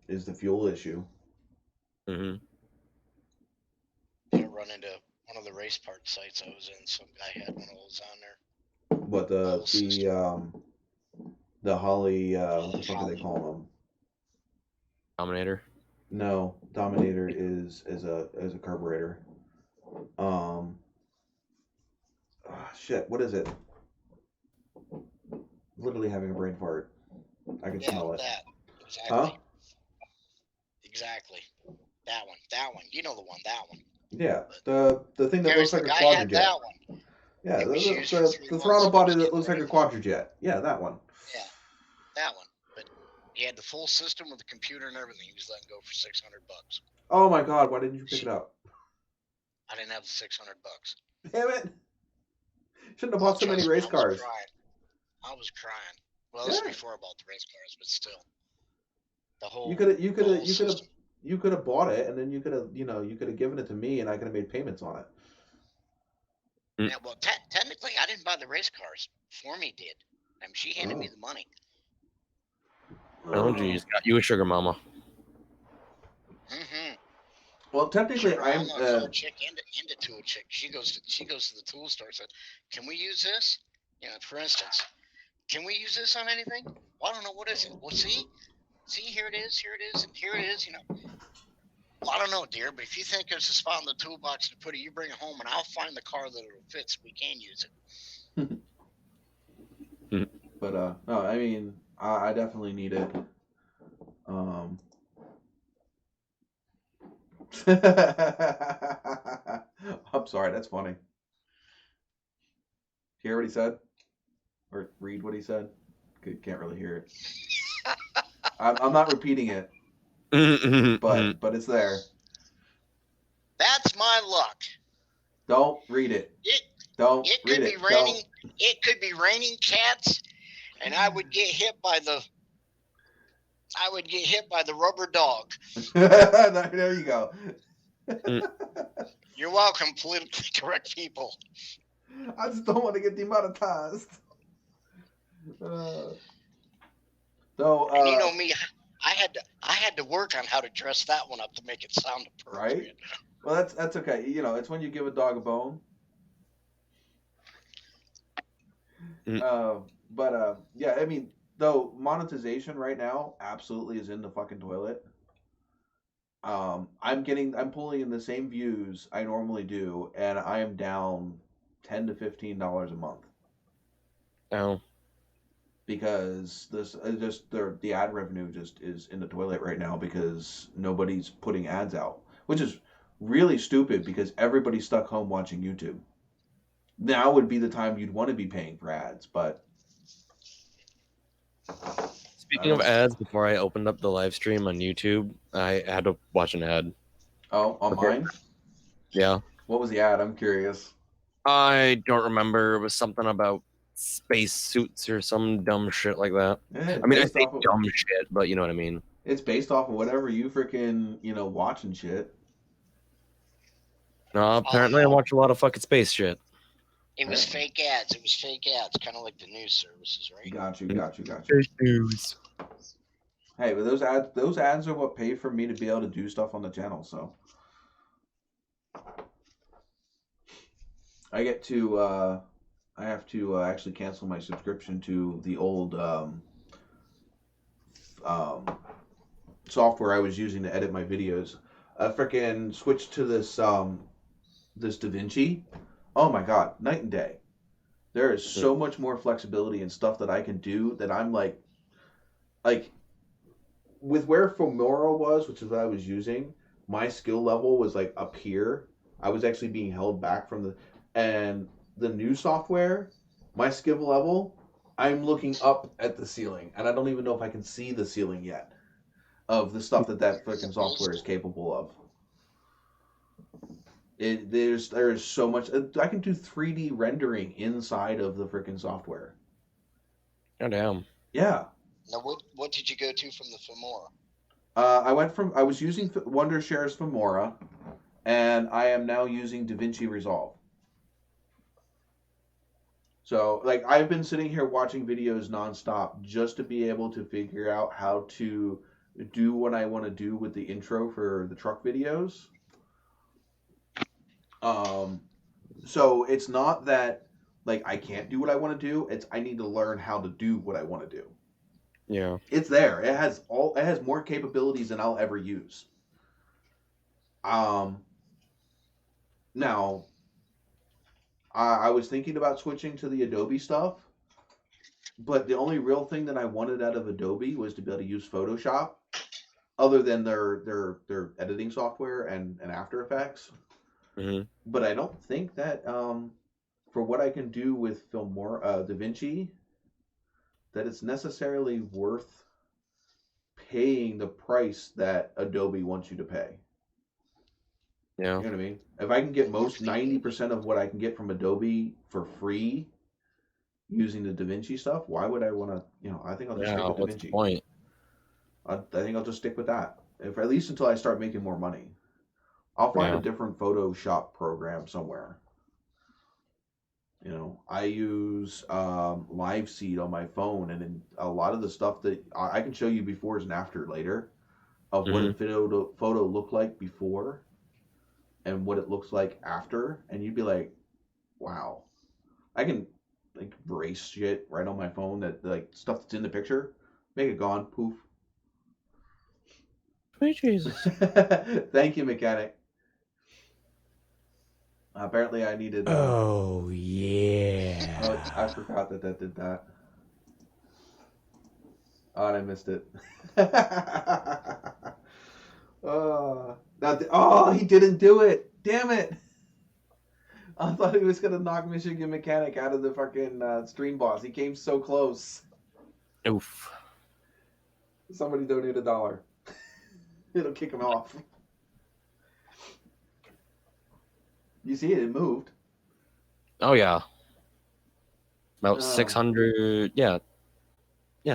is the fuel issue. Mm-hmm. I run into one of the race part sites I was in. Some guy had one of those on there. But the Holly what the fuck are they calling them? Dominator. No, Dominator is a carburetor. Shit, what is it? Literally having a brain fart. I can smell it. That. Exactly. Huh? Exactly. That one. You know the one. That one. Yeah, the thing that looks like a guy had quadrijet. that one. Yeah, It was used for 3 the months. throttle He body was that getting looks like a ready. quadrijet. Yeah, that one. Yeah, that one. But he had the full system with the computer and everything. He was letting go for $600. Oh my god, why didn't you pick it up? I didn't have the $600. Damn it! Shouldn't have bought so many race cars. I was crying. Well, this was before I bought the race cars, but still. The whole you could have bought it and then you could have given it to me and I could have made payments on it. Yeah, well, technically, I didn't buy the race cars. Formie did. I mean, she handed me the money. Oh, geez. Got you a sugar mama. Mm-hmm. Well, technically, I'm a chick into tool chick. She goes to the tool store and said, "Can we use this? For instance, can we use this on anything? Well, I don't know, what is it? Well, see, here it is, and here it is. Well, I don't know, dear, but if you think there's a spot in the toolbox to put it, you bring it home, and I'll find the car that it'll fit so we can use it." But no, I mean, I definitely need it. I'm sorry, that's funny. Hear what he said? Or read what he said? Can't really hear it. I'm not repeating it, but it's there. That's my luck. Don't read it. It could be raining. It could be raining cats, and I would get hit by the rubber dog. There you go. You're welcome, politically correct people. I just don't want to get demonetized. And you know me, I had to work on how to dress that one up to make it sound appropriate. Right? Well, that's okay. It's when you give a dog a bone. Yeah, I mean, though monetization right now absolutely is in the fucking toilet. I'm pulling in the same views I normally do, and I am down $10 to $15 a month. Oh. Because the ad revenue just is in the toilet right now because nobody's putting ads out, which is really stupid because everybody's stuck home watching YouTube. Now would be the time you'd want to be paying for ads, but. Speaking of ads, before I opened up the live stream on YouTube, I had to watch an ad. Oh, on mine? Yeah. What was the ad? I'm curious. I don't remember. It was something about space suits or some dumb shit like that. I mean, I say dumb shit, but you know what I mean. It's based off of whatever you freaking, watch and shit. No, apparently I watch a lot of fucking space shit. It was fake ads. It was fake ads, kind of like the news services, right? Got you. News. Hey, but those ads are what pay for me to be able to do stuff on the channel. So I get to I have to actually cancel my subscription to the old software I was using to edit my videos. I freaking switched to this this DaVinci. Oh my god, night and day. There is so much more flexibility and stuff that I can do that I'm like with where Filmora was, which is what I was using, my skill level was like up here. I was actually being held back from the new software, my skill level, I'm looking up at the ceiling, and I don't even know if I can see the ceiling yet of the stuff that freaking software is capable of. There's so much. I can do 3D rendering inside of the freaking software. Oh damn. Yeah. Now, what did you go to from the Filmora? I was using Wondershare's Filmora, and I am now using DaVinci Resolve. So, like, I've been sitting here watching videos nonstop just to be able to figure out how to do what I want to do with the intro for the truck videos. So it's not that like I can't do what I want to do. It's I need to learn how to do what I want to do. Yeah. It's there. It has more capabilities than I'll ever use. Now I was thinking about switching to the Adobe stuff, but the only real thing that I wanted out of Adobe was to be able to use Photoshop, other than their editing software and After Effects. Mm-hmm. But I don't think that for what I can do with DaVinci, that it's necessarily worth paying the price that Adobe wants you to pay. Yeah. You know what I mean? If I can get 90% of what I can get from Adobe for free using the DaVinci stuff, why would I want to, I think I'll just stick with DaVinci. What's the point? I think I'll just stick with that. At least until I start making more money. I'll find a different Photoshop program somewhere. I use LiveSeed on my phone, and in a lot of the stuff that I can show you befores and after later of what a photo looked like before and what it looks like after, and you'd be like, wow. I can like erase shit right on my phone that like stuff that's in the picture, make it gone, poof. Sweet Jesus. Thank you, mechanic. Apparently I needed... oh, yeah. Oh, I forgot that did that. Oh, and I missed it. He didn't do it. Damn it. I thought he was going to knock Michigan Mechanic out of the fucking stream boss. He came so close. Oof. Somebody donate $1. It'll kick him off. You see it moved. Oh yeah. About 600. Yeah,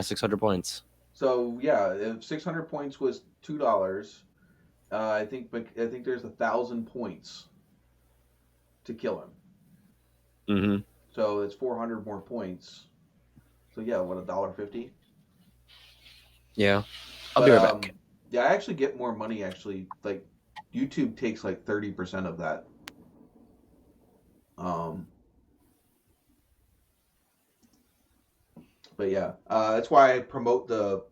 600 points. So yeah, if 600 points was $2, I think there's 1,000 points to kill him. Mm-hmm. So it's 400 more points. So yeah, what, $1.50? Yeah, I'll be right back. Yeah, I actually get more money. Actually, like YouTube takes like 30% of that. But yeah, that's why I promote the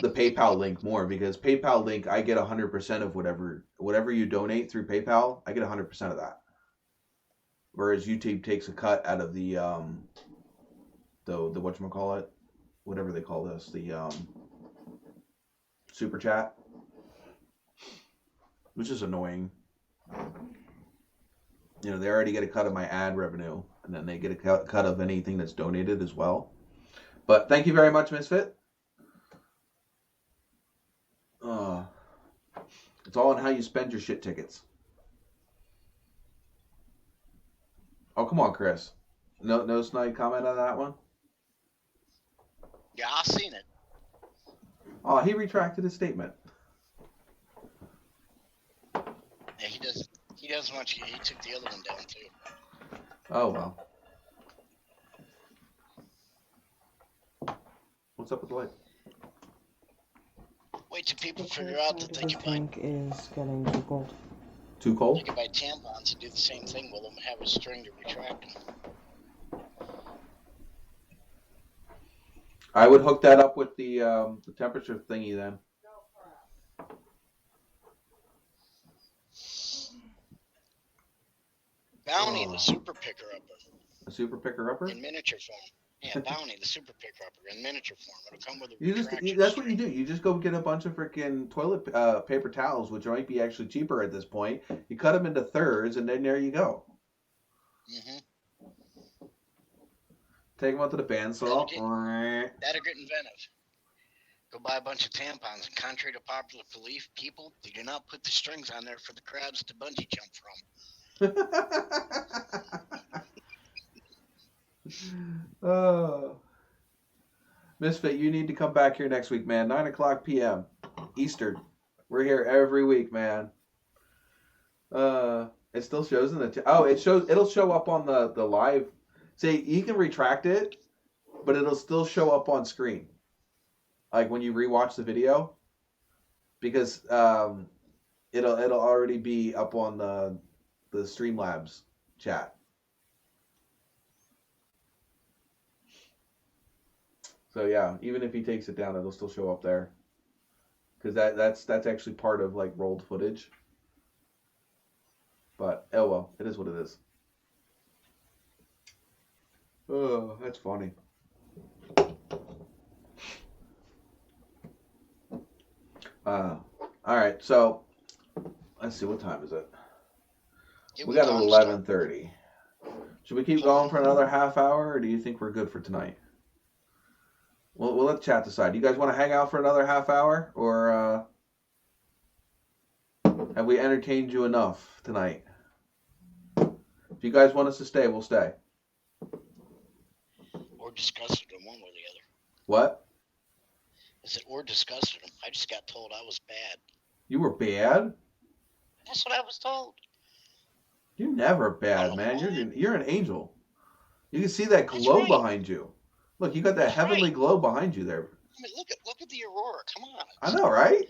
PayPal link more, because PayPal link I get 100% of whatever you donate through PayPal. I get 100% of that, whereas YouTube takes a cut out of the whatchamacallit, whatever they call this, the super chat, which is annoying. They already get a cut of my ad revenue, and then they get a cut of anything that's donated as well. But thank you very much, Misfit. It's all on how you spend your shit tickets. Oh, come on, Chris. No snide comment on that one? Yeah, I seen it. Oh, he retracted his statement. Yeah, he doesn't want you. He took the other one down too. Oh well. What's up with the light? Wait till people The figure cold out that side of they the can buy tank is getting too cold. Too cold? They can buy tampons and do the same thing with them and have a string to retract them. I would hook that up with the temperature thingy then. Bounty, Oh. the super picker-upper. A super picker-upper? In miniature form. Yeah, Bounty, the super picker-upper in miniature form. It'll come with a You that's what you do. You just go get a bunch of freaking toilet paper towels, which might be actually cheaper at this point. You cut them into thirds, and then there you go. Mm-hmm. Take them out to the bandsaw. That'll get inventive. Go buy a bunch of tampons, and contrary to popular belief, people, they do not put the strings on there for the crabs to bungee jump from. Oh. Misfit, you need to come back here next week, man. 9 o'clock p.m. Eastern. We're here every week, man. It still shows in the... it'll show up on the live... See, you can retract it, but it'll still show up on screen. Like when you rewatch the video. Because it'll already be up on the Streamlabs chat. So yeah, even if he takes it down, it'll still show up there. Because that's actually part of like rolled footage. But oh well, it is what it is. Oh, that's funny. All right, so let's see, what time is it? We got 11:30. Should we keep going for another half hour, or do you think we're good for tonight? We'll let the chat decide. Do you guys want to hang out for another half hour, or have we entertained you enough tonight? If you guys want us to stay, we'll stay. Or disgusted them one way or the other. What? I said, or disgusted them. I just got told I was bad. You were bad? That's what I was told. You're never bad, man. You're an angel. You can see that glow behind you. Look, you got that heavenly glow behind you there. I mean, look at the aurora. Come on. I know, right?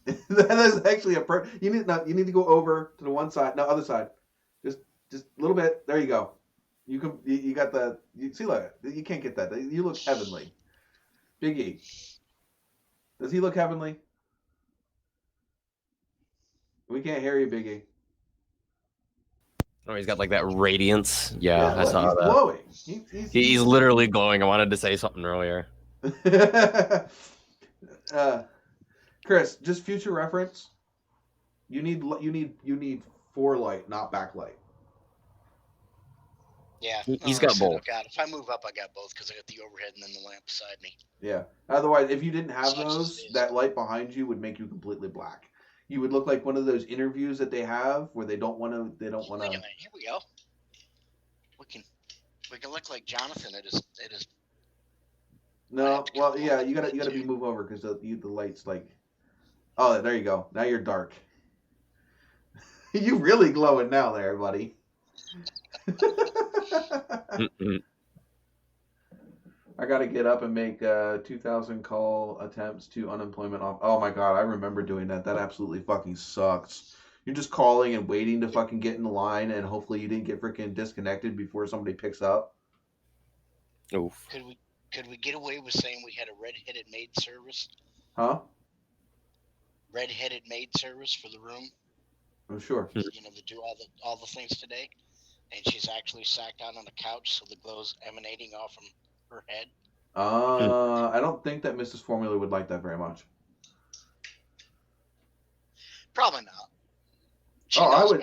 That is actually you need to go over to the one side, no, other side. Just a little bit. There you go. You got the. See, look, you can't get that. You look heavenly. Big E. Does he look heavenly? We can't hear you, Big E. Oh, he's got like that radiance. Yeah, I saw he's that. Glowing. He's literally glowing. I wanted to say something earlier. Chris, just future reference. You need forelight, not backlight. Yeah, he's got both. If I move up, I got both because I got the overhead and then the lamp beside me. Yeah. Otherwise, if you didn't have those, that light behind you would make you completely black. You would look like one of those interviews that they have where they don't want to. Here we go. We can look like Jonathan. It is. No, well, yeah, you gotta be moved over because the light's like. Oh, there you go. Now you're dark. You really glowing now, there, buddy. I got to get up and make 2,000 call attempts to unemployment off. Oh my god, I remember doing that. That absolutely fucking sucks. You're just calling and waiting to fucking get in the line, and hopefully you didn't get freaking disconnected before somebody picks up. Oof. Could we get away with saying we had a red-headed maid service? Huh? Red-headed maid service for the room. I'm sure. To do all the things today, and she's actually sat down on the couch, so the glow's emanating off from her head. I don't think that Mrs. Formula would like that very much. Probably not.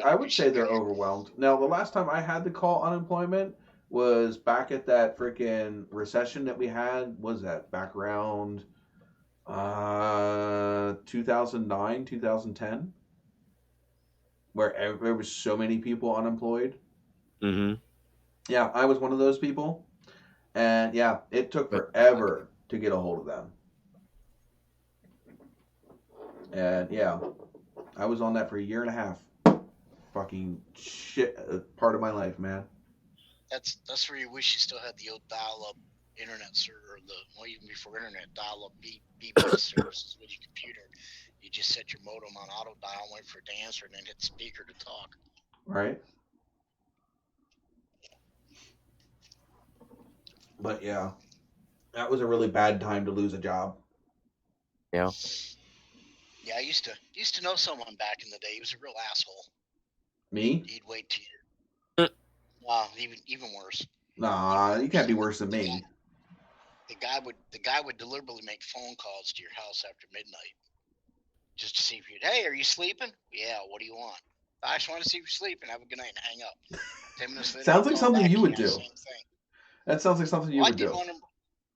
I would say they're overwhelmed. Now, the last time I had to call unemployment was back at that freaking recession that we had. Was that back around 2009, 2010? Where there was so many people unemployed. Mm-hmm. Yeah, I was one of those people. And yeah, it took forever to get a hold of them. And yeah, I was on that for a year and a half fucking shit part of my life, man. That's where you wish you still had the old dial-up internet server, even before internet, dial-up BBS services with your computer. You just set your modem on auto dial, wait for it to answer, and then hit speaker to talk. Right. But yeah, that was a really bad time to lose a job. Yeah. Yeah, I used to know someone back in the day. He was a real asshole. Me? He'd wait 2 years. Wow, even worse. Nah, you can't be worse than me. The guy would deliberately make phone calls to your house after midnight, just to see if you'd. Hey, are you sleeping? Yeah. What do you want? I just want to see if you're sleeping. Have a good night and hang up. 10 minutes later, Sounds like call something back, you would the do. same thing. That sounds like something you would do.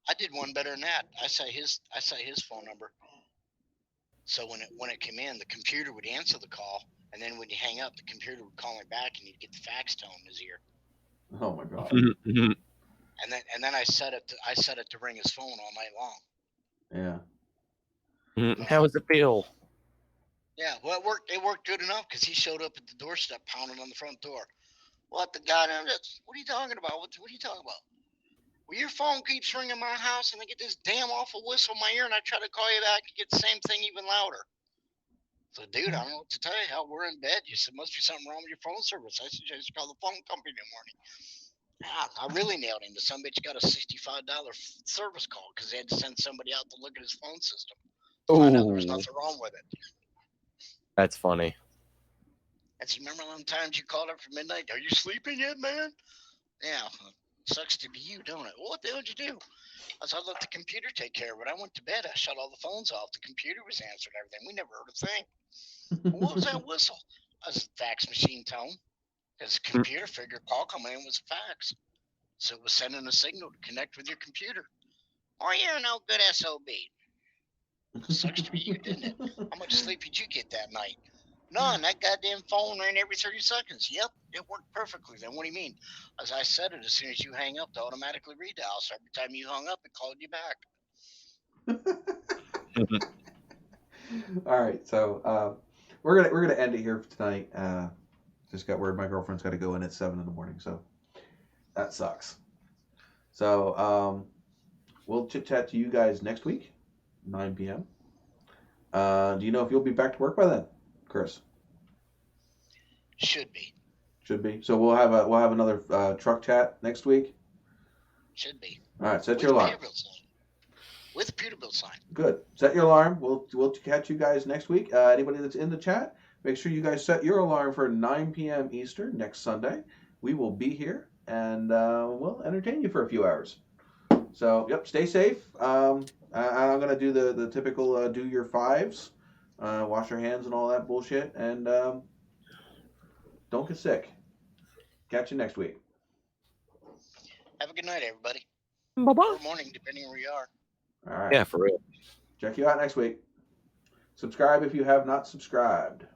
I did one better than that. I set his phone number. So when it came in, the computer would answer the call, and then when you hang up, the computer would call him back, and he'd get the fax tone in his ear. Oh my god. And then I set it to ring his phone all night long. Yeah. How does it feel? Yeah, well, it worked good enough because he showed up at the doorstep pounding on the front door. What the goddamn? What are you talking about? What are you talking about? Well, your phone keeps ringing my house, and I get this damn awful whistle in my ear, and I try to call you back and get the same thing even louder. So, dude, I don't know what to tell you. How we're in bed. You said must be something wrong with your phone service. I suggest you call the phone company in the morning. I really nailed him. The son bitch got a $65 service call because they had to send somebody out to look at his phone system. Find out there was nothing wrong with it. That's funny. That's remember them times you called up for midnight? Are you sleeping yet, man? Yeah. Sucks to be you, don't it? Well, what the hell did you do? I said, I let the computer take care of it. I went to bed. I shut all the phones off. The computer was answering everything. We never heard a thing. What was that whistle? That was a fax machine tone. His computer figured call coming in was a fax. So it was sending a signal to connect with your computer. Oh, you're no good SOB. Sucks to be you, didn't it? How much sleep did you get that night? None. That goddamn phone rang every 30 seconds. Yep, it worked perfectly. Then what do you mean? As I said it, as soon as you hang up, to automatically redial. So every time you hung up, it called you back. All right, so we're gonna end it here for tonight. Just got word my girlfriend's got to go in at 7 a.m, so that sucks. So we'll chit chat to you guys next week, 9 p.m. Do you know if you'll be back to work by then, Chris? Should be. Should be. So we'll have another truck chat next week. Should be. All right, set your alarm. With a Peterbilt sign. Good. Set your alarm. We'll catch you guys next week. Anybody that's in the chat, make sure you guys set your alarm for 9 p.m. Eastern next Sunday. We will be here and we'll entertain you for a few hours. So, yep, stay safe. I'm gonna do the typical do your fives, wash your hands and all that bullshit, and don't get sick. Catch you next week. Have a good night, everybody. Bye-bye. Or morning, depending where you are. All right. Yeah, for real. Check you out next week. Subscribe if you have not subscribed.